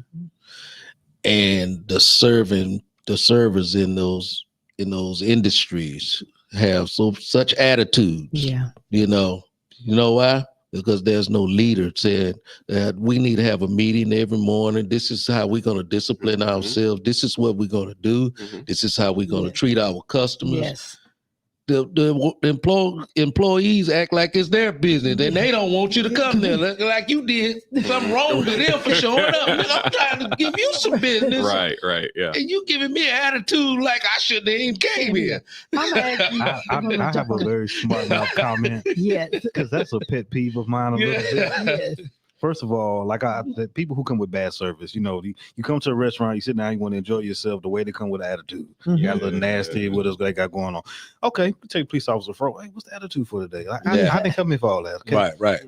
And the servers in those industries have such attitudes. Yeah. You know why? Because there's no leader saying that we need to have a meeting every morning. This is how we're going to discipline ourselves. This is what we're going to do. This is how we're going to treat our customers. Yes. The employees act like it's their business, and they don't want you to come there like you did. Something wrong with them for showing up. I'm trying to give you some business. Right, yeah. And you giving me an attitude like I shouldn't have even came here. I have a very smart mouth comment. Yes. Because that's a pet peeve of mine a little bit. Yes. First of all, the people who come with bad service, you come to a restaurant, you sit down, you want to enjoy yourself. The way they come with attitude, you got a little nasty. What else they got going on? Okay, take police officer for. Hey, what's the attitude for today? I didn't come here for all that. Okay? Right.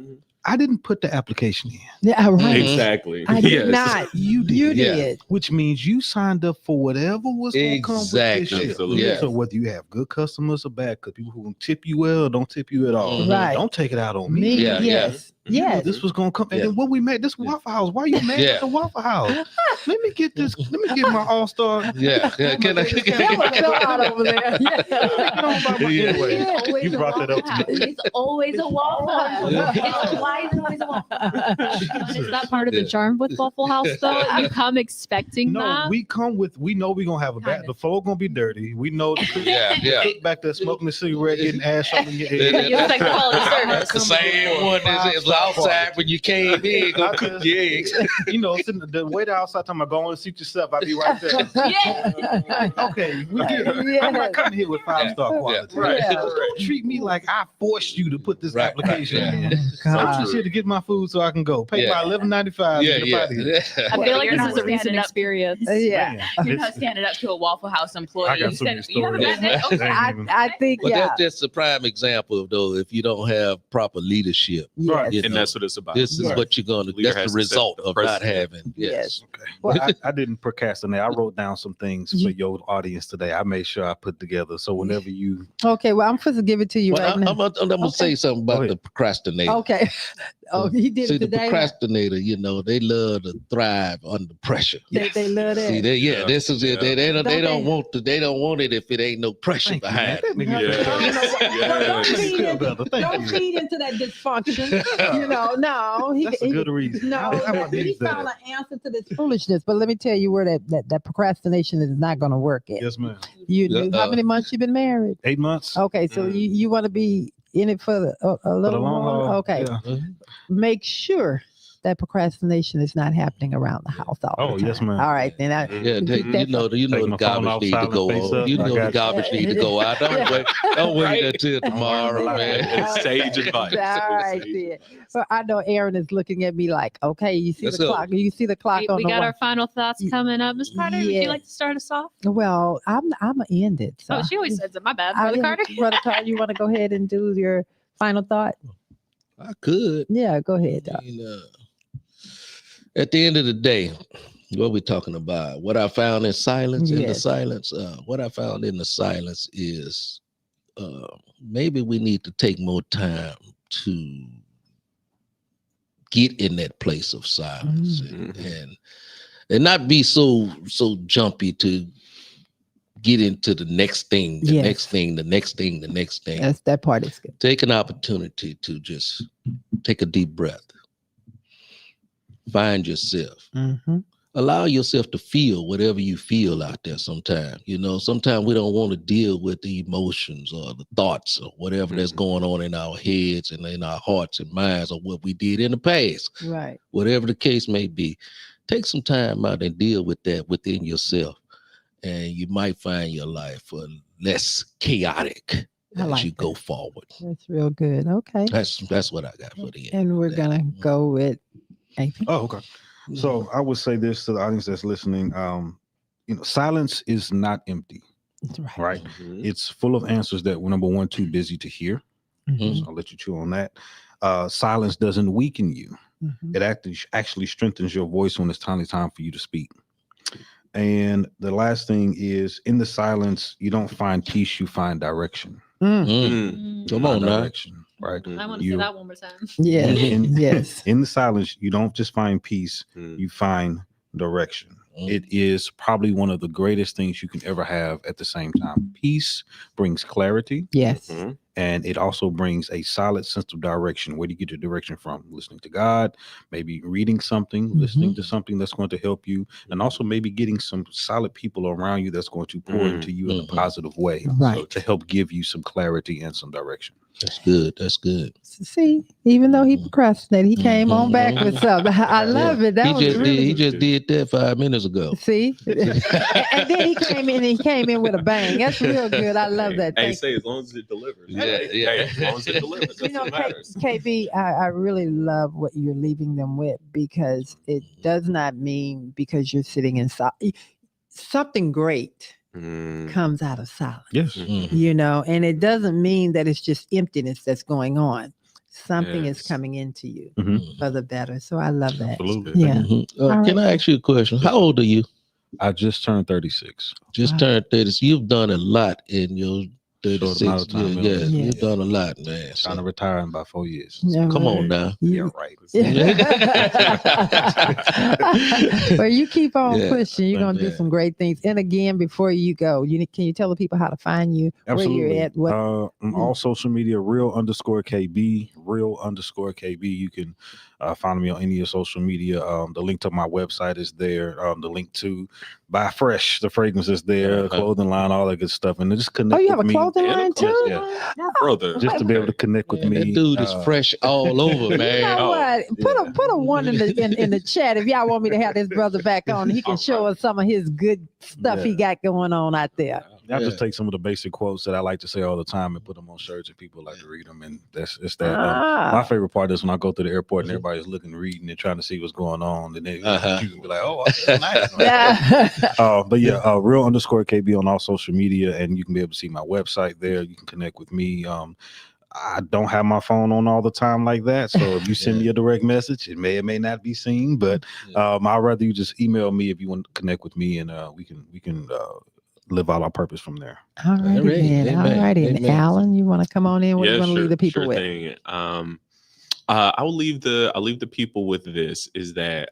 I didn't put the application in. Yeah, right. Exactly. I did not. You did. You did. Which means you signed up for whatever was going to come with this shit. Absolutely. Yeah. So whether you have good customers or bad, because people who can tip you well don't tip you at all. Right. Don't take it out on me. Yeah, Yes. You knew Yes. this was gonna come, and then when we met this Waffle House, why you mad at the Waffle House? Let me get my all-star. Yeah. Can I? Fill out over there. Anyway, Yeah. you brought that up to me. It's always a Waffle House. Why is it always a Waffle House? Is that part of the charm with Waffle House though? You come expecting No, that? we know we're gonna have a bad. The floor gonna be dirty. We know the cook back there smoking a cigarette, getting ass on your head. You expect quality service. That's the same one as outside when you came in. Go cook your eggs. The waiter outside talking about go and seat yourself. I'll be right there. Yeah. Okay, we get it. I'm not coming here with 5-star quality. Right. Don't treat me like I forced you to put this application in. God. I'm just here to get my food so I can go. Pay my $11.95. I feel like this is a recent experience. Yeah. You're not standing up to a Waffle House employee. I got so many You haven't stories. met that? Okay. I think, But yeah. that's just a prime example, though. If you don't have proper leadership, Yes. And that's what it's about. this is what you're going to. Leader That's has the to set result the of not precedent. having. Yes. Okay. Well, I didn't procrastinate. I wrote down some things for your audience today. I made sure I put together. So whenever you Okay, well, I'm supposed to give it to you Well, right now. I'm going to say something about the procrastinator. Okay. Oh, he did See, it the today. procrastinator, they love to thrive under pressure. They love that. See, this is it. They don't Don't want to. They don't want it if it ain't no pressure behind it. Don't feed into that dysfunction. No. That's a good reason. No, I he need found that. an answer to this foolishness. But let me tell you where that procrastination is not going to work at. Yes, ma'am. You knew how many months you been married? 8 months. Okay, so you want to be in it for a little long more. haul, Okay, yeah. Make sure that procrastination is not happening around the house all the time. Yes, ma'am. All right, then You know the garbage need to go on. You know the garbage need to go out. Don't wait until tomorrow, man. Sage advice. All right, then. So I know Aaron is looking at me like, okay, you see the clock. You see the clock on We the got wall. our final thoughts coming up. Ms. Carter, would you like to start us off? Well, I'm gonna end it. So. Oh, she always says it. My bad, Brother Carter. Brother Carter, you want to go ahead and do your final thought? I could. Yeah, go ahead, dog. At the end of the day, what we talking about? What I found in silence, in the Yes. silence. What I found in the silence is maybe we need to take more time to get in that place of silence and not be so jumpy to get into the next thing, the Yes. next thing, the next thing, the next thing. That part is good. Take an opportunity to just take a deep breath. Find yourself. Mm-hmm. Allow yourself to feel whatever you feel out there sometimes. Sometimes we don't want to deal with the emotions or the thoughts or whatever that's going on in our heads and in our hearts and minds or what we did in the past. Right. Whatever the case may be, take some time out and deal with that within yourself. And you might find your life less chaotic as you go forward. That's real good. Okay. That's what I got for the end. And we're gonna go with AP. Oh, okay. So I would say this to the audience that's listening. Silence is not empty. Right. It's full of answers that we're number one, too busy to hear. So I'll let you chew on that. Silence doesn't weaken you. It actually strengthens your voice when it's time for you to speak. And the last thing is, in the silence, you don't find peace, you find direction. Come on now. Direction, right? I want to say that one more time. Yeah. Yes. In the silence, you don't just find peace, you find direction. It is probably one of the greatest things you can ever have at the same time. Peace brings clarity. Yes. And it also brings a solid sense of direction. Where do you get your direction from? Listening to God, maybe reading something, listening to something that's going to help you, and also maybe getting some solid people around you that's going to pour into you in a positive way, Right, to help give you some clarity and some direction. That's good. That's good. See, even though he procrastinated, he came on back with something. I love it. That He was just really did. He just did that 5 minutes ago. See, and then he came in. He came in with a bang. That's real good. I love that. Hey, Thank say as long as it delivers. Yeah, Hey, yeah. hey, as long as it delivers. That's what matters. KB, I really love what you're leaving them with, because it does not mean because you're sitting in something great comes out of silence. Yes. You know, and it doesn't mean that it's just emptiness that's going on. Something is coming into you for the better. So I love that. Absolutely. Yeah. Can I ask you a question? How old are you? I just turned 36. Just turned 30. So you've done a lot in your 36 amount of time. years. You've done a lot, man. Trying to retire in about 4 years. Come on now. Yeah, right. Well, you keep on Yeah. pushing. You're gonna do some great things. And again, before you go, can you tell the people how to find you? Absolutely. Where you're at? What? On all social media, real_KB, real_KB. You can find me on any of your social media. The link to my website is there. The link to Buy Fresh, the fragrance is there, clothing line, all that good stuff. And just connect. Oh, you have a with me. clothing line too? Yeah. Brother. Just to be able to connect with me. That dude is fresh all over, man. You know what? Put a one in the chat if y'all want me to have this brother back on. He can show us some of his good stuff he got going on out there. I just take some of the basic quotes that I like to say all the time and put them on shirts, and people like to read them. And it's that. My favorite part is when I go to the airport and everybody's looking, reading, and trying to see what's going on. And then you can be like, "Oh, that's nice." But yeah, real_KB on all social media, and you can be able to see my website there. You can connect with me. I don't have my phone on all the time like that, so if you send me a direct message, it may or may not be seen. But I'd rather you just email me if you want to connect with me, and we can live out our purpose from there. All righty, then. All righty. And Alan, you want to come on in? What do you want to leave the people with? Thing. I'll leave the people with this, is that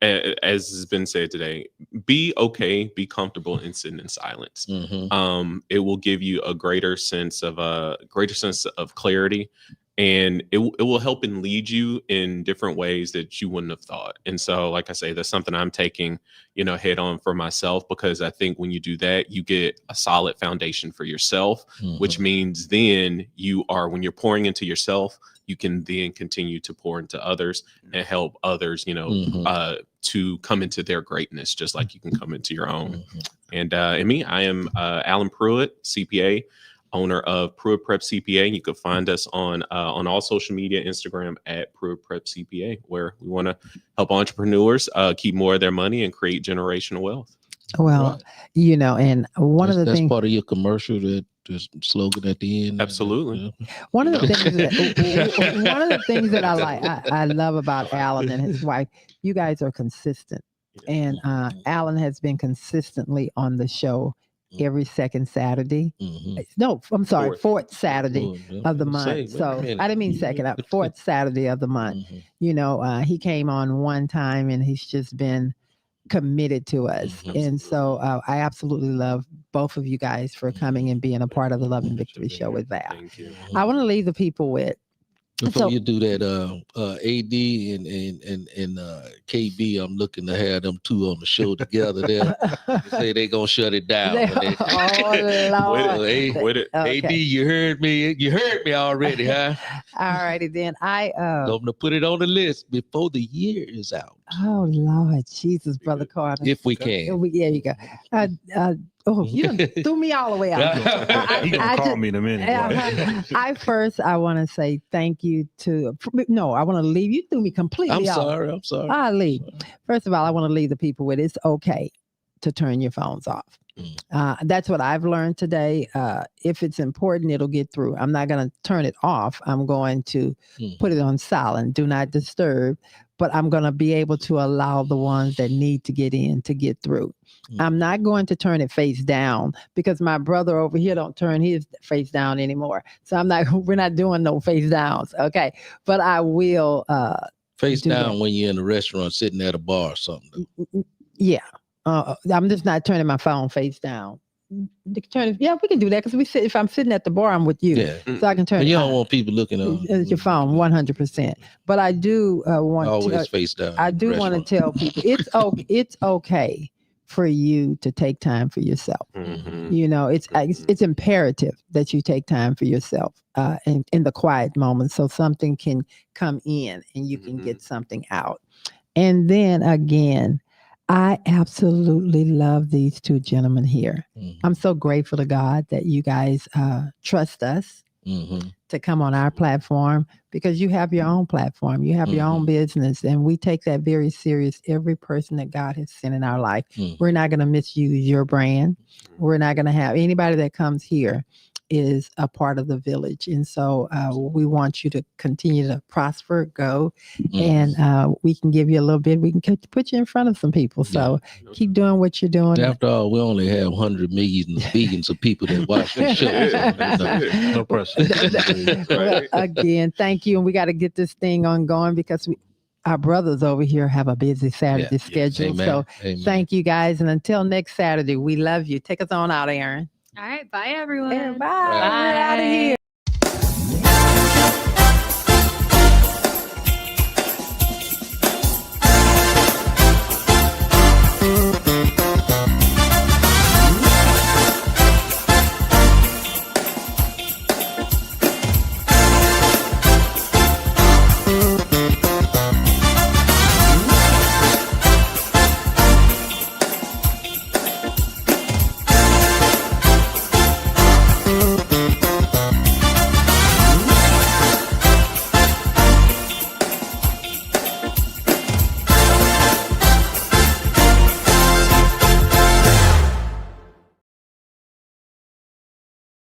as has been said today, be okay, be comfortable in sitting in silence. It will give you a greater sense of clarity, and it will help and lead you in different ways that you wouldn't have thought. And so, like I say, that's something I'm taking, head on for myself, because I think when you do that, you get a solid foundation for yourself, which means then when you're pouring into yourself, you can then continue to pour into others and help others, to come into their greatness, just like you can come into your own. And me, I am Alan Pruitt, CPA, owner of Pruitt Prep CPA. And you can find us on all social media, Instagram at Pruitt Prep CPA, where we want to help entrepreneurs keep more of their money and create generational wealth. Well, and one of the that's things, part of your commercial, that the slogan at the end. Absolutely. One of the things that I love about Alan and his wife, you guys are consistent, and Alan has been consistently on the show every second Saturday. No, I'm sorry, fourth Saturday of the month. So I didn't mean second, fourth Saturday of the month. He came on one time, and he's just been committed to us. And so I absolutely love both of you guys for coming and being a part of the Love and Victory Show with Val. Thank you. I want to leave the people with, Before you do that, AD and KB, I'm looking to have them two on the show together. There, say they gonna shut it down. With it. AD, you heard me. You heard me already, huh? All righty then. I'm gonna put it on the list before the year is out. Oh Lord Jesus, Brother Carter. If we can. There you go. You done threw me all the way out. He gonna call me in a minute. I want to say thank you to. No, I want to leave. You threw me completely off. I'm sorry. I'll leave. First of all, I want to leave the people with, it's okay to turn your phones off. That's what I've learned today. If it's important, it'll get through. I'm not going to turn it off. I'm going to put it on silent, do not disturb, but I'm going to be able to allow the ones that need to get in to get through. I'm not going to turn it face down, because my brother over here don't turn his face down anymore. So we're not doing no face downs. Okay. But I will face down when you're in a restaurant sitting at a bar or something. Yeah. I'm just not turning my phone face down. We can do that because if I'm sitting at the bar, I'm with you. Yeah. So I can turn And it you don't on. want people looking At your phone, 100%. But I do want always face down. I do want to tell people it's okay for you to take time for yourself. You know, it's imperative that you take time for yourself in the quiet moments, so something can come in and you can get something out. And then again, I absolutely love these two gentlemen here. I'm so grateful to God that you guys trust us to come on our platform, because you have your own platform. You have your own business, and we take that very serious. Every person that God has sent in our life, we're not going to misuse your brand. We're not going to have anybody that comes here is a part of the village. And so we want you to continue to prosper, go, and we can give you a little bit. We can put you in front of some people. So keep doing what you're doing. After all, we only have 100 billions of people that watch the show. No pressure. Well, again, thank you. And we got to get this thing on going because our brothers over here have a busy Saturday schedule. Amen. So Amen. Thank you guys. And until next Saturday, we love you. Take us on out, Aaron. All right. Bye, everyone. Bye. We're out of here.